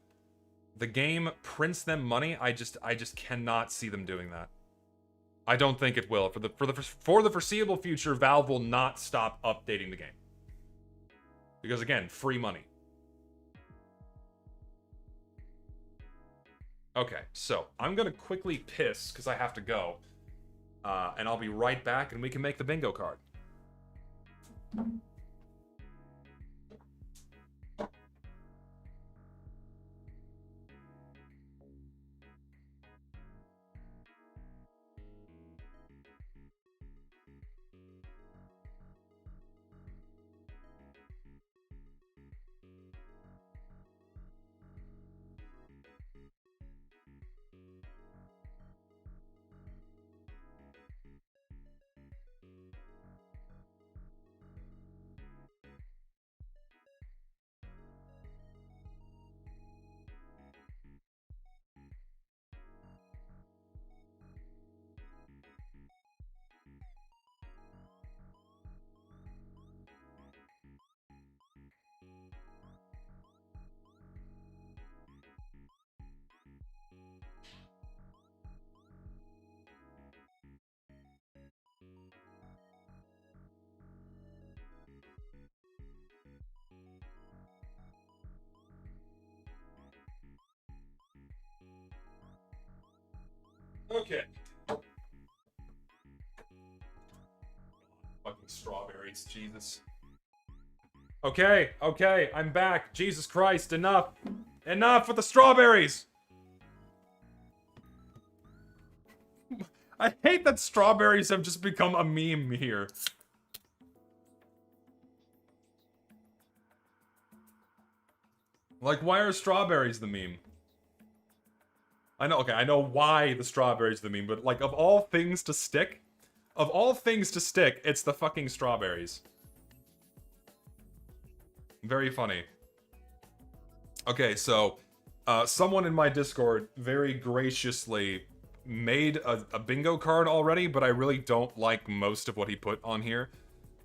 Speaker 1: The game prints them money. I just cannot see them doing that. I don't think it will. For the foreseeable future, Valve will not stop updating the game. Because again, free money. Okay, so I'm gonna quickly piss because I have to go. And I'll be right back and we can make the bingo card. Okay. Fucking strawberries, Jesus. Okay, I'm back. Jesus Christ, enough. Enough with the strawberries! I hate that strawberries have just become a meme here. Like, why are strawberries the meme? I know, okay, I know why the strawberries the meme, but like, of all things to stick, it's the fucking strawberries. Very funny. Okay, so, someone in my Discord very graciously made a bingo card already, but I really don't like most of what he put on here.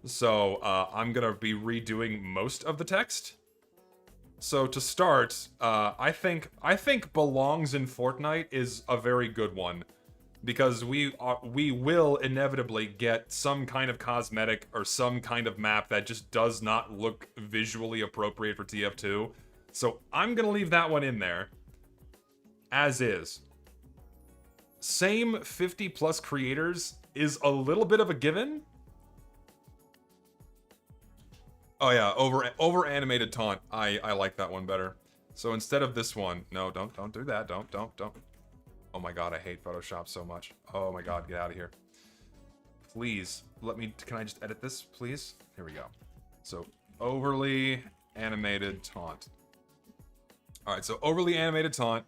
Speaker 1: So, I'm gonna be redoing most of the text. So to start, I think belongs in Fortnite is a very good one, because we will inevitably get some kind of cosmetic or some kind of map that just does not look visually appropriate for TF2. So I'm gonna leave that one in there, as is. Same 50 plus creators is a little bit of a given. Oh yeah, over animated taunt. I like that one better. So instead of this one, no, don't do that. Don't. Oh my god, I hate Photoshop so much. Oh my god, get out of here. Please, can I just edit this, please? Here we go. So, overly animated taunt. Alright, so overly animated taunt.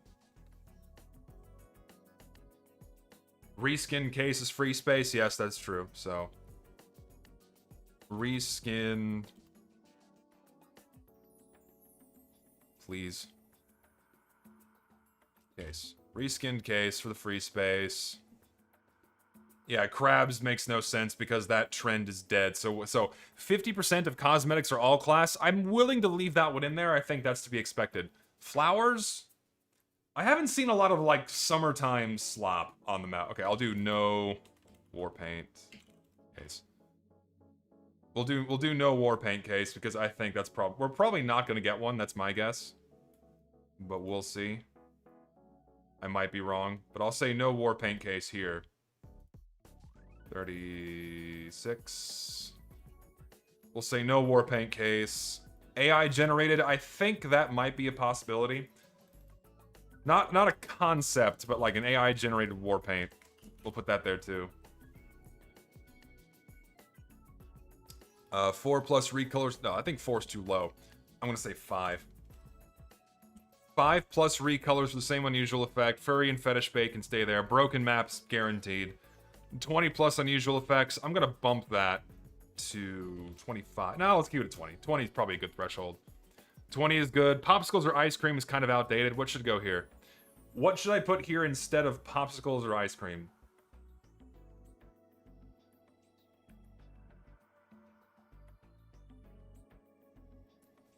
Speaker 1: Reskin case is free space. Yes, that's true. So, reskin... Please. Case. Reskinned case for the free space. Yeah, crabs makes no sense because that trend is dead. So 50% of cosmetics are all class. I'm willing to leave that one in there. I think that's to be expected. Flowers? I haven't seen a lot of, like, summertime slop on the map. Okay, I'll do no war paint case. We'll do no war paint case because I think that's we're probably not going to get one. That's my guess. But we'll see. I might be wrong, but I'll say no war paint case here. 36. We'll say no war paint case. AI generated, I think that might be a possibility. Not a concept, but like an AI generated war paint. We'll put that there too. 4 plus recolors. No, I think 4 is too low. I'm gonna say 5. 5 plus recolors for the same unusual effect. Furry and fetish bait can stay there. Broken maps guaranteed. 20 plus unusual effects. I'm gonna bump that to 25. No, let's keep it at 20. 20 is probably a good threshold. 20 is good. Popsicles or ice cream is kind of outdated. What should go here? What should I put here instead of popsicles or ice cream?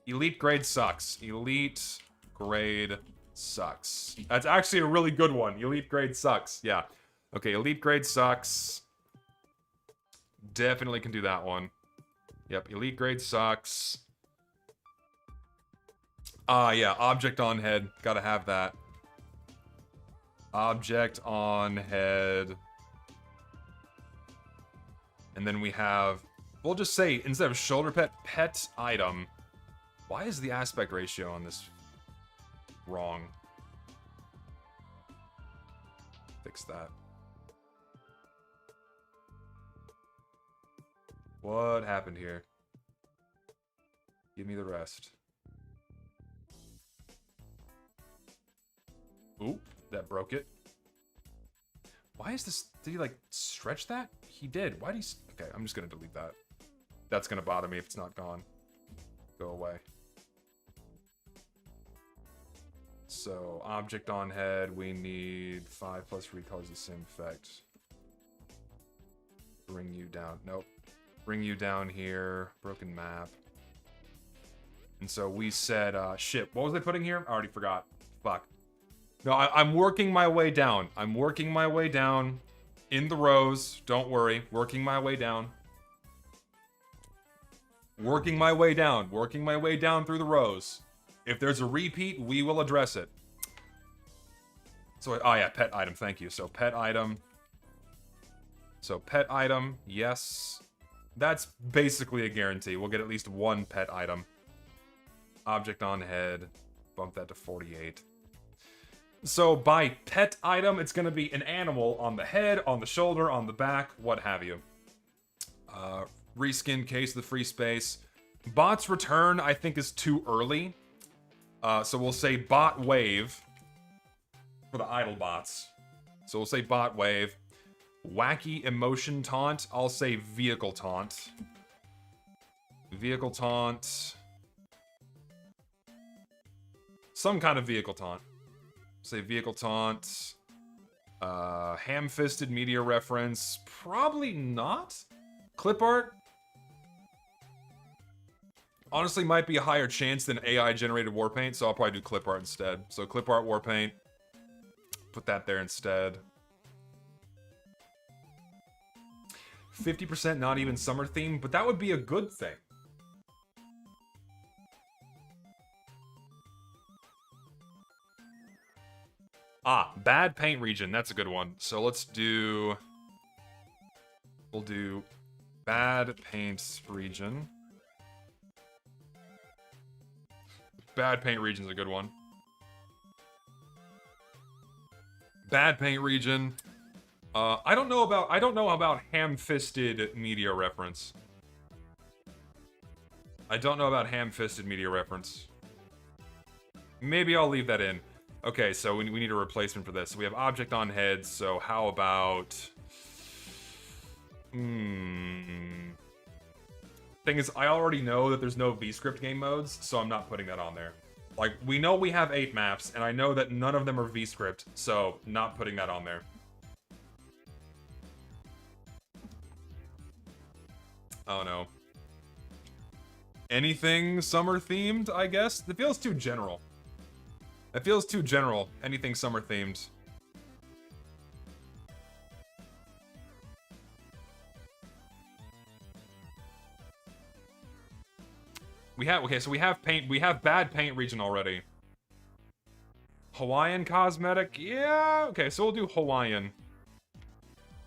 Speaker 1: Elite grade sucks. Elite grade sucks. That's actually a really good one. Elite grade sucks. Yeah. Okay, elite grade sucks. Definitely can do that one. Yep, elite grade sucks. Yeah, object on head. Gotta have that. Object on head. And then we have... We'll just say, instead of shoulder pet, pet item. Why is the aspect ratio on this wrong? Fix that. What happened here? Give me the rest. Ooh, that broke it. Why is this... Did he, like, stretch that? He did. Why did he... Okay, I'm just gonna delete that. That's gonna bother me if it's not gone. Go away. So, object on head, we need 5 plus recolors the same effect. Bring you down. Nope. Bring you down here. Broken map. And so we said, shit, what was I putting here? I already forgot. Fuck. No, I'm working my way down. I'm working my way down in the rows. Don't worry. Working my way down. Working my way down. Working my way down through the rows. If there's a repeat, we will address it. So, oh yeah, pet item. Thank you. So, pet item. So, pet item. Yes. That's basically a guarantee. We'll get at least one pet item. Object on head. Bump that to 48. So by pet item, it's going to be an animal on the head, on the shoulder, on the back, what have you. Reskin case of the free space. Bot's return, I think, is too early. So we'll say bot wave for the idle bots. So we'll say bot wave. Wacky emotion taunt, I'll say vehicle taunt. Vehicle taunt. Some kind of vehicle taunt. Say vehicle taunt. Ham-fisted media reference. Probably not. Clip art. Honestly, might be a higher chance than AI-generated warpaint, so I'll probably do clip art instead. So clip art warpaint. Put that there instead. 50% not even summer theme, but that would be a good thing. Ah, bad paint region. That's a good one. So let's do... We'll do bad paint region. Bad paint region's a good one. Bad paint region. I don't know about ham-fisted media reference. I don't know about ham-fisted media reference. Maybe I'll leave that in. Okay, so we need a replacement for this. So we have object on head, so how about... Thing is, I already know that there's no VScript game modes, so I'm not putting that on there. Like, we know we have 8 maps, and I know that none of them are VScript, so not putting that on there. Oh no. Anything summer themed, I guess? It feels too general. It feels too general. Anything summer themed. We have, okay, so we have paint, we have bad paint region already. Hawaiian cosmetic, yeah, okay, so we'll do Hawaiian.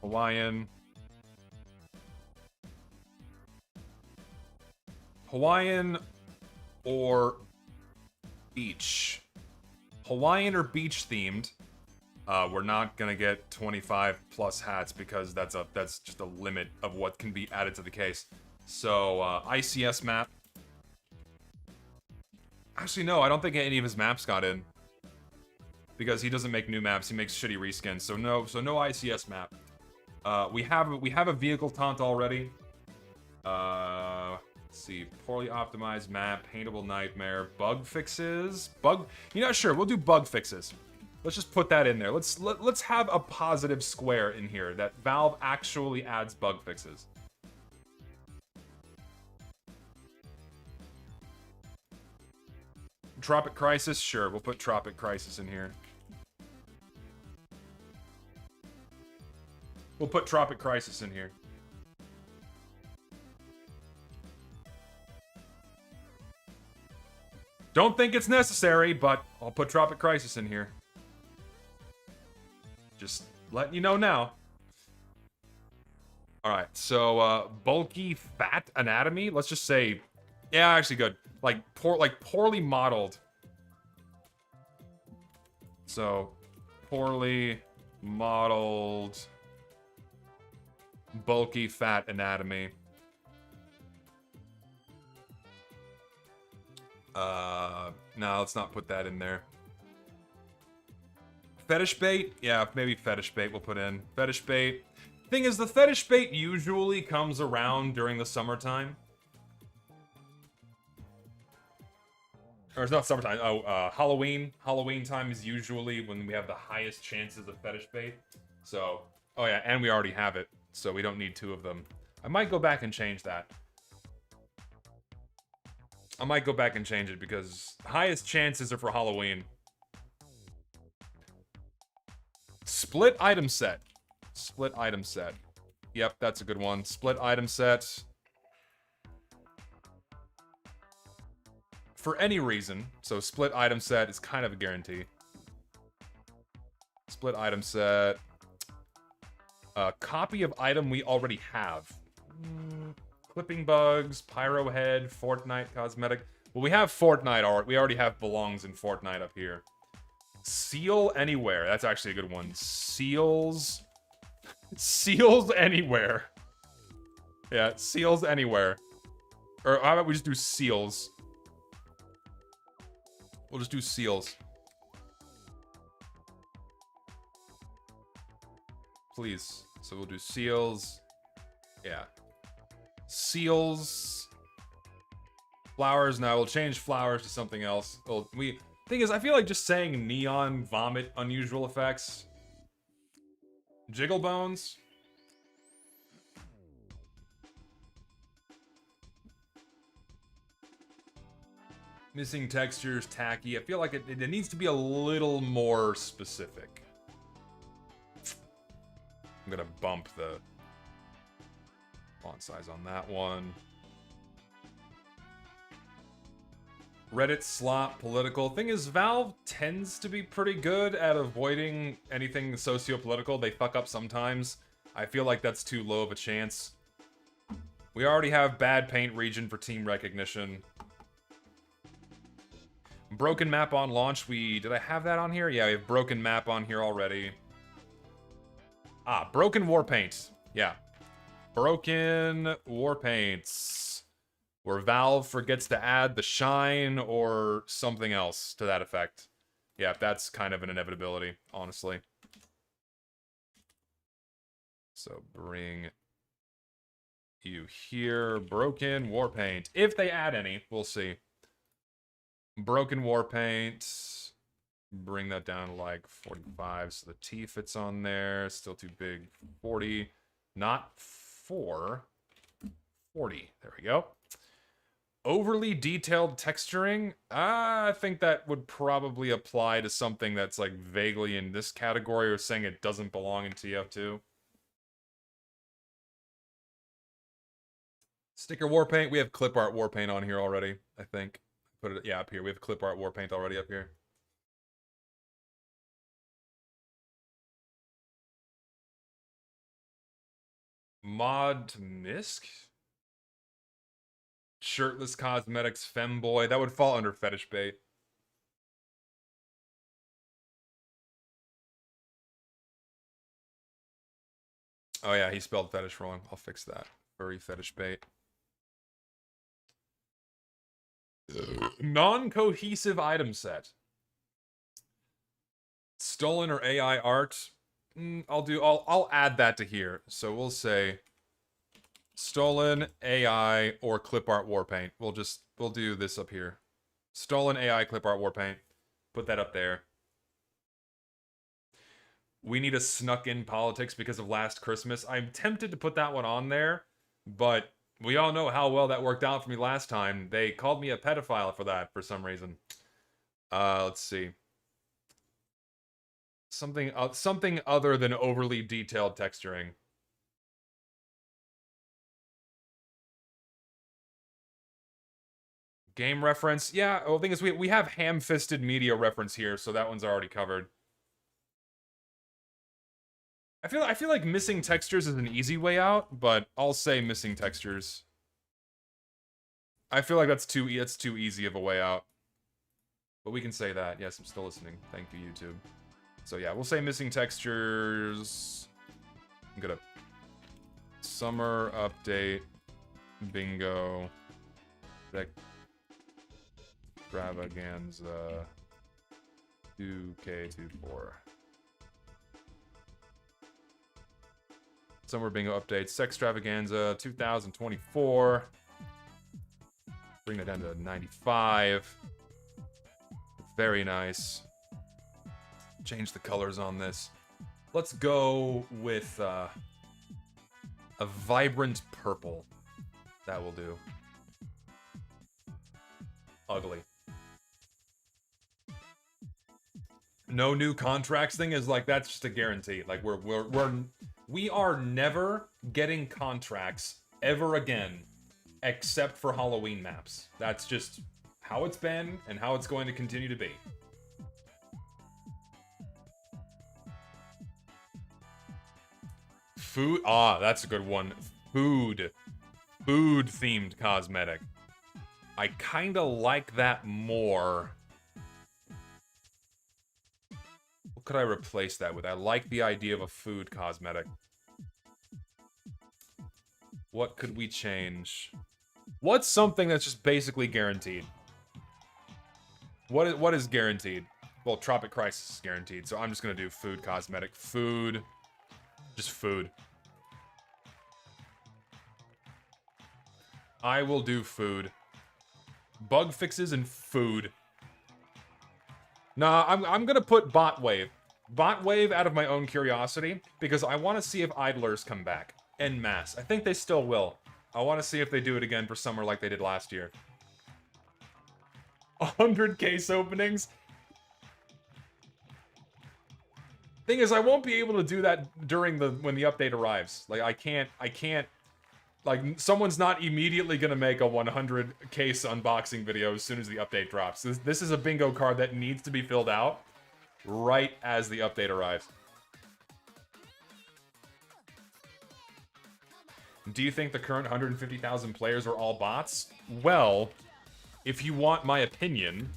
Speaker 1: Hawaiian. Hawaiian, or beach. Hawaiian or beach themed. We're not gonna get 25 plus hats because that's just a limit of what can be added to the case. So ICS map. Actually, no, I don't think any of his maps got in because he doesn't make new maps. He makes shitty reskins. So no ICS map. We have a vehicle taunt already. Let's see, poorly optimized map, paintable nightmare, bug fixes. Sure, we'll do bug fixes. Let's just put that in there. Let's have a positive square in here that Valve actually adds bug fixes. Tropic Crisis, sure, we'll put Tropic Crisis in here. We'll put Tropic Crisis in here. Don't think it's necessary, but I'll put Tropic Crisis in here. Just letting you know now. Alright, so, bulky fat anatomy? Let's just say... Yeah, actually good. Like poorly modeled. So, poorly modeled... bulky fat anatomy. No, let's not put that in there. Fetish bait? Yeah, maybe fetish bait we'll put in. Fetish bait. Thing is, the fetish bait usually comes around during the summertime. Or it's not summertime. Oh, Halloween. Halloween time is usually when we have the highest chances of fetish bait. So, oh yeah, and we already have it. So we don't need two of them. I might go back and change that. I might go back and change it because highest chances are for Halloween. Split item set. Split item set. Yep, that's a good one. Split item set. For any reason. So split item set is kind of a guarantee. Split item set. Copy of item we already have. Clipping bugs, pyro head, Fortnite cosmetic. Well, we have Fortnite already. We already have belongs in Fortnite up here. Seal anywhere. That's actually a good one. Seals. Seals anywhere. Yeah, seals anywhere. Or how about we just do seals? We'll just do seals. Please. So we'll do seals. Yeah. Seals. Flowers. Now we'll change flowers to something else. Well, thing is, I feel like just saying neon, vomit, unusual effects. Jiggle bones. Missing textures, tacky. I feel like it needs to be a little more specific. I'm gonna bump the font size on that one. Reddit slop political. Thing is, Valve tends to be pretty good at avoiding anything socio-political. They fuck up sometimes. I feel like that's too low of a chance. We already have bad paint region for team recognition. Broken map on launch. Did I have that on here? Yeah, we have broken map on here already. Ah, broken war paint. Yeah. Broken war paints. Where Valve forgets to add the shine or something else to that effect. Yeah, that's kind of an inevitability, honestly. So bring you here. Broken war paint. If they add any, we'll see. Broken war paint. Bring that down to like 45 so the T fits on there. Still too big. 40. Not 4. 40. There we go. Overly detailed texturing? I think that would probably apply to something that's like vaguely in this category or saying it doesn't belong in TF2. Sticker war paint? We have clip art war paint on here already, I think. Put it, yeah, up here. We have clip art war paint already up here. Mod to MISC? Shirtless cosmetics, femboy. That would fall under fetish bait. Oh yeah, he spelled fetish wrong. I'll fix that. Furry fetish bait. Non-cohesive item set. Stolen or AI art. I'll add that to here. So we'll say stolen AI or clip art warpaint. We'll do this up here. Stolen AI clip art warpaint. Put that up there. We need a snuck in politics because of last Christmas. I'm tempted to put that one on there, but we all know how well that worked out for me last time. They called me a pedophile for that for some reason. Let's see. Something other than overly detailed texturing. Game reference. Yeah, well, the thing is we have ham-fisted media reference here, so that one's already covered. I feel like missing textures is an easy way out, but I'll say missing textures. I feel like that's too easy of a way out. But we can say that. Yes, I'm still listening. Thank you, YouTube. So yeah, we'll say missing textures. I'm gonna summer update bingo extravaganza 2K24. Summer bingo update sex extravaganza 2024. Bring that down to 95. Very nice. Change the colors on this. Let's go with a vibrant purple. That will do. Ugly. No new contracts thing is like, that's just a guarantee. Like we are never getting contracts ever again, except for Halloween maps. That's just how it's been and how it's going to continue to be. Food, that's a good one. Food themed cosmetic. I kind of like that more. What could I replace that with? I like the idea of a food cosmetic. What could we change? What's something that's just basically guaranteed? What is guaranteed? Well, Tropic Crisis is guaranteed, so I'm just gonna do food cosmetic. Food. Just food. I will do food. Bug fixes and food. Nah, I'm gonna put bot wave. Bot wave out of my own curiosity, because I want to see if idlers come back. En masse. I think they still will. I want to see if they do it again for summer like they did last year. 100 case openings? Thing is, I won't be able to do that during when the update arrives. Like, I can't, like, someone's not immediately gonna make a 100 case unboxing video as soon as the update drops. This is a bingo card that needs to be filled out right as the update arrives. Do you think the current 150,000 players are all bots? Well, if you want my opinion...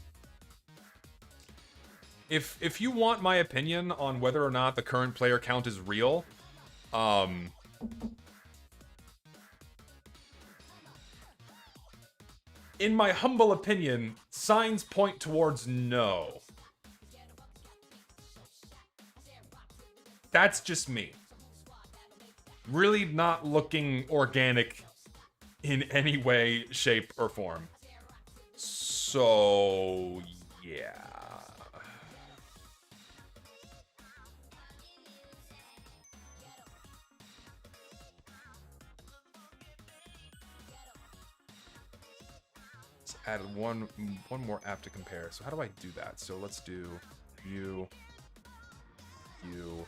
Speaker 1: If you want my opinion on whether or not the current player count is real, in my humble opinion, signs point towards no. That's just me. Really not looking organic in any way, shape, or form. So, yeah. Let's add one more app to compare. So how do I do that? So let's do you, and you.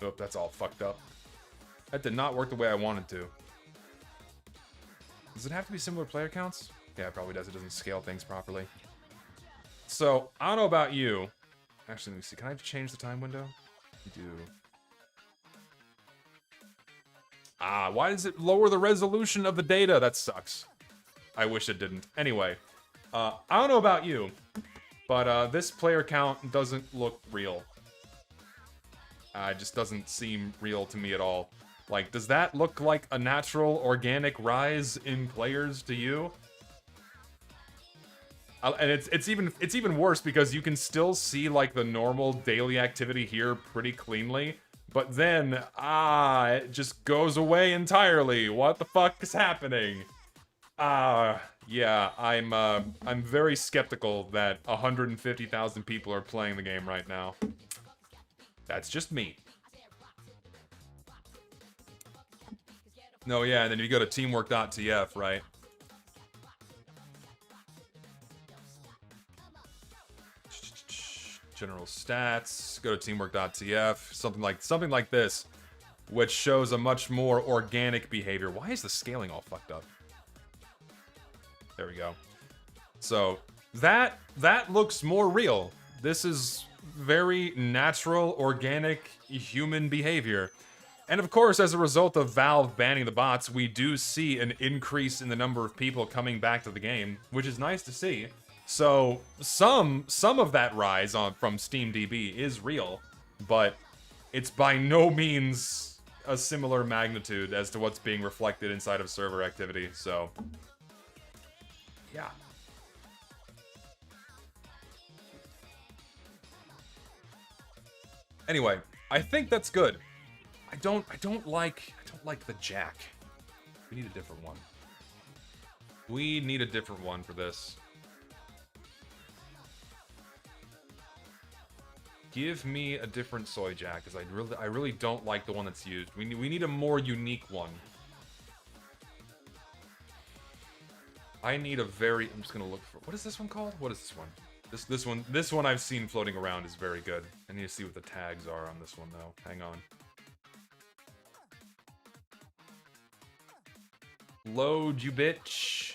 Speaker 1: Oh, that's all fucked up. That did not work the way I wanted to. Does it have to be similar player counts? Yeah, it probably does. It doesn't scale things properly. So, I don't know about you. Actually, let me see. Can I change the time window? Do Ah, why does it lower the resolution of the data? That sucks. I wish it didn't. Anyway, I don't know about you, but this player count doesn't look real. It just doesn't seem real to me at all. Like, does that look like a natural, organic rise in players to you? And it's even worse because you can still see like the normal daily activity here pretty cleanly, but then it just goes away entirely. What the fuck is happening? Yeah, I'm very skeptical that 150,000 people are playing the game right now. That's just me. No, yeah, and then you go to teamwork.tf, right? General stats, go to teamwork.tf, something like this, which shows a much more organic behavior. Why is the scaling all fucked up? There we go. So that looks more real. This is very natural, organic human behavior. And of course, as a result of Valve banning the bots, we do see an increase in the number of people coming back to the game, which is nice to see. So some of that rise from SteamDB is real, but it's by no means a similar magnitude as to what's being reflected inside of server activity. So yeah. Anyway, I think that's good. I don't like the jack. We need a different one. We need a different one for this. Give me a different soy jack, because I really don't like the one that's used. We need a more unique one. I need a very... I'm just gonna look for... What is this one called? What is this one? This one I've seen floating around is very good. I need to see what the tags are on this one, though. Hang on. Load, you bitch.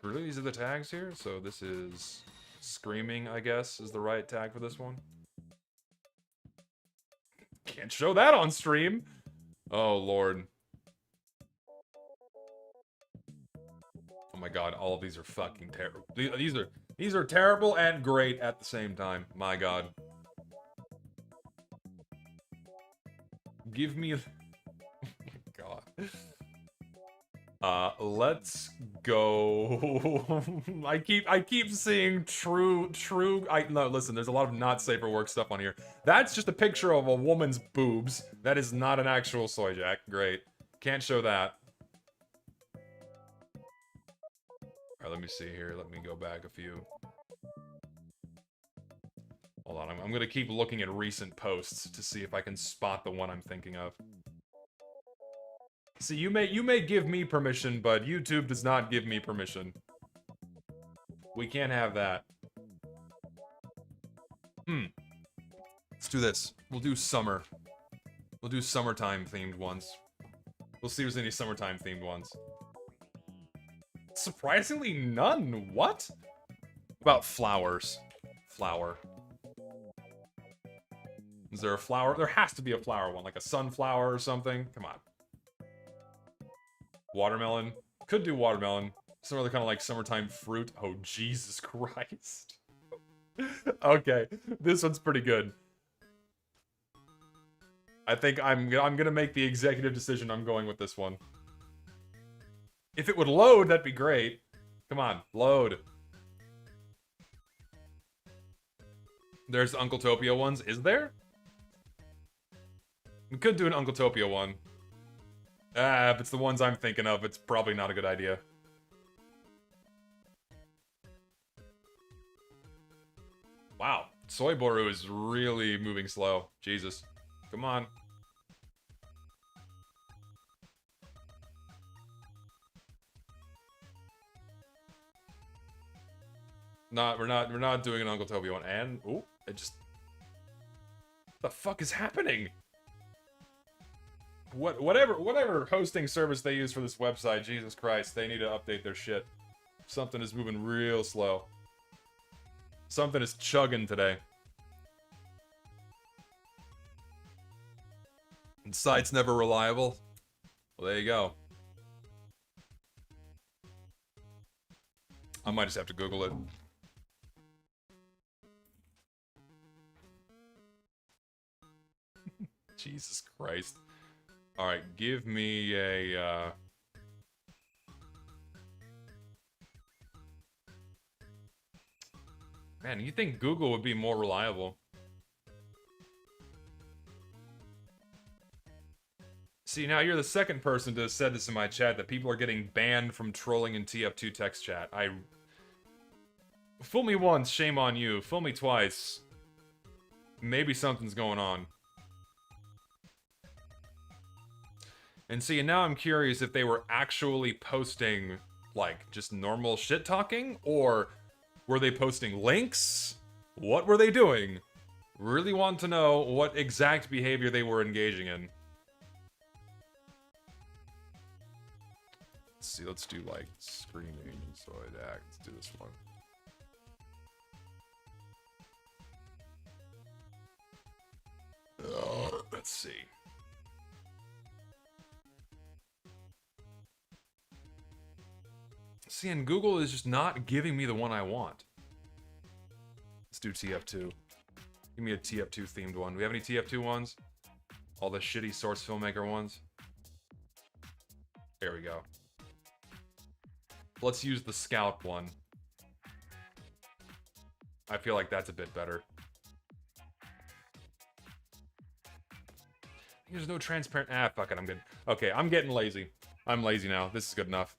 Speaker 1: Really? These are the tags here? So this is... Screaming, I guess, is the right tag for this one. Can't show that on stream! Oh, Lord. Oh my god, all of these are fucking terrible. These are terrible and great at the same time. My god. Give me... Oh my god. Let's go. I keep seeing no, listen, there's a lot of not safe for work stuff on here. That's just a picture of a woman's boobs. That is not an actual soy jack. Great. Can't show that. Alright, let me see here. Let me go back a few. Hold on, I'm gonna keep looking at recent posts to see if I can spot the one I'm thinking of. See, you may give me permission, but YouTube does not give me permission. We can't have that. Let's do this. We'll do summer. We'll do summertime themed ones. We'll see if there's any summertime themed ones. Surprisingly, none. What? About flowers. Flower. Is there a flower? There has to be a flower one, like a sunflower or something. Come on. Watermelon. Could do watermelon. Some other kind of like summertime fruit. Oh, Jesus Christ. Okay, this one's pretty good. I think I'm gonna make the executive decision. I'm going with this one. If it would load, that'd be great. Come on, load. There's Uncle Topia ones. Is there? We could do an Uncle Topia one. If it's the ones I'm thinking of, it's probably not a good idea. Wow, Soy Boru is really moving slow. Jesus. Come on. We're not doing an Uncle Toby one. And ooh, it just... What the fuck is happening? Whatever hosting service they use for this website, Jesus Christ, they need to update their shit. Something is moving real slow. Something is chugging today. And site's never reliable. Well, there you go. I might just have to Google it. Jesus Christ. Alright, give me a, Man, you think Google would be more reliable? See, now you're the second person to have said this in my chat, that people are getting banned from trolling in TF2 text chat. Fool me once, shame on you. Fool me twice. Maybe something's going on. And see, and now I'm curious if they were actually posting, like, just normal shit-talking? Or were they posting links? What were they doing? Really want to know what exact behavior they were engaging in. Let's see, let's do, like, screaming, so I'd act. Let's do this one. Let's see. See, and Google is just not giving me the one I want. Let's do TF2. Give me a TF2 themed one. Do we have any TF2 ones? All the shitty source filmmaker ones? There we go. Let's use the Scout one. I feel like that's a bit better. There's no transparent... Ah, fuck it, I'm good. Okay, I'm getting lazy. I'm lazy now. This is good enough.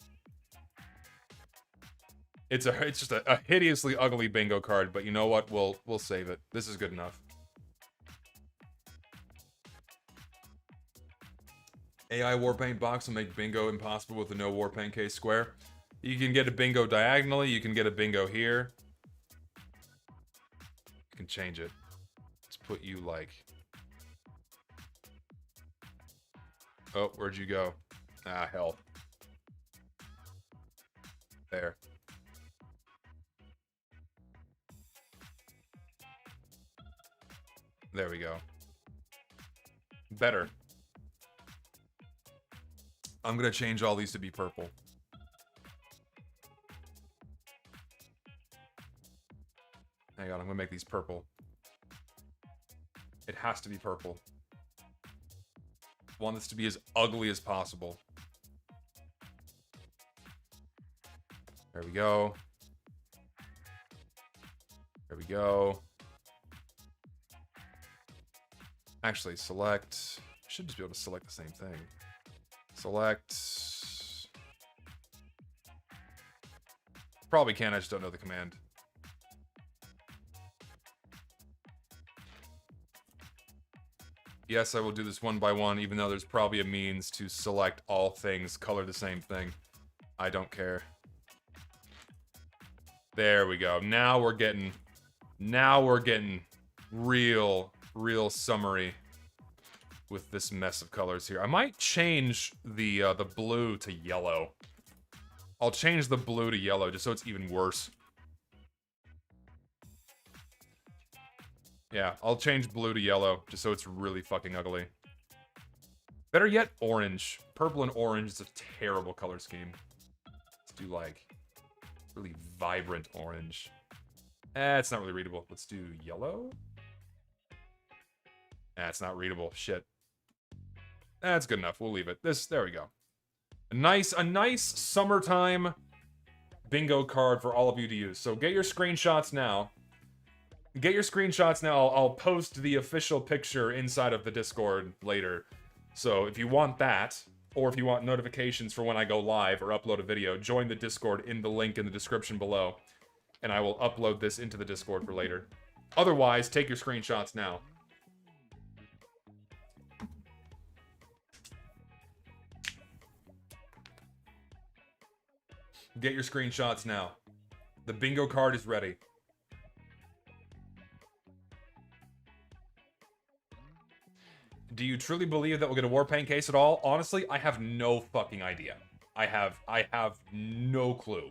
Speaker 1: It's just a hideously ugly bingo card, but you know what? We'll save it. This is good enough. AI Warpaint box will make bingo impossible with a no Warpaint case square. You can get a bingo diagonally, you can get a bingo here. You can change it. Let's put you like... Oh, where'd you go? Ah, hell. There. There we go. Better. I'm gonna change all these to be purple. Hang on, I'm gonna make these purple. It has to be purple. I want this to be as ugly as possible. There we go. There we go. Actually, select... I should just be able to select the same thing. Select... Probably can, I just don't know the command. Yes, I will do this one by one, even though there's probably a means to select all things, color the same thing. I don't care. There we go. Now we're getting real summery with this mess of colors here. I might change the blue to yellow. I'll change the blue to yellow just so it's even worse. Yeah, I'll change blue to yellow just so it's really fucking ugly. Better yet, orange. Purple and orange is a terrible color scheme. Let's do like really vibrant orange. It's not really readable. Let's do yellow. It's not readable. Shit. That's good enough. We'll leave it. There we go. A nice summertime bingo card for all of you to use. So get your screenshots now. Get your screenshots now. I'll post the official picture inside of the Discord later. So if you want that, or if you want notifications for when I go live or upload a video, join the Discord in the link in the description below. And I will upload this into the Discord for later. Otherwise, take your screenshots now. Get your screenshots now. The bingo card is ready. Do you truly believe that we'll get a Warpaint case at all? Honestly, I have no fucking idea. I have no clue.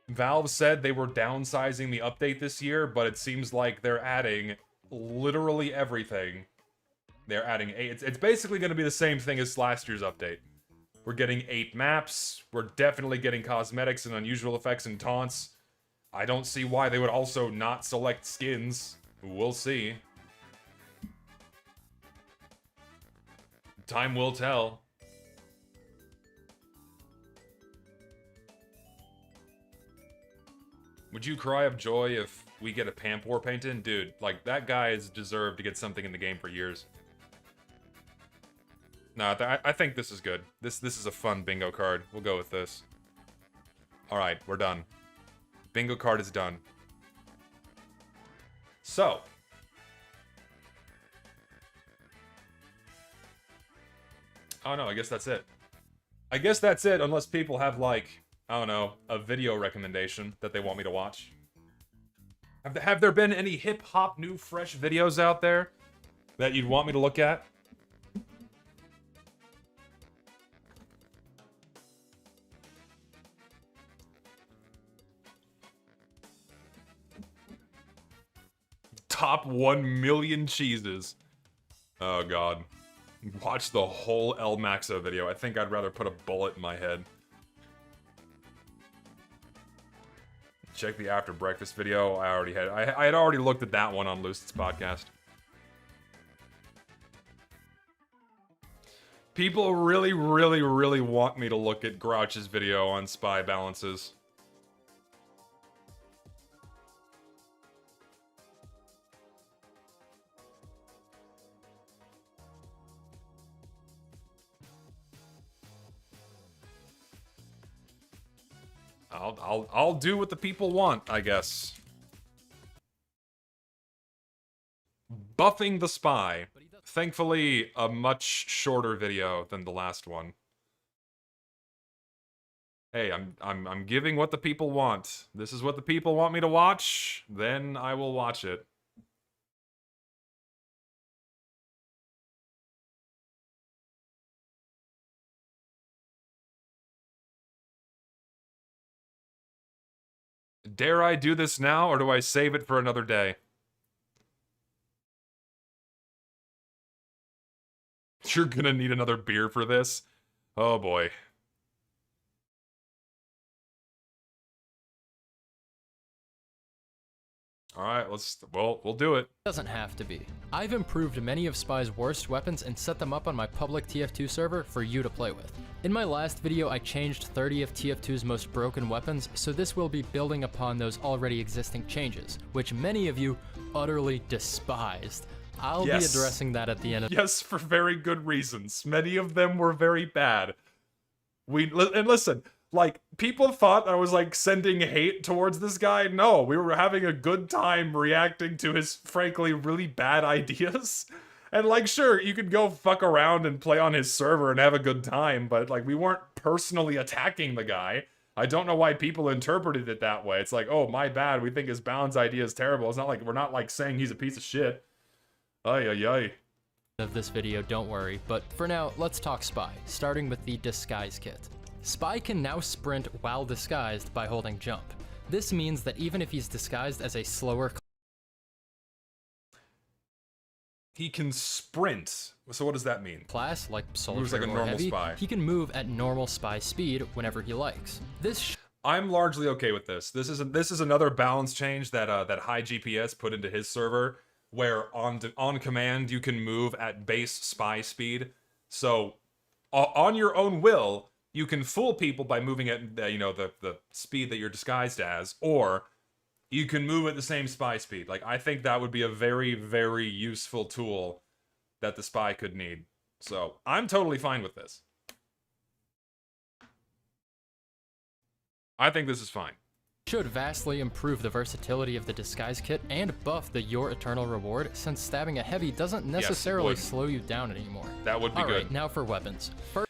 Speaker 1: Valve said they were downsizing the update this year, but it seems like they're adding literally everything. They're adding 8. It's basically going to be the same thing as last year's update. We're getting 8 maps. We're definitely getting cosmetics and unusual effects and taunts. I don't see why they would also not select skins. We'll see. Time will tell. Would you cry of joy if we get a Pampor painted? Dude, like, that guy has deserved to get something in the game for years. No, I think this is good. This is a fun bingo card. We'll go with this. Alright, we're done. Bingo card is done. So. Oh no, I guess that's it. I guess that's it, unless people have, like, I don't know, a video recommendation that they want me to watch. Have there been any hip-hop, new, fresh videos out there that you'd want me to look at? Top 1 million cheeses. Oh god. Watch the whole El Maxo video. I think I'd rather put a bullet in my head. Check the after breakfast video. I had already looked at that one on Lucid's podcast. People really, really, really want me to look at Grouch's video on spy balances. I'll do what the people want, I guess. Buffing the spy. Thankfully, a much shorter video than the last one. Hey, I'm giving what the people want. This is what the people want me to watch, then I will watch it. Dare I do this now, or do I save it for another day? You're gonna need another beer for this? Oh boy. Alright, we'll do it.
Speaker 4: Doesn't have to be. I've improved many of Spy's worst weapons and set them up on my public TF2 server for you to play with. In my last video, I changed 30 of TF2's most broken weapons, so this will be building upon those already existing changes, which many of you utterly despised. I'll be addressing that at the end of—
Speaker 1: Yes, for very good reasons. Many of them were very bad. And listen, like, people thought I was, like, sending hate towards this guy. No, we were having a good time reacting to his, frankly, really bad ideas. And, like, sure, you could go fuck around and play on his server and have a good time, but, like, we weren't personally attacking the guy. I don't know why people interpreted it that way. It's like, oh, my bad, we think his balance idea is terrible. It's not like, we're not, like, saying he's a piece of shit. Ay, ay, ay.
Speaker 4: Of this video, don't worry, but for now, let's talk Spy, starting with the Disguise Kit. Spy can now sprint while disguised by holding jump. This means that even if he's disguised as a slower—
Speaker 1: He can sprint. So what does that mean?
Speaker 4: class, like Soldier
Speaker 1: Moves like a
Speaker 4: or
Speaker 1: normal
Speaker 4: Heavy,
Speaker 1: spy.
Speaker 4: he can move at normal Spy speed whenever he likes.
Speaker 1: I'm largely okay with this. This is another balance change that that High GPS put into his server, where on command you can move at base spy speed. So on your own will, you can fool people by moving at the speed that you're disguised as, or you can move at the same spy speed. Like, I think that would be a very, very useful tool that the spy could need. So I'm totally fine with this. I think this is fine.
Speaker 4: Should vastly improve the versatility of the Disguise Kit and buff the Your Eternal Reward, since stabbing a Heavy doesn't necessarily slow you down anymore.
Speaker 1: That would be good.
Speaker 4: Alright, now for weapons. First,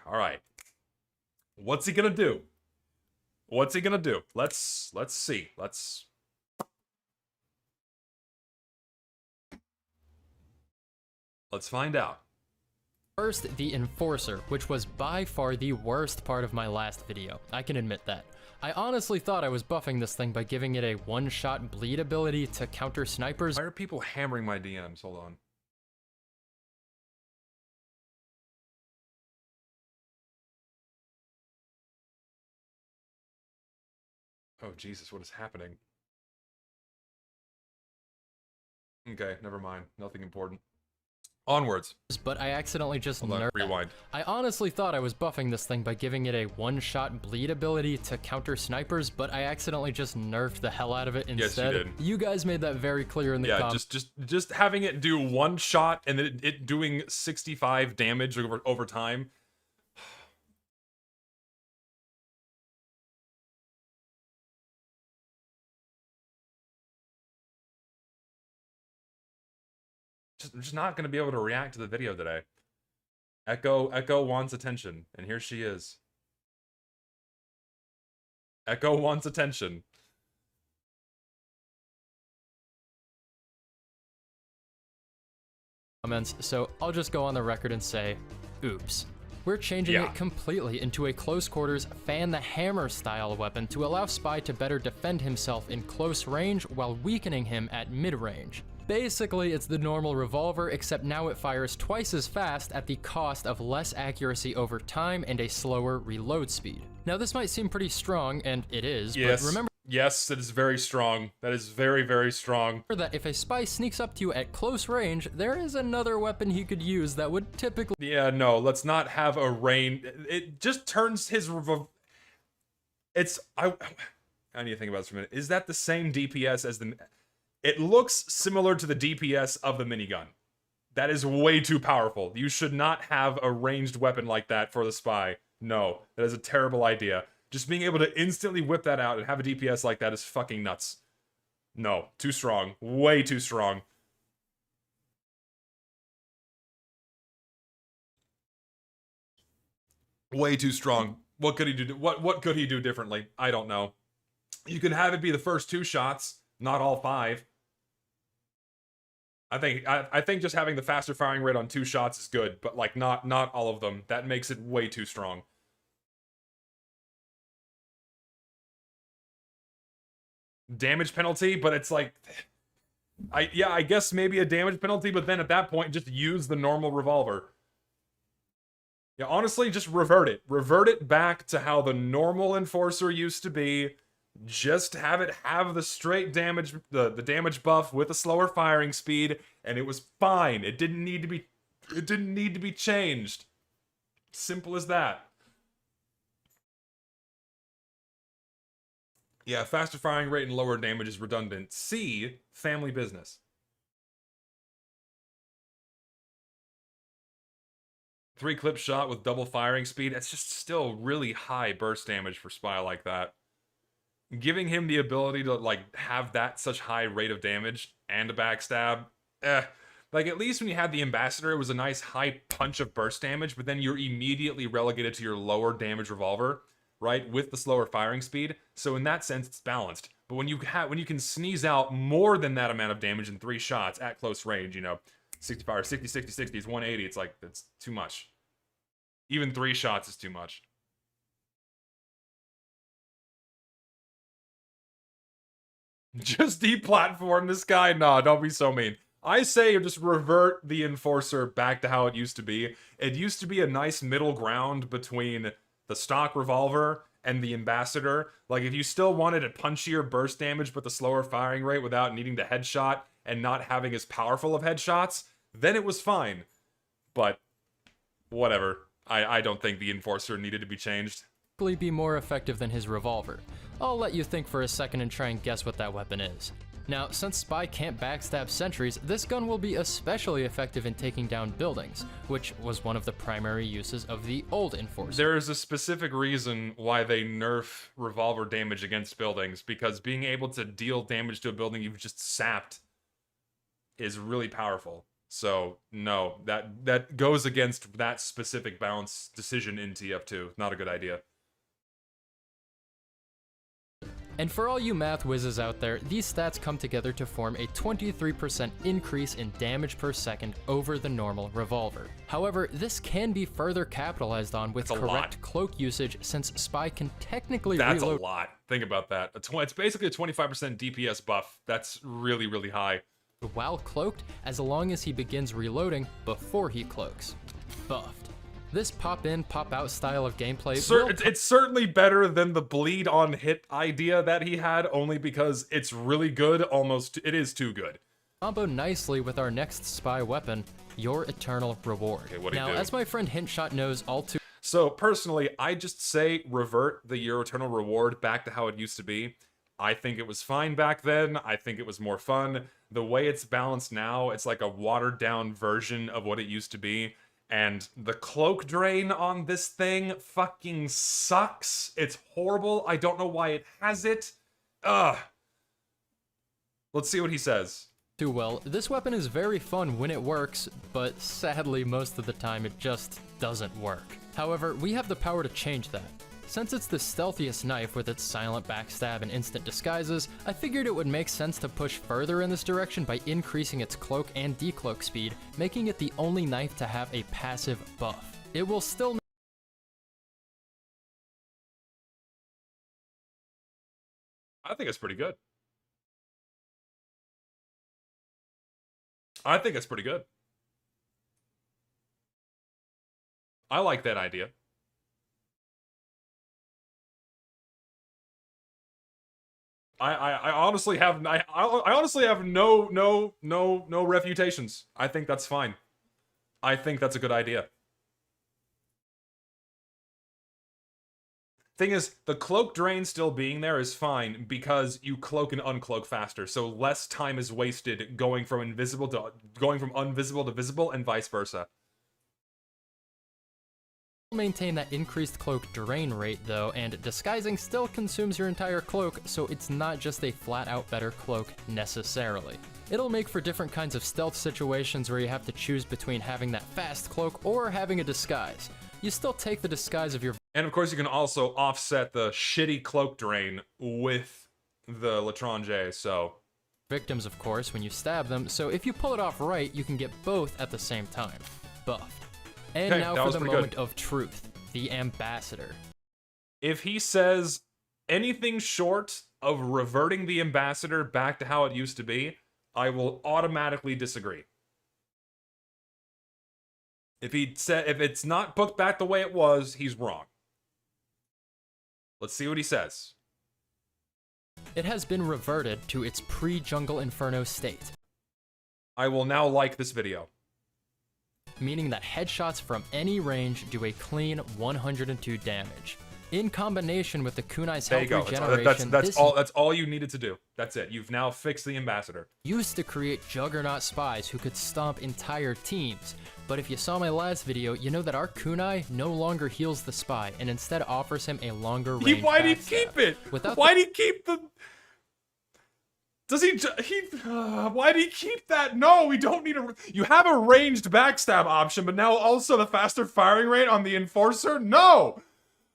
Speaker 1: Alright. What's he gonna do? What's he gonna do? Let's see. Let's find out.
Speaker 4: First, the Enforcer, which was by far the worst part of my last video. I can admit that. I honestly thought I was buffing this thing by giving it a one-shot bleed ability to counter snipers.
Speaker 1: Why are people hammering my DMs? Hold on. Oh, Jesus, what is happening? Okay, never mind. Nothing important. Onwards.
Speaker 4: But I accidentally just
Speaker 1: Hold on,
Speaker 4: nerfed.
Speaker 1: rewind.
Speaker 4: I honestly thought I was buffing this thing by giving it a one-shot bleed ability to counter snipers, but I accidentally just nerfed the hell out of it instead.
Speaker 1: Yes, you did.
Speaker 4: You guys made that very clear in the comments.
Speaker 1: just having it do one shot and then it doing 65 damage over time. I'm just not going to be able to react to the video today. Echo wants attention, and here she is. Echo wants attention.
Speaker 4: So I'll just go on the record and say, oops. We're changing it completely into a close quarters fan the hammer style weapon to allow Spy to better defend himself in close range while weakening him at mid-range. Basically, it's the normal revolver, except now it fires twice as fast at the cost of less accuracy over time and a slower reload speed. Now this might seem pretty strong, and it is, but remember—
Speaker 1: Yes, that is very strong. That is very, very strong.
Speaker 4: that if a Spy sneaks up to you at close range, there is another weapon he could use that would typically—
Speaker 1: Yeah, no, let's not have a range. It just turns his I need to think about this for a minute. Is that the same DPS as the... It looks similar to the DPS of the minigun. That is way too powerful. You should not have a ranged weapon like that for the Spy. No, that is a terrible idea. Just being able to instantly whip that out and have a DPS like that is fucking nuts. No, too strong. Way too strong. Way too strong. What could he do? What could he do differently? I don't know. You can have it be the first 2 shots, not all 5. I think just having the faster firing rate on 2 shots is good, but like not all of them. That makes it way too strong. Damage penalty, but it's like I guess maybe a damage penalty, but then at that point just use the normal revolver. Yeah, honestly, just revert it. Revert it back to how the normal Enforcer used to be. Just have it have the straight damage, the damage buff with a slower firing speed, and it was fine. It didn't need to be changed. Simple as that. Yeah, faster firing rate and lower damage is redundant. C, family business. 3 clip shot with double firing speed. That's just still really high burst damage for Spy like that. Giving him the ability to, like, have that such high rate of damage and a backstab, like, at least when you had the Ambassador, it was a nice high punch of burst damage, but then you're immediately relegated to your lower damage revolver, right, with the slower firing speed. So in that sense, it's balanced. But when you can sneeze out more than that amount of damage in 3 shots at close range, you know, 65 or 60, 60, 60, it's 180, it's like, that's too much. Even 3 shots is too much. Just deplatform this guy? Nah, don't be so mean. I say just revert the Enforcer back to how it used to be. It used to be a nice middle ground between the stock revolver and the Ambassador. Like, if you still wanted a punchier burst damage but the slower firing rate without needing to headshot and not having as powerful of headshots, then it was fine. But, whatever. I don't think the Enforcer needed to be changed.
Speaker 4: be more effective than his revolver. I'll let you think for a second and try and guess what that weapon is. Now, since Spy can't backstab sentries, this gun will be especially effective in taking down buildings, which was one of the primary uses of the old Enforcer.
Speaker 1: There is a specific reason why they nerf revolver damage against buildings, because being able to deal damage to a building you've just sapped is really powerful. So, no, that goes against that specific balance decision in TF2. Not a good idea.
Speaker 4: And for all you math whizzes out there, these stats come together to form a 23% increase in damage per second over the normal revolver. However, this can be further capitalized on with correct cloak usage, since Spy can technically
Speaker 1: That's
Speaker 4: reload.
Speaker 1: a lot. Think about that. It's basically a 25% DPS buff. That's really, really high.
Speaker 4: While cloaked, as long as he begins reloading before he cloaks. Buffed. This pop-in, pop-out style of gameplay
Speaker 1: it's certainly better than the bleed on hit idea that he had, only because it's really good, it is too good.
Speaker 4: Combo nicely with our next Spy weapon, your Eternal Reward.
Speaker 1: Okay, what'd he
Speaker 4: now,
Speaker 1: do?
Speaker 4: as my friend Hintshot knows all too
Speaker 1: So, personally, I just say revert the Your Eternal Reward back to how it used to be. I think it was fine back then. I think it was more fun. The way it's balanced now, it's like a watered-down version of what it used to be. And the cloak drain on this thing fucking sucks. It's horrible. I don't know why it has it. Ugh. Let's see what he says.
Speaker 4: too well. This weapon is very fun when it works, but sadly most of the time it just doesn't work. However, we have the power to change that. Since it's the stealthiest knife with its silent backstab and instant disguises, I figured it would make sense to push further in this direction by increasing its cloak and decloak speed, making it the only knife to have a passive buff. It will still
Speaker 1: I think it's pretty good. I think it's pretty good. I like that idea. I honestly have I honestly have no refutations. I think that's fine. I think that's a good idea. Thing is, the cloak drain still being there is fine because you cloak and uncloak faster, so less time is wasted going from invisible to unvisible to visible and vice versa.
Speaker 4: maintain that increased cloak drain rate though, and disguising still consumes your entire cloak, so it's not just a flat out better cloak necessarily. It'll make for different kinds of stealth situations where you have to choose between having that fast cloak or having a disguise. You still take the disguise of your
Speaker 1: And of course you can also offset the shitty cloak drain with the L'Étranger, so...
Speaker 4: victims, of course, when you stab them, so if you pull it off right, you can get both at the same time. Buffed. And
Speaker 1: Okay,
Speaker 4: now
Speaker 1: that
Speaker 4: for
Speaker 1: was
Speaker 4: the
Speaker 1: pretty
Speaker 4: moment
Speaker 1: good.
Speaker 4: of truth. The Ambassador.
Speaker 1: If he says anything short of reverting the Ambassador back to how it used to be, I will automatically disagree. If it's not put back the way it was, he's wrong. Let's see what he says.
Speaker 4: It has been reverted to its pre-Jungle Inferno state,
Speaker 1: I will now like this video.
Speaker 4: meaning that headshots from any range do a clean 102 damage. In combination with the kunai's
Speaker 1: There you
Speaker 4: health
Speaker 1: go.
Speaker 4: regeneration,
Speaker 1: That's all you needed to do. That's it. You've now fixed the Ambassador.
Speaker 4: used to create juggernaut spies who could stomp entire teams. But if you saw my last video, you know that our kunai no longer heals the spy and instead offers him a longer range
Speaker 1: Why'd he
Speaker 4: backstab.
Speaker 1: keep it?
Speaker 4: Without
Speaker 1: Why'd he keep the... Does he... why'd he keep that? No, we don't need a... You have a ranged backstab option, but now also the faster firing rate on the Enforcer? No!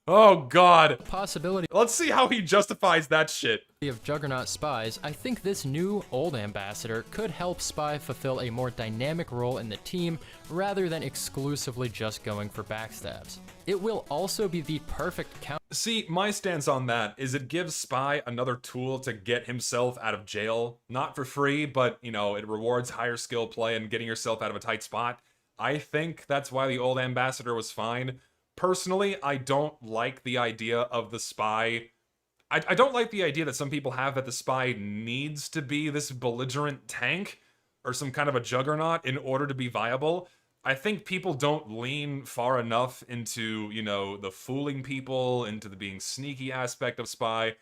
Speaker 1: Oh, God.
Speaker 4: possibility
Speaker 1: Let's see how he justifies that shit.
Speaker 4: of juggernaut spies, I think this new old ambassador could help Spy fulfill a more dynamic role in the team rather than exclusively just going for backstabs. It will also be the perfect counter
Speaker 1: See, my stance on that is it gives Spy another tool to get himself out of jail. Not for free, but, you know, it rewards higher skill play and getting yourself out of a tight spot. I think that's why the old Ambassador was fine. Personally, I don't like the idea of the Spy... I don't like the idea that some people have that the Spy needs to be this belligerent tank or some kind of a juggernaut in order to be viable. I think people don't lean far enough into, you know, the fooling people, into the being sneaky aspect of Spy.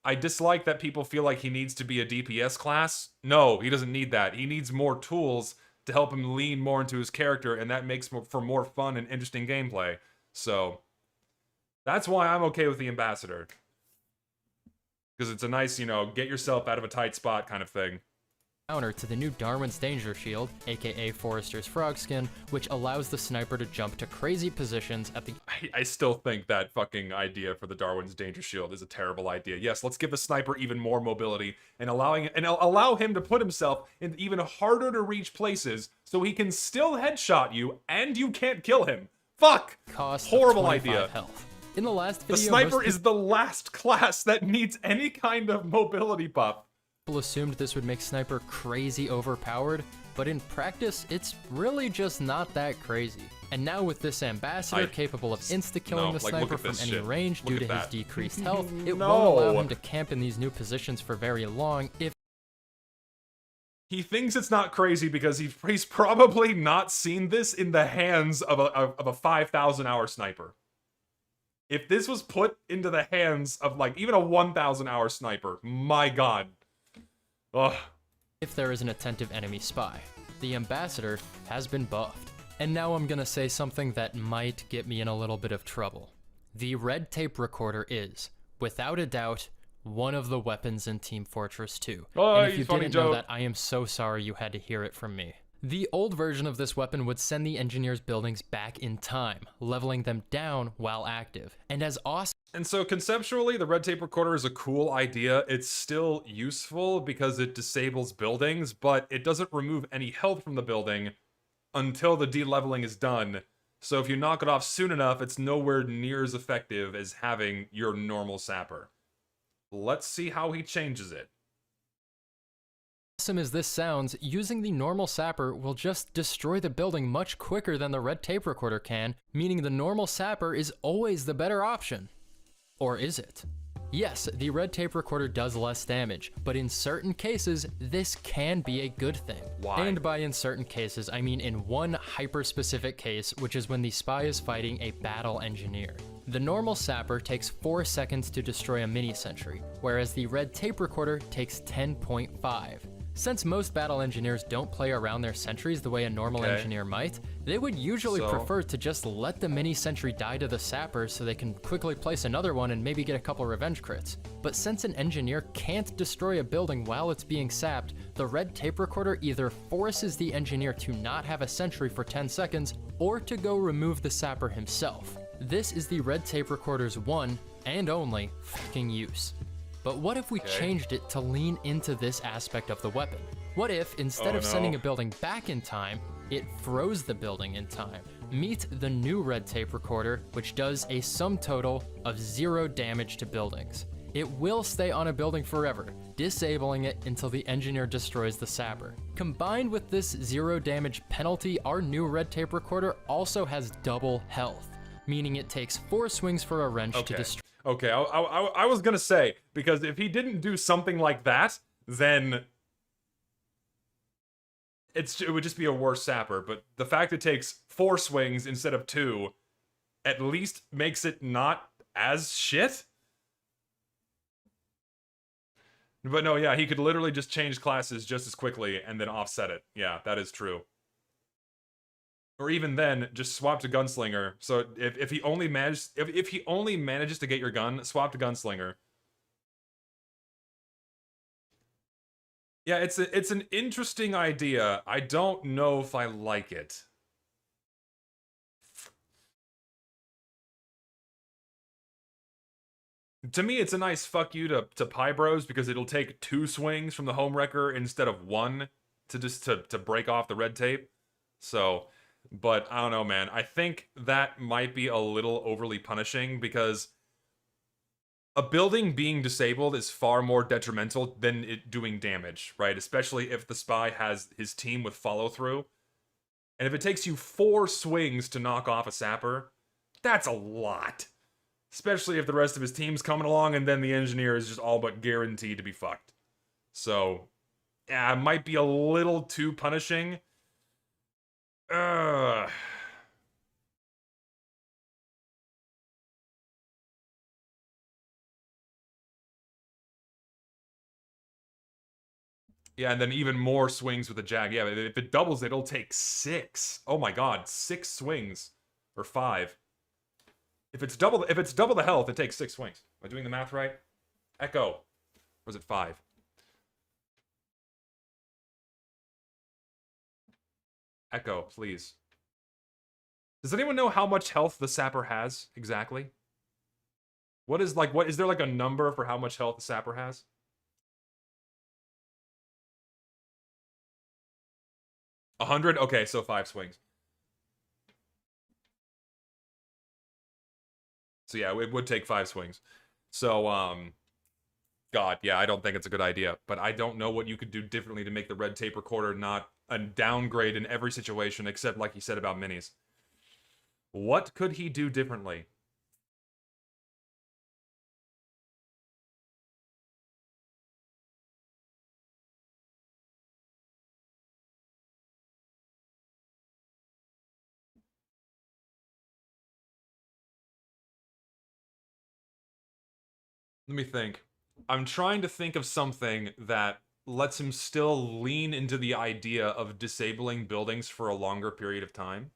Speaker 1: I dislike that people feel like he needs to be a DPS class. No, he doesn't need that. He needs more tools to help him lean more into his character, and that makes for more fun and interesting gameplay. So, that's why I'm okay with the Ambassador. Because it's a nice, you know, get yourself out of a tight spot kind of thing.
Speaker 4: to the new Darwin's Danger Shield, aka Forrester's Frog Skin, which allows the sniper to jump to crazy positions at the...
Speaker 1: I I still think that fucking idea for the Darwin's Danger Shield is a terrible idea. Yes, let's give the sniper even more mobility and allow him to put himself in even harder to reach places so he can still headshot you and you can't kill him. Fuck!
Speaker 4: Cost of
Speaker 1: Horrible
Speaker 4: 25
Speaker 1: idea.
Speaker 4: health. In the last
Speaker 1: The
Speaker 4: video,
Speaker 1: sniper
Speaker 4: most
Speaker 1: is the last class that needs any kind of mobility buff.
Speaker 4: people assumed this would make Sniper crazy overpowered, but in practice, it's really just not that crazy. And now with this Ambassador capable of insta-killing the Sniper from any range due to his decreased health, it won't allow him to camp in these new positions for very long if
Speaker 1: He thinks it's not crazy because he's probably not seen this in the hands of a 5,000 hour sniper. If this was put into the hands of like even a 1,000 hour sniper, my god. Ugh.
Speaker 4: if there is an attentive enemy spy. The Ambassador has been buffed. And now I'm gonna say something that might get me in a little bit of trouble. The red tape recorder is, without a doubt, one of the weapons in Team Fortress 2. And if you didn't know that, I am so sorry you had to hear it from me. The old version of this weapon would send the engineers' buildings back in time, leveling them down while active. And as awesome
Speaker 1: And so conceptually, the red tape recorder is a cool idea. It's still useful because it disables buildings, but it doesn't remove any health from the building until the de-leveling is done. So if you knock it off soon enough, it's nowhere near as effective as having your normal sapper. Let's see how he changes it.
Speaker 4: awesome as this sounds, using the normal sapper will just destroy the building much quicker than the red tape recorder can, meaning the normal sapper is always the better option. Or is it? Yes, the red tape recorder does less damage, but in certain cases, this can be a good thing.
Speaker 1: Why?
Speaker 4: And by in certain cases, I mean in one hyper-specific case, which is when the spy is fighting a battle engineer. The normal sapper takes 4 seconds to destroy a mini-sentry, whereas the red tape recorder takes 10.5. Since most battle engineers don't play around their sentries the way a normal engineer might, they would usually prefer to just let the mini-sentry die to the sapper so they can quickly place another one and maybe get a couple revenge crits. But since an engineer can't destroy a building while it's being sapped, the red tape recorder either forces the engineer to not have a sentry for 10 seconds, or to go remove the sapper himself. This is the red tape recorder's one, and only, fucking use. But what if we changed it to lean into this aspect of the weapon? What if, instead of sending a building back in time, it froze the building in time? Meet the new red tape recorder, which does a sum total of 0 damage to buildings. It will stay on a building forever, disabling it until the engineer destroys the sapper. Combined with this 0 damage penalty, our new red tape recorder also has double health, meaning it takes 4 swings for a wrench to destroy.
Speaker 1: Okay, I was gonna say, because if he didn't do something like that, then it would just be a worse sapper, but the fact it takes 4 swings instead of 2 at least makes it not as shit? But no, yeah, he could literally just change classes just as quickly and then offset it. Yeah, that is true. Or even then, just swap to Gunslinger. So if he only manages to get your gun, swap to Gunslinger. Yeah, it's an interesting idea. I don't know if I like it. To me, it's a nice fuck you to Pie Bros because it'll take 2 swings from the home wrecker instead of 1 to just to break off the red tape. So, but I don't know, man. I think that might be a little overly punishing because a building being disabled is far more detrimental than it doing damage, right? Especially if the spy has his team with follow-through. And if it takes you 4 swings to knock off a sapper, that's a lot. Especially if the rest of his team's coming along and then the engineer is just all but guaranteed to be fucked. So, yeah, it might be a little too punishing. Yeah, and then even more swings with the Jag. Yeah, if it doubles, it'll take 6. Oh my god, 6 swings. Or 5. If it's double the health, it takes 6 swings. Am I doing the math right? Echo. Or was it 5? Echo, please. Does anyone know how much health the sapper has exactly? What is there like a number for how much health the sapper has? A 100? Okay, so 5 swings. So yeah, it would take 5 swings. So, God, yeah, I don't think it's a good idea. But I don't know what you could do differently to make the red tape recorder not a downgrade in every situation, except like he said about minis. What could he do differently? Let me think. I'm trying to think of something that lets him still lean into the idea of disabling buildings for a longer period of time.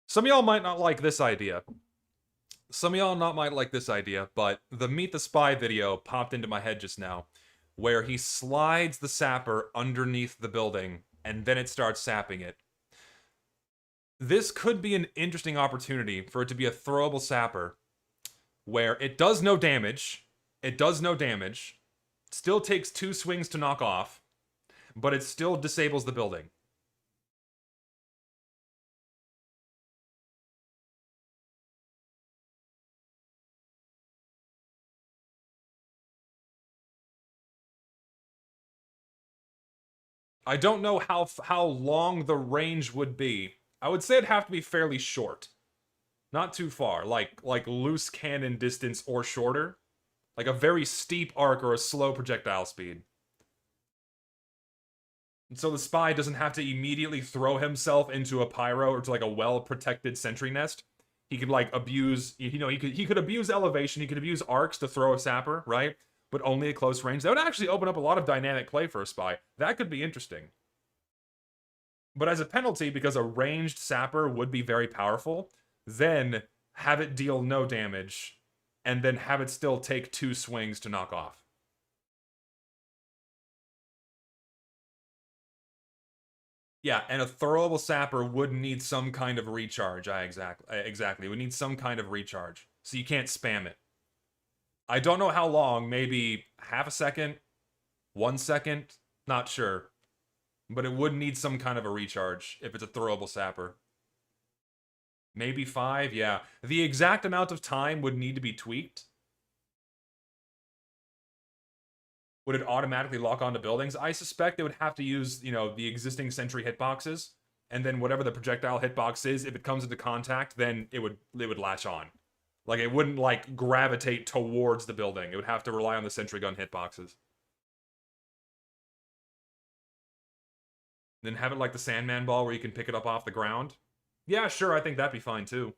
Speaker 1: Some of y'all might not like this idea. Some of y'all not might like this idea, but the Meet the Spy video popped into my head just now, where he slides the sapper underneath the building, and then it starts sapping it. This could be an interesting opportunity for it to be a throwable sapper, where it does no damage, still takes 2 swings to knock off, but it still disables the building. I don't know how long the range would be. I would say it'd have to be fairly short. Not too far, like loose cannon distance or shorter. Like a very steep arc or a slow projectile speed. And so the spy doesn't have to immediately throw himself into a pyro or to like a well-protected sentry nest. He could like abuse, he could abuse elevation, he could abuse arcs to throw a sapper, right? But only at close range. That would actually open up a lot of dynamic play for a spy. That could be interesting. But as a penalty, because a ranged sapper would be very powerful, then have it deal no damage, and then have it still take 2 swings to knock off. Yeah, and a throwable sapper would need some kind of recharge. Exactly. It would need some kind of recharge. So you can't spam it. I don't know how long, maybe half a second, 1 second, not sure. But it would need some kind of a recharge if it's a throwable sapper. Maybe 5, yeah. The exact amount of time would need to be tweaked. Would it automatically lock onto buildings? I suspect they would have to use, the existing sentry hitboxes, and then whatever the projectile hitbox is, if it comes into contact, then it would latch on. Like, it wouldn't, like, gravitate towards the building. It would have to rely on the sentry gun hitboxes. Then have it like the Sandman ball where you can pick it up off the ground. Yeah, sure, I think that'd be fine, too.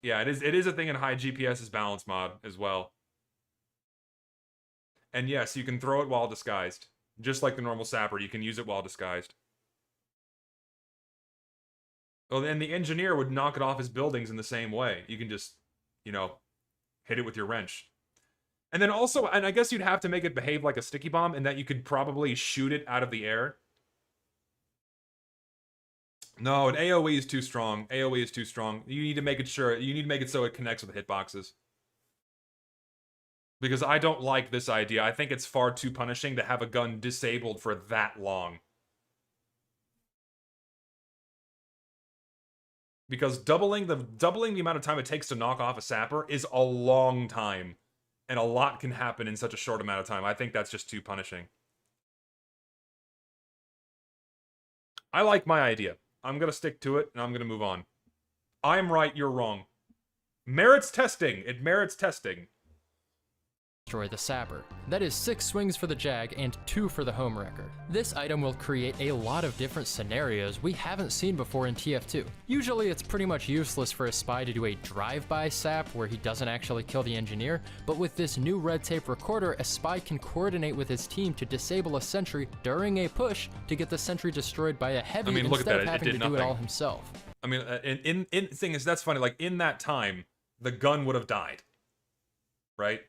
Speaker 1: Yeah, it is a thing in high GPS's balance mod as well. And yes, you can throw it while disguised. Just like the normal sapper, you can use it while disguised. Oh, and the engineer would knock it off his buildings in the same way. You can just, hit it with your wrench. And then also, and I guess you'd have to make it behave like a sticky bomb in that you could probably shoot it out of the air. No, an AoE is too strong. AoE is too strong. You need to make it so it connects with the hitboxes. Because I don't like this idea. I think it's far too punishing to have a gun disabled for that long. Because doubling the amount of time it takes to knock off a sapper is a long time. And a lot can happen in such a short amount of time. I think that's just too punishing. I like my idea. I'm gonna stick to it, and I'm gonna move on. I'm right, you're wrong. Merits testing. It merits testing.
Speaker 4: destroy the sapper. That is 6 swings for the jag and 2 for the home wrecker. This item will create a lot of different scenarios we haven't seen before in TF2. Usually it's pretty much useless for a spy to do a drive-by sap where he doesn't actually kill the engineer, but with this new red tape recorder, a spy can coordinate with his team to disable a sentry during a push to get the sentry destroyed by a heavy
Speaker 1: look
Speaker 4: instead
Speaker 1: at
Speaker 4: of
Speaker 1: that.
Speaker 4: having to do it all himself.
Speaker 1: I mean, in thing is, that's funny. Like, in that time, the gun would have died, right?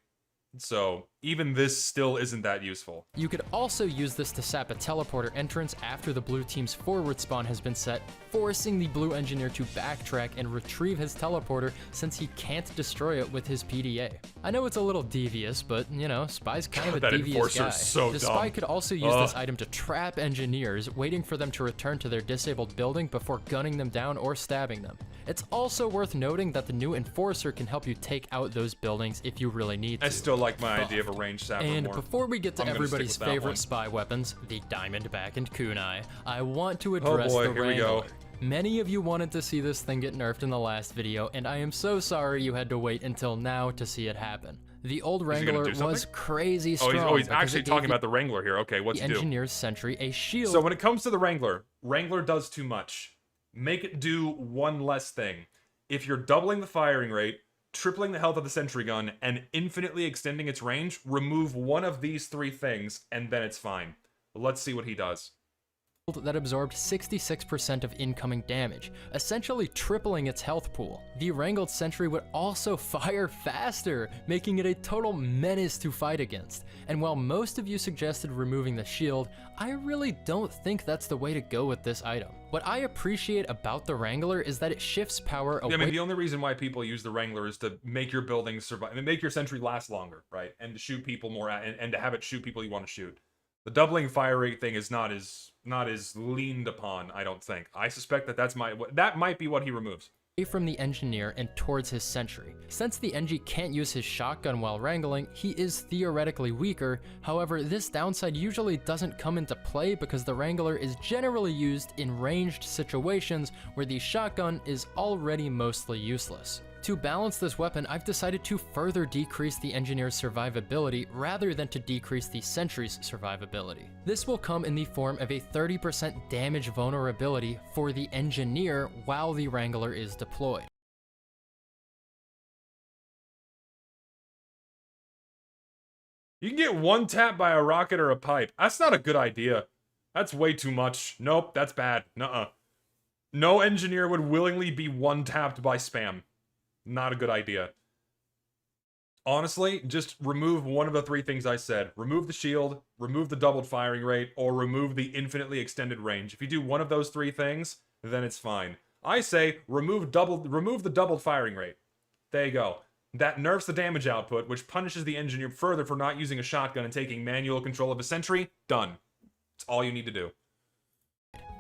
Speaker 1: So even this still isn't that useful.
Speaker 4: You could also use this to sap a teleporter entrance after the blue team's forward spawn has been set, forcing the blue engineer to backtrack and retrieve his teleporter since he can't destroy it with his PDA. I know it's a little devious, but you know, Spy's kind of a
Speaker 1: that
Speaker 4: devious
Speaker 1: enforcer's
Speaker 4: guy.
Speaker 1: so
Speaker 4: The
Speaker 1: dumb.
Speaker 4: Spy could also use this item to trap engineers, waiting for them to return to their disabled building before gunning them down or stabbing them. It's also worth noting that the new enforcer can help you take out those buildings if you really need to.
Speaker 1: I still like my idea of a ranged sapper
Speaker 4: And
Speaker 1: more.
Speaker 4: before we get to
Speaker 1: I'm gonna
Speaker 4: everybody's
Speaker 1: stick with that
Speaker 4: favorite
Speaker 1: one.
Speaker 4: spy weapons, the Diamondback and Kunai, I want to address
Speaker 1: boy,
Speaker 4: the
Speaker 1: here we go.
Speaker 4: Wrangler. Many of you wanted to see this thing get nerfed in the last video, and I am so sorry you had to wait until now to see it happen. The old
Speaker 1: he gonna
Speaker 4: Wrangler
Speaker 1: do
Speaker 4: was
Speaker 1: something?
Speaker 4: crazy
Speaker 1: Oh,
Speaker 4: strong.
Speaker 1: he's
Speaker 4: because
Speaker 1: actually
Speaker 4: it gave
Speaker 1: talking about the Wrangler here. Okay, what's
Speaker 4: the
Speaker 1: he do?
Speaker 4: engineer's sentry a shield.
Speaker 1: So when it comes to the Wrangler, Wrangler does too much. Make it do one less thing. If you're doubling the firing rate, tripling the health of the sentry gun, and infinitely extending its range, remove one of these 3 things, and then it's fine. Let's see what he does.
Speaker 4: That absorbed 66% of incoming damage, essentially tripling its health pool. The Wrangled Sentry would also fire faster, making it a total menace to fight against. And while most of you suggested removing the shield, I really don't think that's the way to go with this item. What I appreciate about the Wrangler is that it shifts power away.
Speaker 1: I mean, the only reason why people use the Wrangler is to make your buildings survive, I mean, make your sentry last longer, right? And to shoot people more, and to have it shoot people you want to shoot. The doubling fire rate thing is not as leaned upon, I don't think. I suspect that that might be what he removes.
Speaker 4: From the engineer and towards his sentry. Since the Engie can't use his shotgun while wrangling, he is theoretically weaker. However, this downside usually doesn't come into play because the Wrangler is generally used in ranged situations where the shotgun is already mostly useless. To balance this weapon, I've decided to further decrease the engineer's survivability rather than to decrease the sentry's survivability. This will come in the form of a 30% damage vulnerability for the engineer while the Wrangler is deployed.
Speaker 1: You can get one tap by a rocket or a pipe. That's not a good idea. That's way too much. Nope, that's bad. Nuh-uh. No engineer would willingly be one tapped by spam. Not a good idea. Honestly, just remove one of the 3 things I said. Remove the shield, remove the doubled firing rate, or remove the infinitely extended range. If you do one of those 3 things, then it's fine. I say remove the doubled firing rate. There you go. That nerfs the damage output, which punishes the engineer further for not using a shotgun and taking manual control of a sentry. Done. It's all you need to do.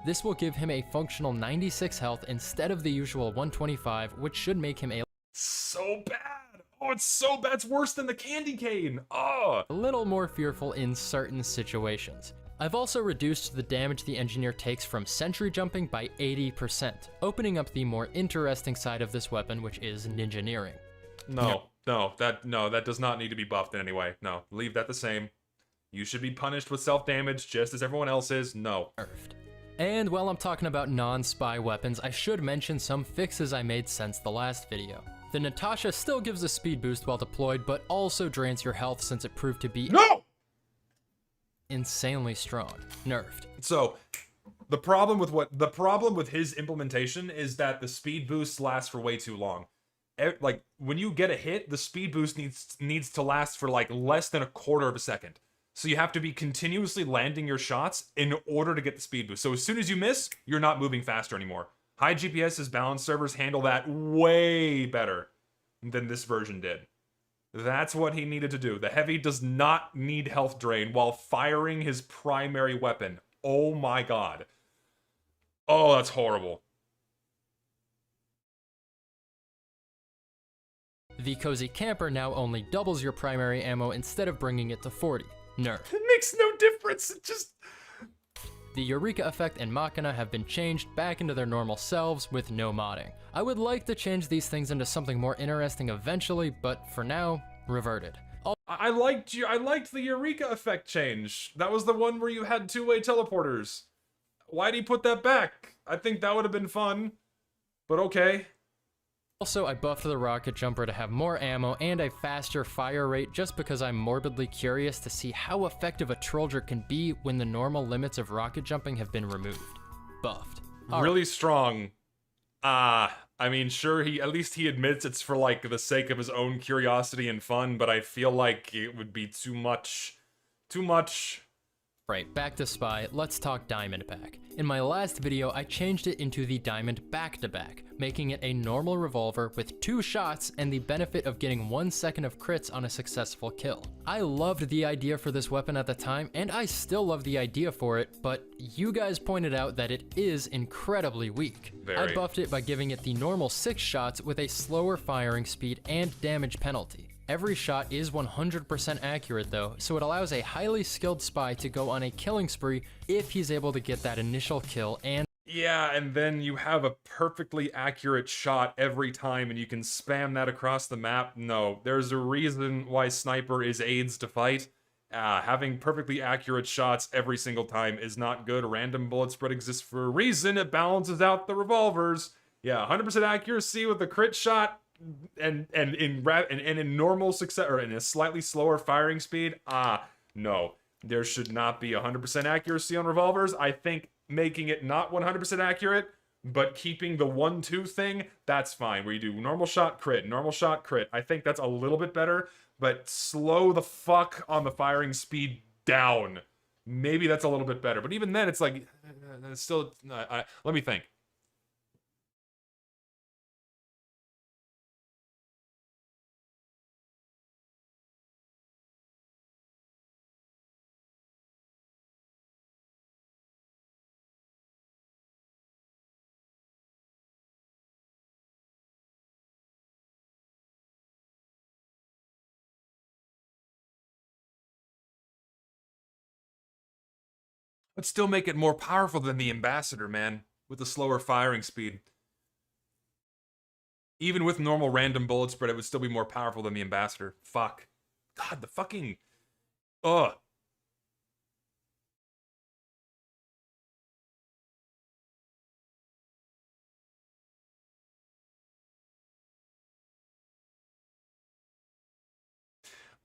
Speaker 4: This will give him a functional 96 health instead of the usual 125, which should make him
Speaker 1: So bad. Oh, it's so bad. It's worse than the candy cane. Oh.
Speaker 4: a little more fearful in certain situations. I've also reduced the damage the engineer takes from sentry jumping by 80%, opening up the more interesting side of this weapon, which is ninjaneering.
Speaker 1: No, that does not need to be buffed in any way. No, leave that the same. You should be punished with self-damage just as everyone else is. No.
Speaker 4: Nerfed. And while I'm talking about non-spy weapons, I should mention some fixes I made since the last video. The Natasha still gives a speed boost while deployed, but also drains your health since it proved to be insanely strong. Nerfed.
Speaker 1: So, the problem with his implementation is that the speed boosts last for way too long. Like, when you get a hit, the speed boost needs to last for like less than a quarter of a second. So you have to be continuously landing your shots in order to get the speed boost. So as soon as you miss, you're not moving faster anymore. High GPS's balanced servers handle that way better than this version did. That's what he needed to do. The Heavy does not need health drain while firing his primary weapon. Oh my god. Oh, that's horrible.
Speaker 4: The Cozy Camper now only doubles your primary ammo instead of bringing it to 40. Nerf.
Speaker 1: It makes no difference. It just...
Speaker 4: The Eureka Effect and Machina have been changed back into their normal selves with no modding. I would like to change these things into something more interesting eventually, but for now, reverted.
Speaker 1: I liked you. I liked the Eureka effect change. That was the one where you had two-way teleporters. Why'd he put that back? I think that would have been fun. But okay.
Speaker 4: Also, I buffed the rocket jumper to have more ammo and a faster fire rate just because I'm morbidly curious to see how effective a Trollger can be when the normal limits of rocket jumping have been removed. Buffed.
Speaker 1: Really strong. I mean, sure, at least he admits it's for, like, the sake of his own curiosity and fun, but I feel like it would be too much. Too much.
Speaker 4: Right, back to Spy, let's talk Diamond Pack. In my last video, I changed it into the Diamond back-to-back, making it a normal revolver with 2 shots and the benefit of getting 1 second of crits on a successful kill. I loved the idea for this weapon at the time, and I still love the idea for it, but you guys pointed out that it is incredibly weak.
Speaker 1: Very.
Speaker 4: I buffed it by giving it the normal 6 shots with a slower firing speed and damage penalty. Every shot is 100% accurate though, so it allows a highly skilled spy to go on a killing spree if he's able to get that initial kill and
Speaker 1: Yeah, and then you have a perfectly accurate shot every time and you can spam that across the map. No, there's a reason why Sniper is AIDS to fight. Having perfectly accurate shots every single time is not good. Random bullet spread exists for a reason. It balances out the revolvers. Yeah, 100% accuracy with a crit shot. And in normal success, or in a slightly slower firing speed, no. There should not be 100% accuracy on revolvers. I think making it not 100% accurate, but keeping the 1-2 thing, that's fine. Where you do normal shot crit, normal shot crit. I think that's a little bit better, but slow the fuck on the firing speed down. Maybe that's a little bit better. But even then, it's like, it's still, let me think. But still make it more powerful than the Ambassador, man. With the slower firing speed. Even with normal random bullet spread, it would still be more powerful than the Ambassador. Fuck. God, the fucking... Ugh.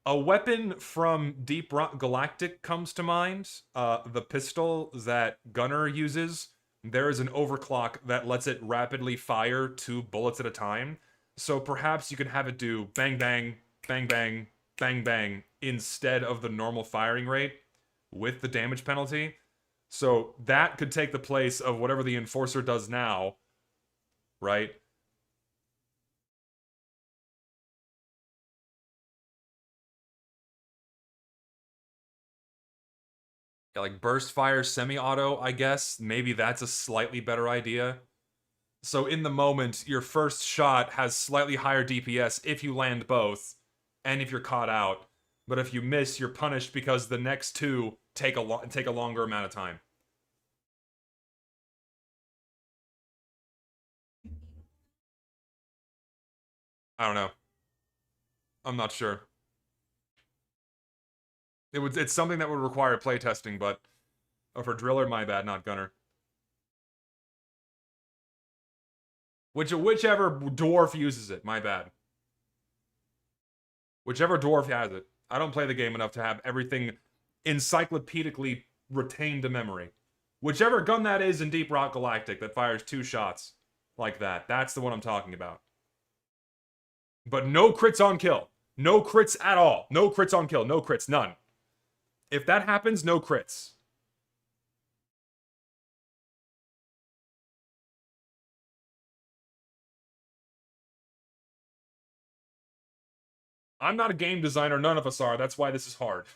Speaker 1: A weapon from Deep Rock Galactic comes to mind. The pistol that Gunner uses. There is an overclock that lets it rapidly fire 2 bullets at a time. So perhaps you can have it do bang bang, bang bang, bang bang, instead of the normal firing rate with the damage penalty. So that could take the place of whatever the Enforcer does now, right? Yeah, like burst fire semi-auto, I guess. Maybe that's a slightly better idea. So in the moment, your first shot has slightly higher DPS if you land both, and if you're caught out. But if you miss, you're punished because the next 2 take a longer amount of time. I don't know. I'm not sure. It's something that would require playtesting, but... Oh, for Driller, my bad, not Gunner. Whichever dwarf uses it, my bad. Whichever dwarf has it. I don't play the game enough to have everything encyclopedically retained to memory. Whichever gun that is in Deep Rock Galactic that fires 2 shots like that, that's the one I'm talking about. But no crits on kill. No crits at all. No crits on kill. No crits. None. If that happens, no crits. I'm not a game designer, none of us are, that's why this is hard.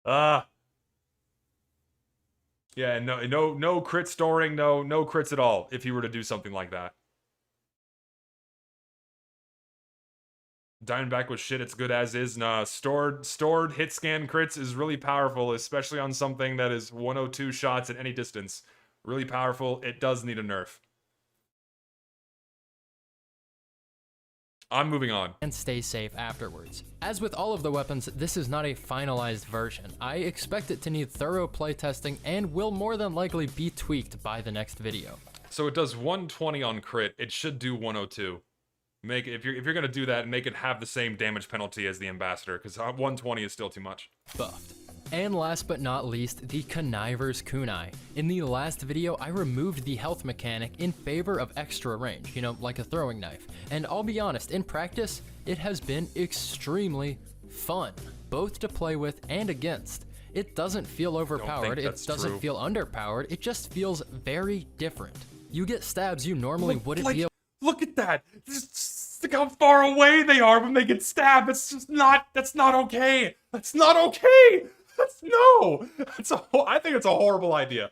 Speaker 1: Yeah, no crit storing, no crits at all, if you were to do something like that. Diamondback was shit, it's good as is. Nah, stored hit scan crits is really powerful, especially on something that is 102 shots at any distance. Really powerful, it does need a nerf. I'm moving on.
Speaker 4: and stay safe afterwards. As with all of the weapons, this is not a finalized version. I expect it to need thorough playtesting and will more than likely be tweaked by the next video.
Speaker 1: So it does 120 on crit. It should do 102. Make it, if you're gonna do that, make it have the same damage penalty as the Ambassador, because 120 is still too much.
Speaker 4: Buffed. And last but not least, the Conniver's Kunai. In the last video, I removed the health mechanic in favor of extra range, you know, like a throwing knife. And I'll be honest, in practice, it has been extremely fun, both to play with and against. It doesn't feel overpowered, it doesn't feel underpowered, it just feels very different. You get stabs you normally wouldn't be able.
Speaker 1: Look at that! Look how far away they are when they get stabbed. It's just not. That's not okay. That's not okay. No. I think it's a horrible idea.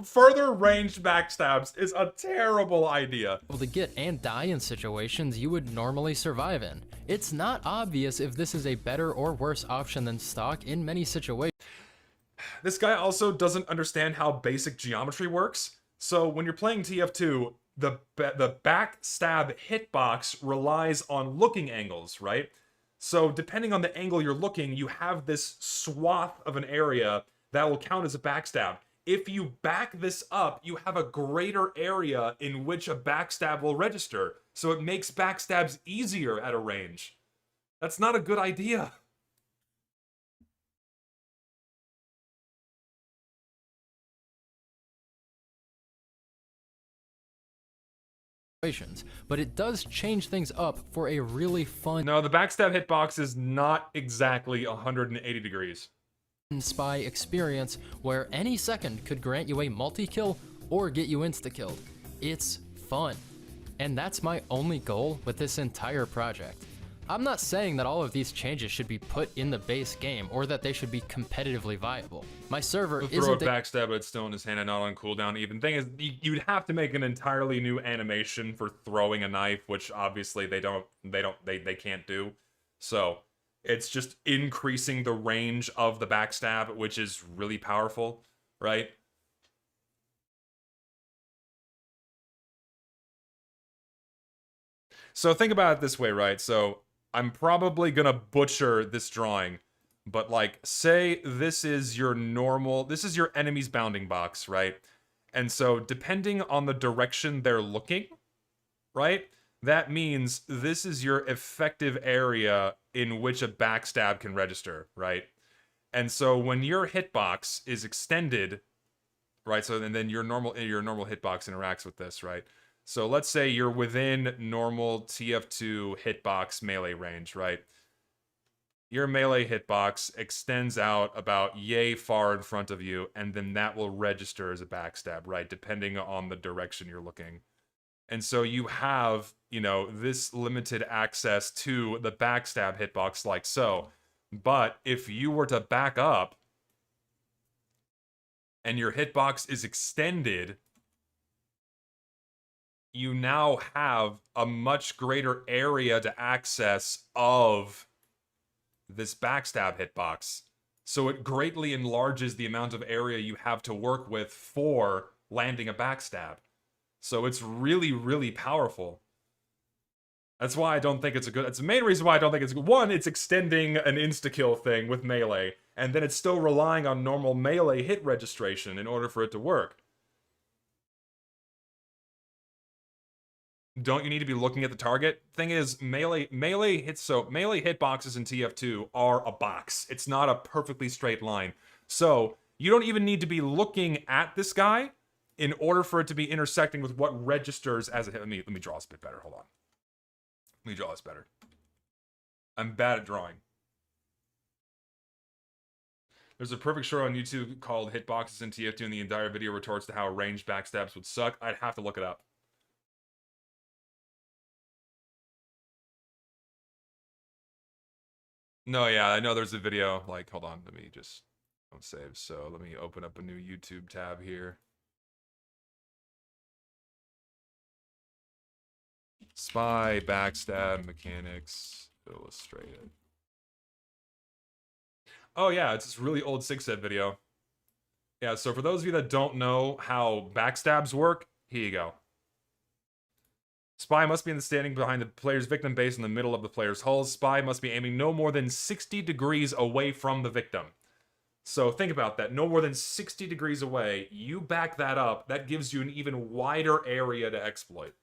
Speaker 1: Further ranged backstabs is a terrible idea.
Speaker 4: To get and die in situations you would normally survive in. It's not obvious if this is a better or worse option than stock in many situations.
Speaker 1: This guy also doesn't understand how basic geometry works. So when you're playing TF2, the backstab hitbox relies on looking angles, right? So depending on the angle you're looking, you have this swath of an area that will count as a backstab. If you back this up, you have a greater area in which a backstab will register. So it makes backstabs easier at a range. That's not a good idea.
Speaker 4: But it does change things up for a really fun.
Speaker 1: No, the backstab hitbox is not exactly 180 degrees.
Speaker 4: Spy experience where any second could grant you a multi-kill or get you insta-killed. It's fun. And that's my only goal with this entire project. I'm not saying that all of these changes should be put in the base game or that they should be competitively viable. My server isn't
Speaker 1: throw a backstab, but it's still in his hand and not on cooldown. Even thing is, you'd have to make an entirely new animation for throwing a knife, which obviously they can't do. So it's just increasing the range of the backstab, which is really powerful, right? So think about it this way, right? So I'm probably gonna butcher this drawing, but like, say this is your enemy's bounding box, right? And so depending on the direction they're looking, right? That means this is your effective area in which a backstab can register, right? And so when your hitbox is extended, right? So and then your normal hitbox interacts with this, right? So let's say you're within normal TF2 hitbox melee range, right? Your melee hitbox extends out about yay far in front of you, and then that will register as a backstab, right? Depending on the direction you're looking. And so you have, you know, this limited access to the backstab hitbox like so. But if you were to back up, and your hitbox is extended, you now have a much greater area to access of this backstab hitbox. So it greatly enlarges the amount of area you have to work with for landing a backstab. So it's really, really powerful. That's why I don't think it's a good... That's the main reason why I don't think it's good. One, it's extending an insta-kill thing with melee, and then it's still relying on normal melee hit registration in order for it to work. Don't you need to be looking at the target? Thing is, melee hitboxes in TF2 are a box. It's not a perfectly straight line. So, you don't even need to be looking at this guy in order for it to be intersecting with what registers as a hit. Let me draw this a bit better. Hold on. Let me draw this better. I'm bad at drawing. There's a perfect short on YouTube called Hitboxes in TF2, and the entire video retorts to how ranged backstabs would suck. I'd have to look it up. No, yeah, I know there's a video. Like, hold on, let me just don't save. So let me open up a new YouTube tab here. Spy backstab mechanics illustrated. Oh yeah, it's this really old 6-set video. Yeah, so for those of you that don't know how backstabs work, here you go. Spy must be in the standing behind the player's victim base in the middle of the player's hull. Spy must be aiming no more than 60 degrees away from the victim. So think about that. No more than 60 degrees away. You back that up. That gives you an even wider area to exploit.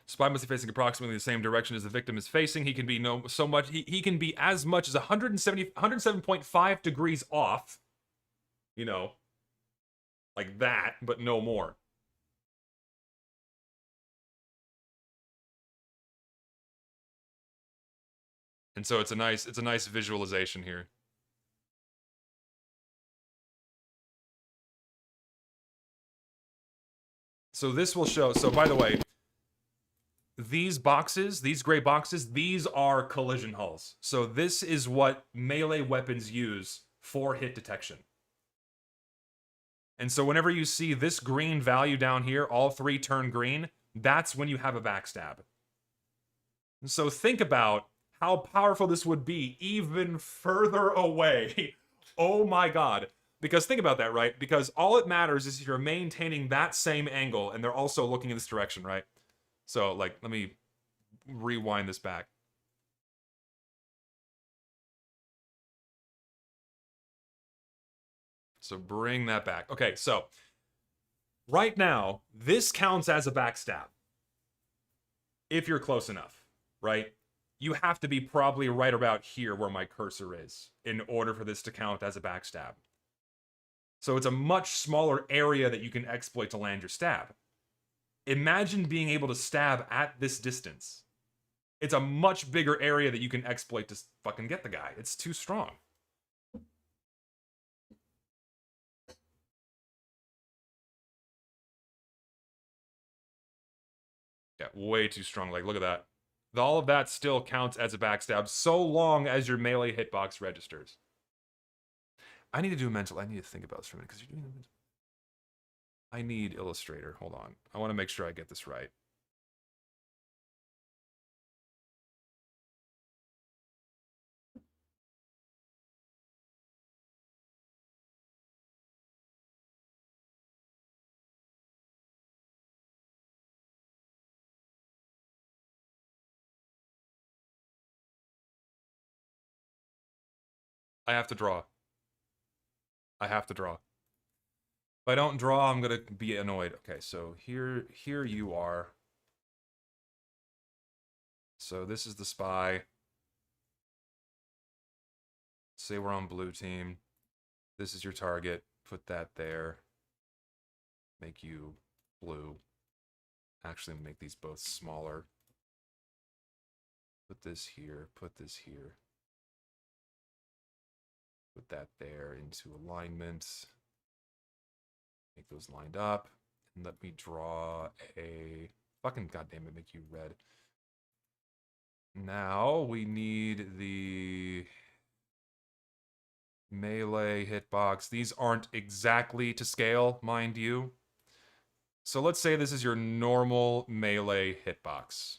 Speaker 1: Spy must be facing approximately the same direction as the victim is facing. He can be he can be as much as 107.5 degrees off. You know, like that, but no more. And so it's a nice visualization here. So this will show, so by the way, these boxes, these gray boxes, these are collision hulls. So this is what melee weapons use for hit detection. And so whenever you see this green value down here, all three turn green, that's when you have a backstab. And so think about how powerful this would be even further away. Oh my god. Because think about that, right? Because all it matters is if you're maintaining that same angle and they're also looking in this direction, right? So, like, let me rewind this back. So bring that back. Okay, so right now, this counts as a backstab. If you're close enough, right? You have to be probably right about here where my cursor is in order for this to count as a backstab. So it's a much smaller area that you can exploit to land your stab. Imagine being able to stab at this distance. It's a much bigger area that you can exploit to fucking get the guy. It's too strong. Yeah, way too strong. Like, look at that. All of that still counts as a backstab so long as your melee hitbox registers. I need to do a mental. I need to think about this for a minute because you're doing. I need Illustrator. Hold on. I want to make sure I get this right. I have to draw. I have to draw. If I don't draw, I'm gonna be annoyed. Okay, so here you are. So this is the spy. Say we're on blue team. This is your target. Put that there. Make you blue. Actually, make these both smaller. Put this here. Put this here. Put that there into alignment. Make those lined up. And let me draw a... Fucking goddamn it, make you red. Now we need the melee hitbox. These aren't exactly to scale, mind you. So let's say this is your normal melee hitbox.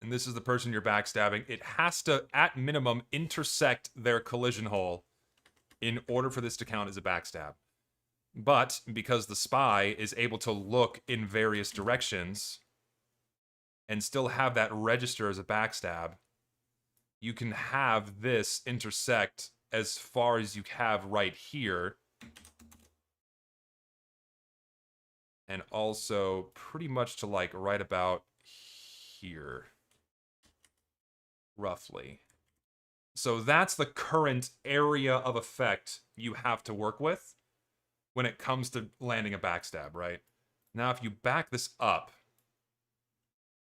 Speaker 1: And this is the person you're backstabbing. It has to, at minimum, intersect their collision hole in order for this to count as a backstab. But because the spy is able to look in various directions and still have that register as a backstab, you can have this intersect as far as you have right here. And also pretty much to like right about here. Roughly. So that's the current area of effect you have to work with when it comes to landing a backstab, right? Now if you back this up,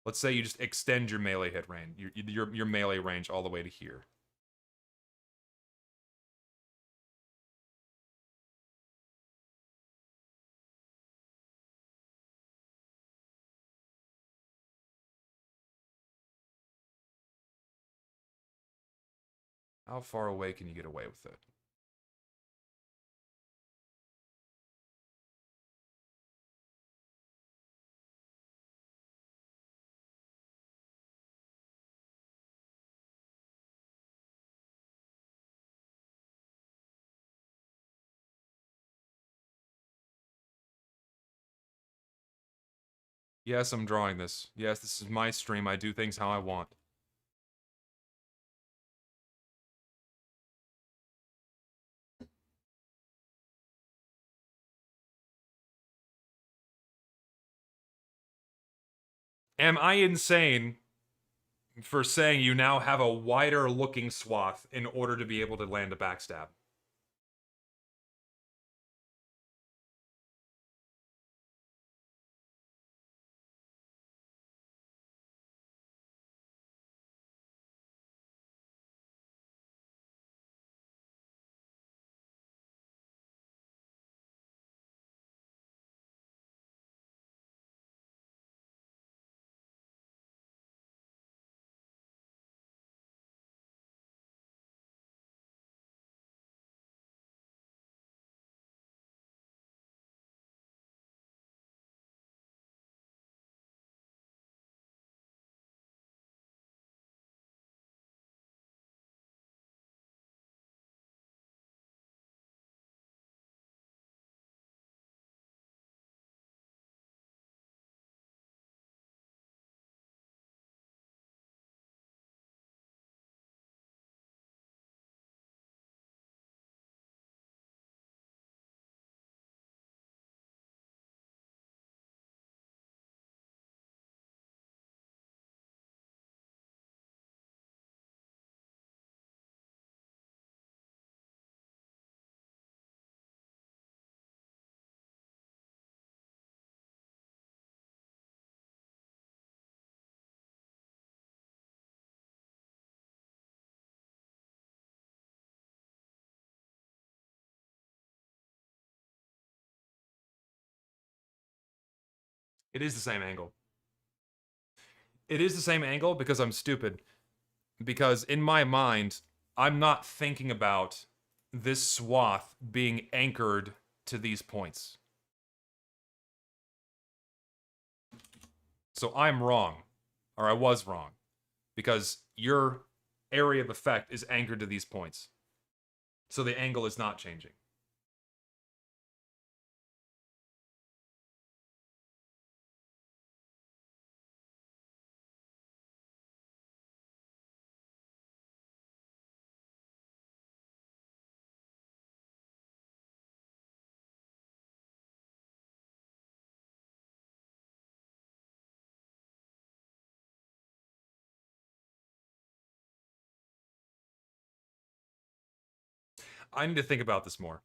Speaker 1: let's say you just extend your melee hit range, your melee range all the way to here. How far away can you get away with it? Yes, I'm drawing this. Yes, this is my stream. I do things how I want. Am I insane for saying you now have a wider looking swath in order to be able to land a backstab? It is the same angle. It is the same angle because I'm stupid. Because in my mind, I'm not thinking about this swath being anchored to these points. So I'm wrong. Or I was wrong. Because your area of effect is anchored to these points. So the angle is not changing. I need to think about this more.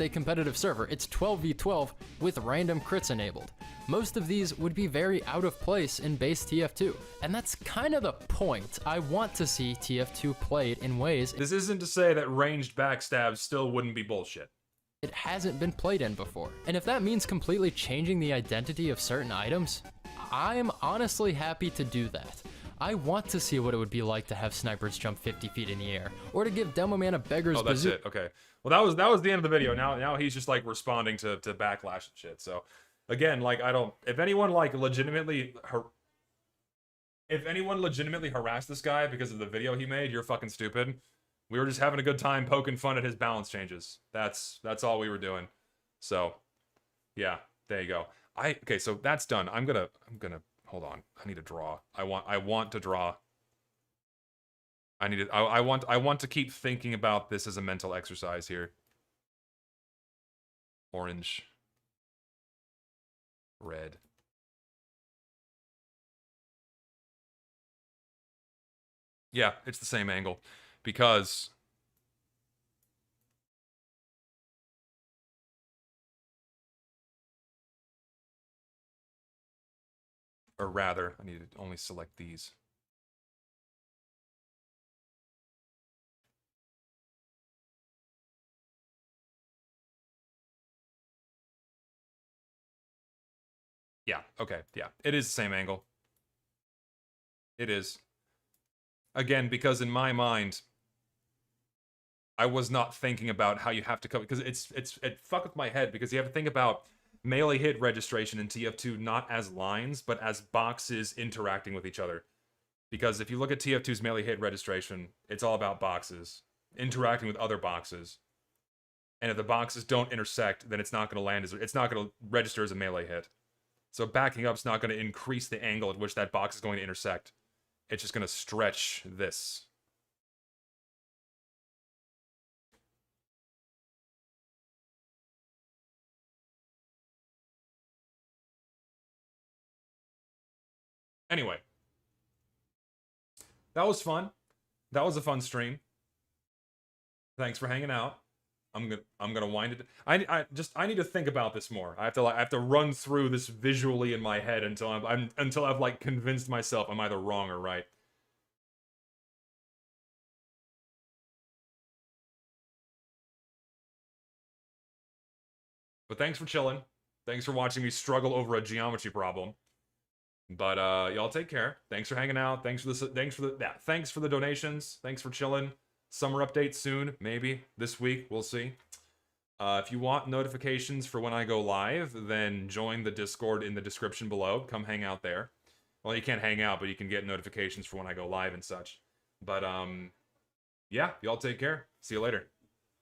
Speaker 4: A competitive server, it's 12v12 with random crits enabled. Most of these would be very out of place in base TF2, and that's kind of the point. I want to see TF2 played in ways
Speaker 1: This isn't to say that ranged backstabs still wouldn't be bullshit.
Speaker 4: it hasn't been played in before. And if that means completely changing the identity of certain items, I'm honestly happy to do that. I want to see what it would be like to have snipers jump 50 feet in the air, or to give Demoman a beggar's
Speaker 1: Oh, that's
Speaker 4: bazooka.
Speaker 1: it. Okay. Well, that was the end of the video. Now he's just like responding to backlash and shit. So, again, like I don't. If anyone like legitimately harassed this guy because of the video he made, you're fucking stupid. We were just having a good time poking fun at his balance changes. That's all we were doing. So, yeah, there you go. Okay, so that's done. I'm gonna hold on. I need to draw. I want to draw. I want to keep thinking about this as a mental exercise here. Orange. Red. Yeah, it's the same angle. Because or rather, I need to only select these. Yeah, okay, yeah. It is the same angle. It is. Again, because in my mind, I was not thinking about how you have to cover, because it fucked with my head, because you have to think about melee hit registration in TF2 not as lines, but as boxes interacting with each other. Because if you look at TF2's melee hit registration, it's all about boxes interacting with other boxes. And if the boxes don't intersect, then it's not going to land as it's not going to register as a melee hit. So backing up's not going to increase the angle at which that box is going to intersect. It's just going to stretch this. Anyway. That was fun. That was a fun stream. Thanks for hanging out. I'm gonna wind it. I need to think about this more. I have to run through this visually in my head until I've like convinced myself I'm either wrong or right. But thanks for chilling. Thanks for watching me struggle over a geometry problem. But y'all take care. Thanks for hanging out. Thanks for the donations. Thanks for chilling. Summer update soon, maybe this week. We'll see. If you want notifications for when I go live, then join the Discord in the description below. Come hang out there. Well, you can't hang out, but you can get notifications for when I go live and such. But yeah, y'all take care. See you later.